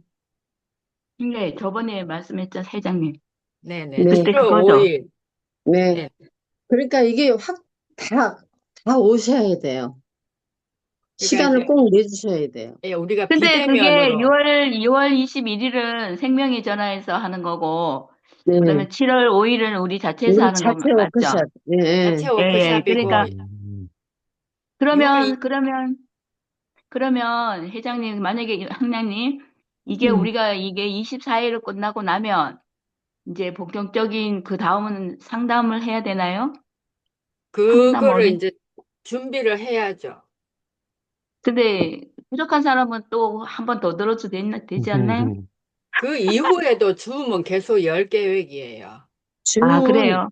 네, 저번에 말씀했죠, 회장님. 네네, 네. 그때 7월 그거죠. 5일. 네. 네, 그러니까 이게 다 오셔야 돼요. 그러니까 시간을 이제 꼭 내주셔야 돼요. 우리가 근데 그게 비대면으로 6월 21일은 생명의 전화에서 하는 거고, 네. 그러면 7월 5일은 우리 자체에서 우리 하는 거 자체 맞죠? 워크숍. 예. 자체 예, 워크샵이고 그러니까, 6월 그러면 그러면 회장님, 만약에 항량님, 이게 음. 우리가 이게 24일을 끝나고 나면 이제 본격적인 그 다음은 상담을 해야 되나요? 그거를 상담원을? 이제 준비를 해야죠. 근데 부족한 사람은 또 한 번 더 들어도 되지 않나요? 그 이후에도 줌은 계속 열 계획이에요. 아, 질문 그래요?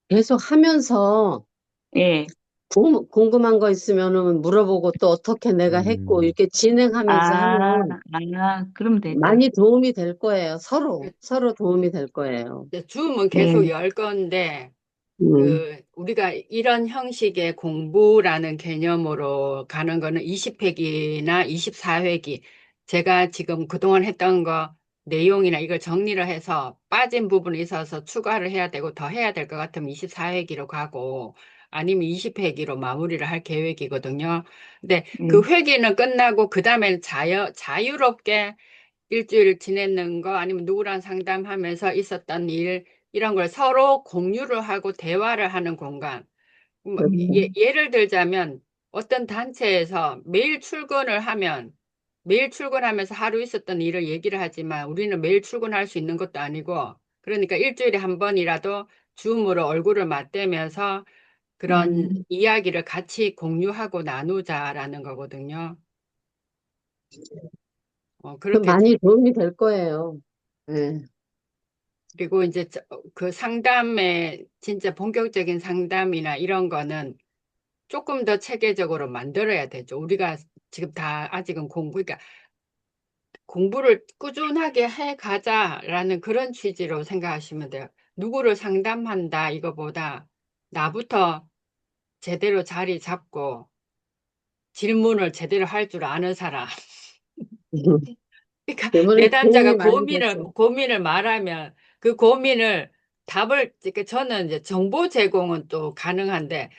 계속 하면서 예. 궁금한 거 있으면은 물어보고 또 어떻게 내가 했고 이렇게 진행하면서 아, 하면 그러면 되죠. 많이 도움이 될 거예요. 서로 도움이 될 거예요. 이제 줌은 예. 계속 열 건데, 음, 우리가 이런 형식의 공부라는 개념으로 가는 거는 20회기나 24회기. 제가 지금 그동안 했던 거 내용이나 이걸 정리를 해서 빠진 부분이 있어서 추가를 해야 되고 더 해야 될 것 같으면 24회기로 가고 아니면 20회기로 마무리를 할 계획이거든요. 근데 그 예. 회기는 끝나고 그 다음에 자유롭게 일주일 지냈는 거 아니면 누구랑 상담하면서 있었던 일 이런 걸 서로 공유를 하고 대화를 하는 공간. 그렇죠. 예를 들자면 어떤 단체에서 매일 출근하면서 하루 있었던 일을 얘기를 하지만 우리는 매일 출근할 수 있는 것도 아니고 그러니까 일주일에 한 번이라도 줌으로 얼굴을 맞대면서 그런 이야기를 같이 공유하고 나누자라는 거거든요. 그 그렇게 많이 도움이 될 거예요. 네. 그리고 이제 그 상담의 진짜 본격적인 상담이나 이런 거는 조금 더 체계적으로 만들어야 되죠. 우리가 지금 다 아직은 그러니까 공부를 꾸준하게 해 가자라는 그런 취지로 생각하시면 돼요. 누구를 상담한다 이거보다 나부터 제대로 자리 잡고 질문을 제대로 할 줄 아는 사람. 그러니까 때문에 내담자가 도움이 많이 되죠. 고민을 말하면 그 고민을 그러니까 저는 이제 정보 제공은 또 가능한데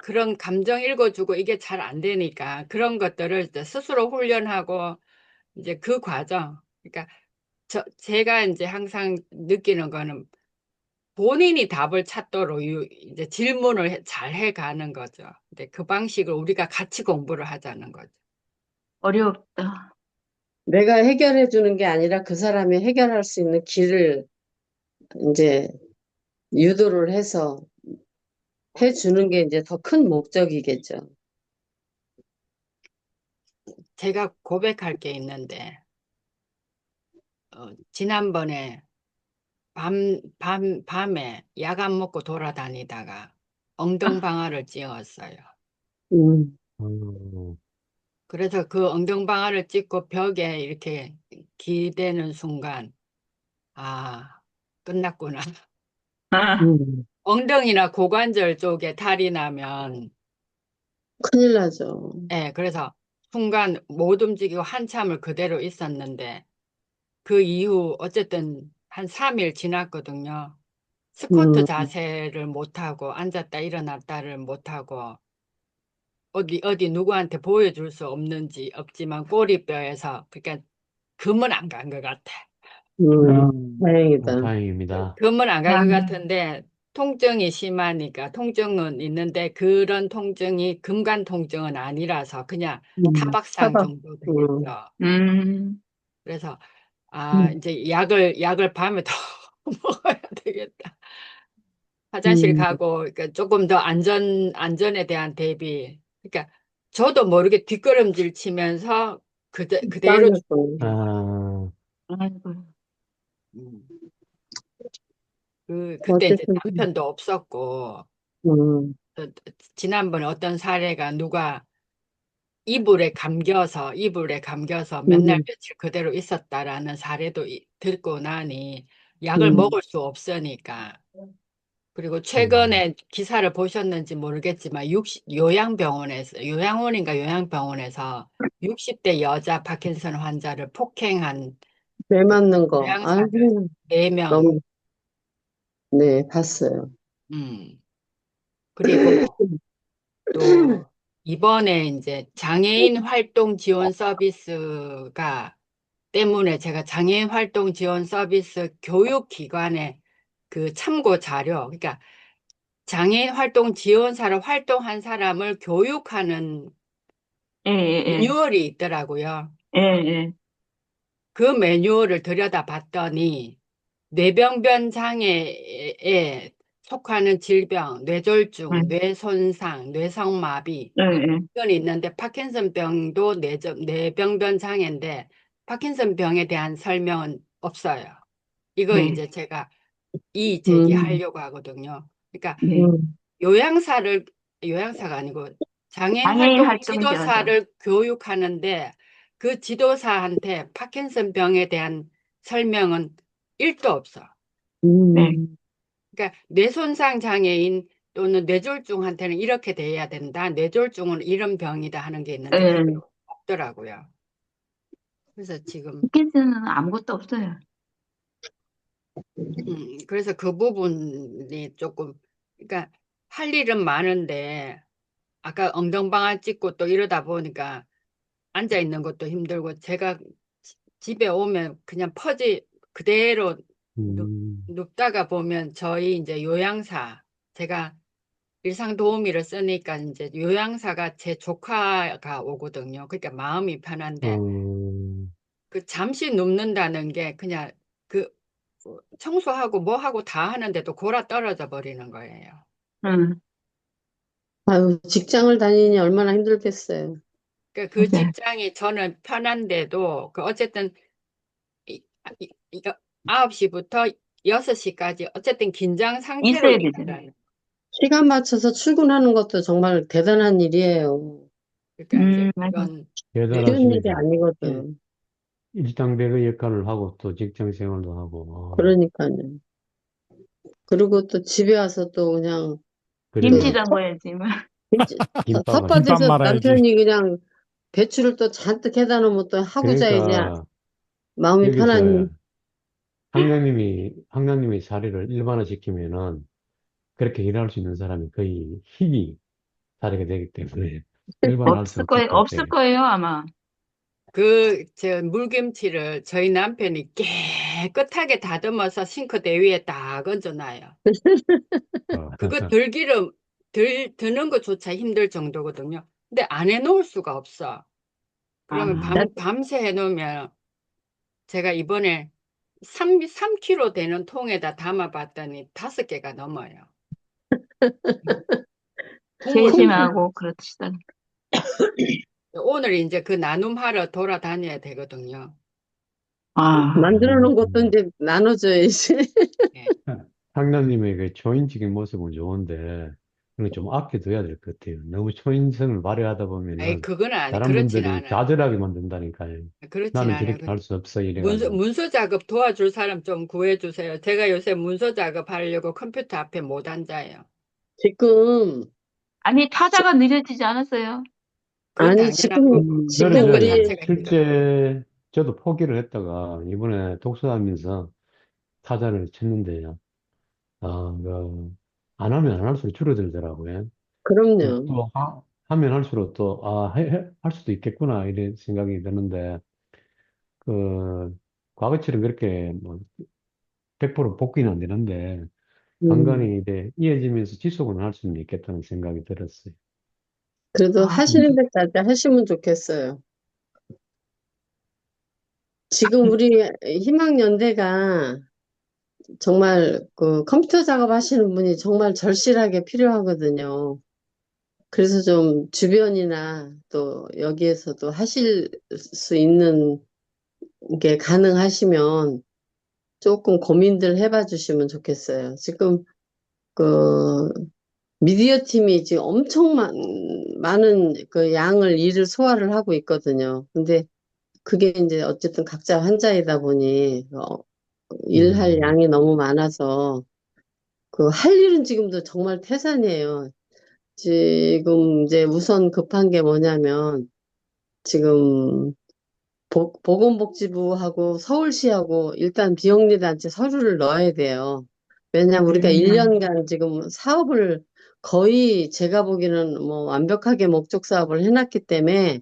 그런 감정 읽어주고 이게 잘 안 되니까 그런 것들을 이제 스스로 훈련하고 이제 그 과정. 그러니까 제가 이제 항상 느끼는 거는 본인이 답을 찾도록 이제 질문을 잘 해가는 거죠. 근데 그 방식을 우리가 같이 공부를 하자는 거죠. 어렵다. 내가 해결해 주는 게 아니라 그 사람이 해결할 수 있는 길을 이제 유도를 해서 해 주는 게 이제 더 큰 목적이겠죠. 제가 고백할 게 있는데, 지난번에 밤에 야간 먹고 돌아다니다가 엉덩방아를 찧었어요. 음, 그래서 그 엉덩방아를 찧고 벽에 이렇게 기대는 순간, 아, 끝났구나. 아, 음, 엉덩이나 고관절 쪽에 탈이 나면, 큰일 나죠. 그래서 순간 못 움직이고 한참을 그대로 있었는데, 그 이후 어쨌든 한 3일 지났거든요. 스쿼트 음, 자세를 못하고 앉았다 일어났다를 못하고 어디 누구한테 보여줄 수 없지만 꼬리뼈에서 그러니까 금은 안 간 것 같아. 다행이다. 다행입니다. 금은 안 간 아, 것 같은데 통증이 심하니까 통증은 있는데 그런 통증이 금간 통증은 아니라서 그냥 타박상 차박. 정도 음, 되겠죠. 음, 그래서 음, 이제 약을 밤에 더 먹어야 되겠다. 화장실 음, 가고 그러니까 조금 더 안전에 대한 대비. 그러니까 저도 모르게 뒷걸음질 치면서 그대로 빠졌고. 아, 아이고. 음, 그때 이제 어쨌든, 남편도 없었고 음, 지난번에 어떤 사례가 누가 이불에 감겨서 몇 날 음, 며칠 그대로 있었다라는 사례도 듣고 나니 약을 음, 먹을 수 없으니까. 그리고 음, 최근에 기사를 보셨는지 모르겠지만 요양원인가 요양병원에서 60대 여자 파킨슨 환자를 폭행한 배 맞는 거. 요양사를 아이고, 4명. 너무, 네, 봤어요. 그리고 또 이번에 이제 장애인 활동 지원 서비스가 때문에 제가 장애인 활동 지원 서비스 교육기관의 그 참고 자료, 그러니까 장애인 활동 지원사로 활동한 사람을 교육하는 예, 예, 매뉴얼이 있더라고요. 예, 예, 그 매뉴얼을 들여다봤더니 뇌병변 장애에 속하는 질병, 예, 뇌졸중, 뇌손상, 뇌성마비 예, 예, 이건 있는데 파킨슨 병도 뇌병변 장애인데 파킨슨 병에 대한 설명은 없어요. 이거 네, 이제 제가 이의 음, 제기하려고 하거든요. 그러니까 네. 요양사가 아니고 장애인 장애인 활동 활동지원자. 지도사를 교육하는데 그 지도사한테 파킨슨병에 대한 설명은 1도 없어. 네, 그러니까 뇌손상 장애인 또는 뇌졸중한테는 이렇게 돼야 된다. 뇌졸중은 이런 병이다 하는 게 있는데 예. 그게 없더라고요. 그래서 지금 스킨스는 아무것도 없어요. 그래서 그 부분이 조금 그러니까 할 일은 많은데 아까 엉덩방아 찍고 또 이러다 보니까 앉아 있는 것도 힘들고 제가 집에 오면 그냥 그대로 음, 눕다가 보면 저희 이제 요양사 제가 일상 도우미를 쓰니까 이제 요양사가 제 조카가 오거든요. 그러니까 마음이 편한데 어, 그 잠시 눕는다는 게 그냥 그 청소하고 뭐 하고 다 하는데도 골아 떨어져 버리는 거예요. 응, 아유, 직장을 다니니 얼마나 힘들겠어요. 그러니까 그 네. 직장이 저는 편한데도 그 어쨌든 이거 9시부터 6시까지 어쨌든 긴장 상태로 있어야 되잖아요. 일하는 시간 맞춰서 출근하는 것도 정말 대단한 일이에요. 그러니까 이제 맞아. 그런 쉬운 일이 대단하십니다. 아니거든. 일당백의 역할을 하고 또 직장 생활도 하고, 그러니까요. 그리고 또 집에 와서 또 그냥 김치 또 그래요. 담궈야지, 뭐. 김밥을. 김밥 텃밭에서 말아야지. 남편이 그냥 배추를 또 잔뜩 해다 놓으면 또 하고 자야지 그러니까 마음이 여기서 편하니. 황량님의 사례를 일반화시키면은 그렇게 일할 수 있는 사람이 거의 희귀 사례가 되기 때문에 일반화할 수 없을 것 없을 같아요. 거예요, 아마. 저 물김치를 저희 남편이 깨끗하게 다듬어서 싱크대 위에 딱 얹어놔요. 어, 그거 드는 것조차 힘들 정도거든요. 근데 안 해놓을 수가 없어. 그러면 아, 밤새 해놓으면 제가 이번에 3kg 되는 통에다 담아봤더니 5개가 넘어요. 국물 세심하고 그렇시다. 오늘 이제 그 나눔하러 돌아다녀야 되거든요. 아, 만들어 놓은 것도 이제 나눠줘야지. 예. 황량님의 그 초인적인 모습은 좋은데 그걸 좀 아껴둬야 될 것 같아요. 너무 초인성을 발휘하다 아니, 보면은 다른 그렇진 분들이 않아요. 좌절하게 만든다니까요. 그렇진 나는 않아요. 저렇게 할 수 없어 문서, 이래가지고. 문서 작업 도와줄 사람 좀 구해주세요. 제가 요새 문서 작업 하려고 컴퓨터 앞에 못 앉아요. 지금, 아니, 타자가 늦어지지 않았어요. 그건 아니, 당연하고 저는 읽는 것 이제 자체가 힘들어요. 실제 저도 포기를 했다가 이번에 독서하면서 타자를 쳤는데요. 안 하면 안 할수록 줄어들더라고요. 그리고 그럼요. 또 하면 할수록 또, 할 수도 있겠구나, 이런 생각이 드는데, 그, 과거처럼 그렇게 뭐, 100% 복귀는 안 되는데, 음. 간간히 이제 이어지면서 지속은 할 수는 있겠다는 생각이 들었어요. 그래도 아, 하시는 데까지 하시면 좋겠어요. 지금 우리 희망연대가 정말 그 컴퓨터 작업하시는 분이 정말 절실하게 필요하거든요. 그래서 좀 주변이나 또 여기에서도 하실 수 있는 게 가능하시면 조금 고민들 해봐 주시면 좋겠어요. 지금 그 미디어 팀이 지금 엄청 많은 그 양을 일을 소화를 하고 있거든요. 근데 그게 이제 어쨌든 각자 환자이다 보니 일할 음, 양이 너무 많아서 그 할 일은 지금도 정말 태산이에요. 지금 이제 우선 급한 게 뭐냐면 지금 보건복지부하고 서울시하고 일단 비영리단체 서류를 넣어야 돼요. 왜냐하면 우리가 음, 1년간 지금 사업을 거의 제가 보기에는 뭐 완벽하게 목적 사업을 해놨기 때문에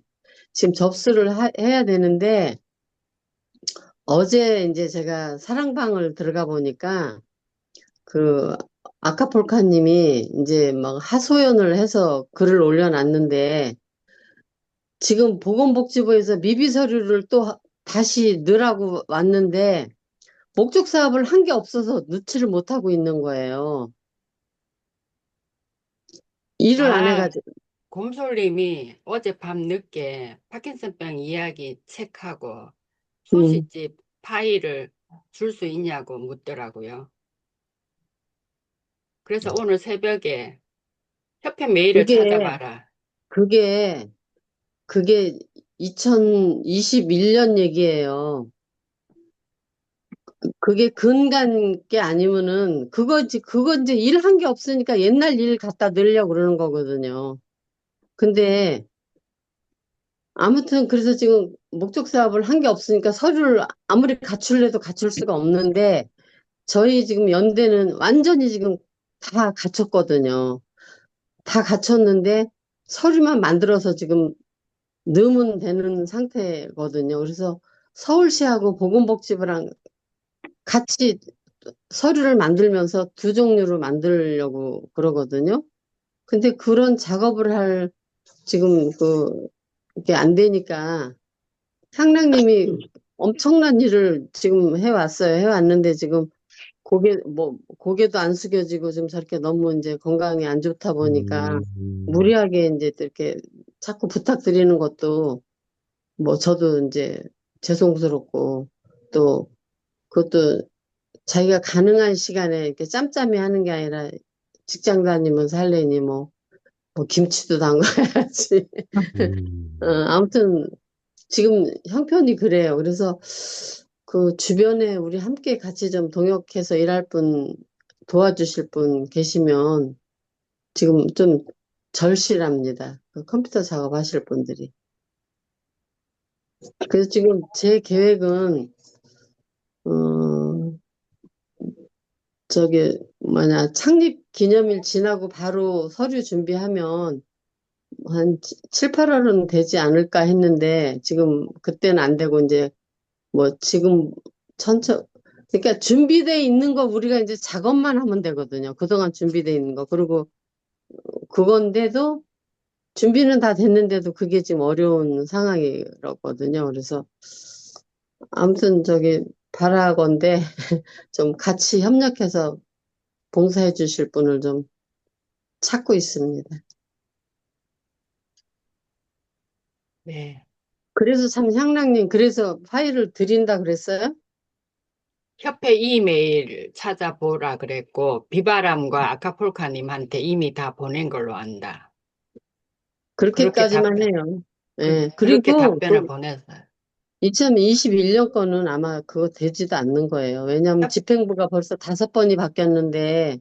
지금 접수를 해야 되는데 어제 이제 제가 사랑방을 들어가 보니까 그 아카폴카님이 이제 막 하소연을 해서 글을 올려놨는데 지금 보건복지부에서 미비 서류를 또 다시 넣으라고 왔는데 목적 사업을 한 게 없어서 넣지를 못하고 있는 거예요. 일을 안 아, 해가지고. 곰솔님이 어젯밤 늦게 파킨슨병 이야기 책하고 음, 소시지 파일을 줄 수 있냐고 묻더라고요. 그래서 오늘 새벽에 협회 메일을 그게, 찾아봐라. 그게, 그게 2021년 얘기예요. 그게 근간 게 아니면은 그거 이제 일 한 게 없으니까 옛날 일 갖다 넣으려고 그러는 거거든요. 근데 아무튼 그래서 지금 목적 사업을 한 게 없으니까 서류를 아무리 갖출래도 갖출 수가 없는데 저희 지금 연대는 완전히 지금 다 갖췄거든요. 다 갖췄는데 서류만 만들어서 지금 넣으면 되는 상태거든요. 그래서 서울시하고 보건복지부랑 같이 서류를 만들면서 두 종류로 만들려고 그러거든요. 근데 그런 작업을 할 지금 이게 안 되니까 향락님이 엄청난 일을 지금 해왔어요. 해왔는데 지금 고개도 안 숙여지고 좀 저렇게 너무 이제 건강이 안 좋다 보니까 무리하게 이제 또 이렇게 자꾸 부탁드리는 것도 뭐 저도 이제 죄송스럽고 또 그것도 자기가 가능한 시간에 이렇게 짬짬이 하는 게 아니라 직장 다니면서 할래니 뭐 김치도 담가야지. 아무튼 지금 형편이 그래요. 그래서 그 주변에 우리 함께 같이 좀 동역해서 일할 분, 도와주실 분 계시면 지금 좀 절실합니다. 그 컴퓨터 작업하실 분들이. 그래서 지금 제 계획은, 어, 창립 기념일 지나고 바로 서류 준비하면 한 7, 8월은 되지 않을까 했는데 지금 그때는 안 되고 이제 뭐 지금 그러니까 준비돼 있는 거 우리가 이제 작업만 하면 되거든요. 그동안 준비돼 있는 거. 그리고 그건데도 준비는 다 됐는데도 그게 지금 어려운 상황이거든요. 그래서 아무튼 바라건대 좀 같이 협력해서 봉사해 주실 분을 좀 찾고 있습니다. 네. 그래서 참 향락님 그래서 파일을 드린다 그랬어요? 협회 이메일 찾아보라 그랬고, 비바람과 아카폴카님한테 이미 다 보낸 걸로 안다. 그렇게 그렇게까지만 해요. 예. 그렇게 그리고 답변을 보냈어요. 2021년 거는 아마 그거 되지도 않는 거예요. 왜냐하면 집행부가 벌써 5번이 바뀌었는데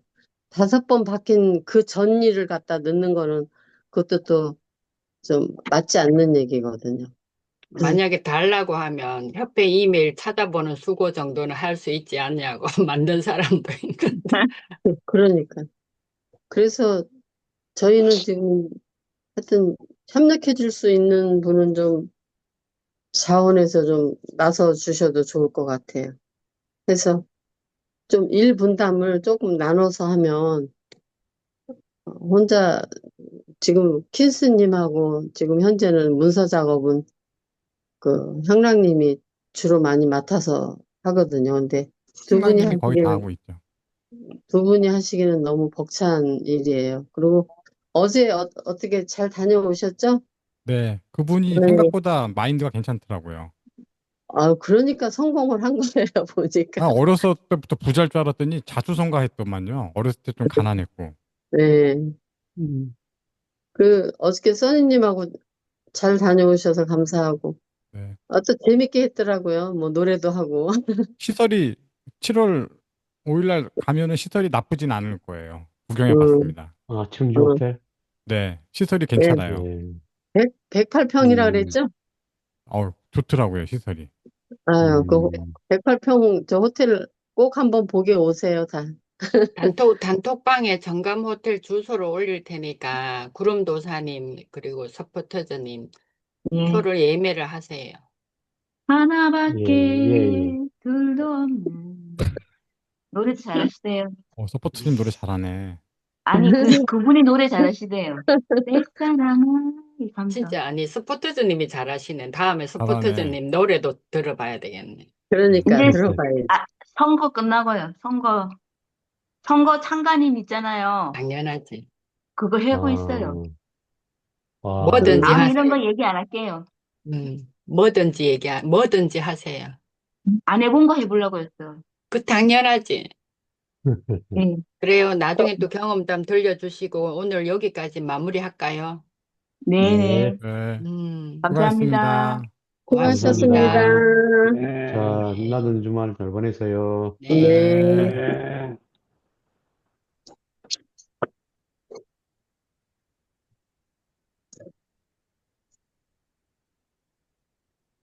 5번 바뀐 그 전 일을 갖다 넣는 거는 그것도 또 좀 맞지 않는 얘기거든요. 만약에 달라고 하면 협회 이메일 찾아보는 수고 정도는 할 수 있지 않냐고 만든 사람도 있는데. 그러니까. 그래서 저희는 지금 하여튼 협력해 줄 수 있는 분은 좀 자원에서 좀 나서 주셔도 좋을 것 같아요. 그래서 좀 일 분담을 조금 나눠서 하면 혼자 지금 킨스님하고 지금 현재는 문서 작업은 그 향락님이 주로 많이 맡아서 하거든요. 근데 신랑님이 거의 다 하고 있죠. 두 분이 하시기는 너무 벅찬 일이에요. 그리고 어제 어떻게 잘 다녀오셨죠? 네, 그분이 네. 생각보다 마인드가 괜찮더라고요. 그러니까 성공을 한 거예요, 보니까. 어렸을 때부터 부자일 줄 알았더니 자수성가했더만요. 어렸을 때 좀 가난했고. 네. 어저께 써니님하고 잘 다녀오셔서 감사하고. 네. 또 재밌게 했더라고요. 뭐 노래도 하고. 시설이 7월 5일날 가면은 시설이 나쁘진 않을 거예요. 구경해 음, 봤습니다. 청주 음. 호텔? 네, 시설이 네. 괜찮아요. 네. 108평이라 그랬죠? 좋더라고요, 시설이. 아유, 그 음, 108평 저 호텔 꼭 한번 보게 오세요, 다. 단톡방에 정감 호텔 주소를 올릴 테니까 구름도사님 그리고 서포터즈님 예. 표를 예매를 하세요. 예, 하나밖에 예. 둘도 없는 노래 잘하시대요. 서포트님 노래 잘하네. 아니, 그분이 노래 잘하시대요. 짝사랑아, 이 감성. 진짜 아니 스포트즈님이 잘하시네. 다음에 잘하네. 스포트즈님 노래도 들어봐야 되겠네. 그러니까 이제 들어봐야지. 선거 끝나고요. 선거 창간인 있잖아요. 당연하지. 그거 하고 있어요. 뭐든지 그러니까. 다음에 이런 하세요. 거 얘기 안 할게요. 뭐든지 하세요. 안 해본 거 해보려고 했어요. 그 당연하지. 예. 그래요. 나중에 또 경험담 들려주시고 오늘 여기까지 마무리할까요? 네네. 네. 감사합니다. 고맙습니다. 수고하셨습니다. 네. 자, 나는 주말 잘 보내세요. 네. 네. 네.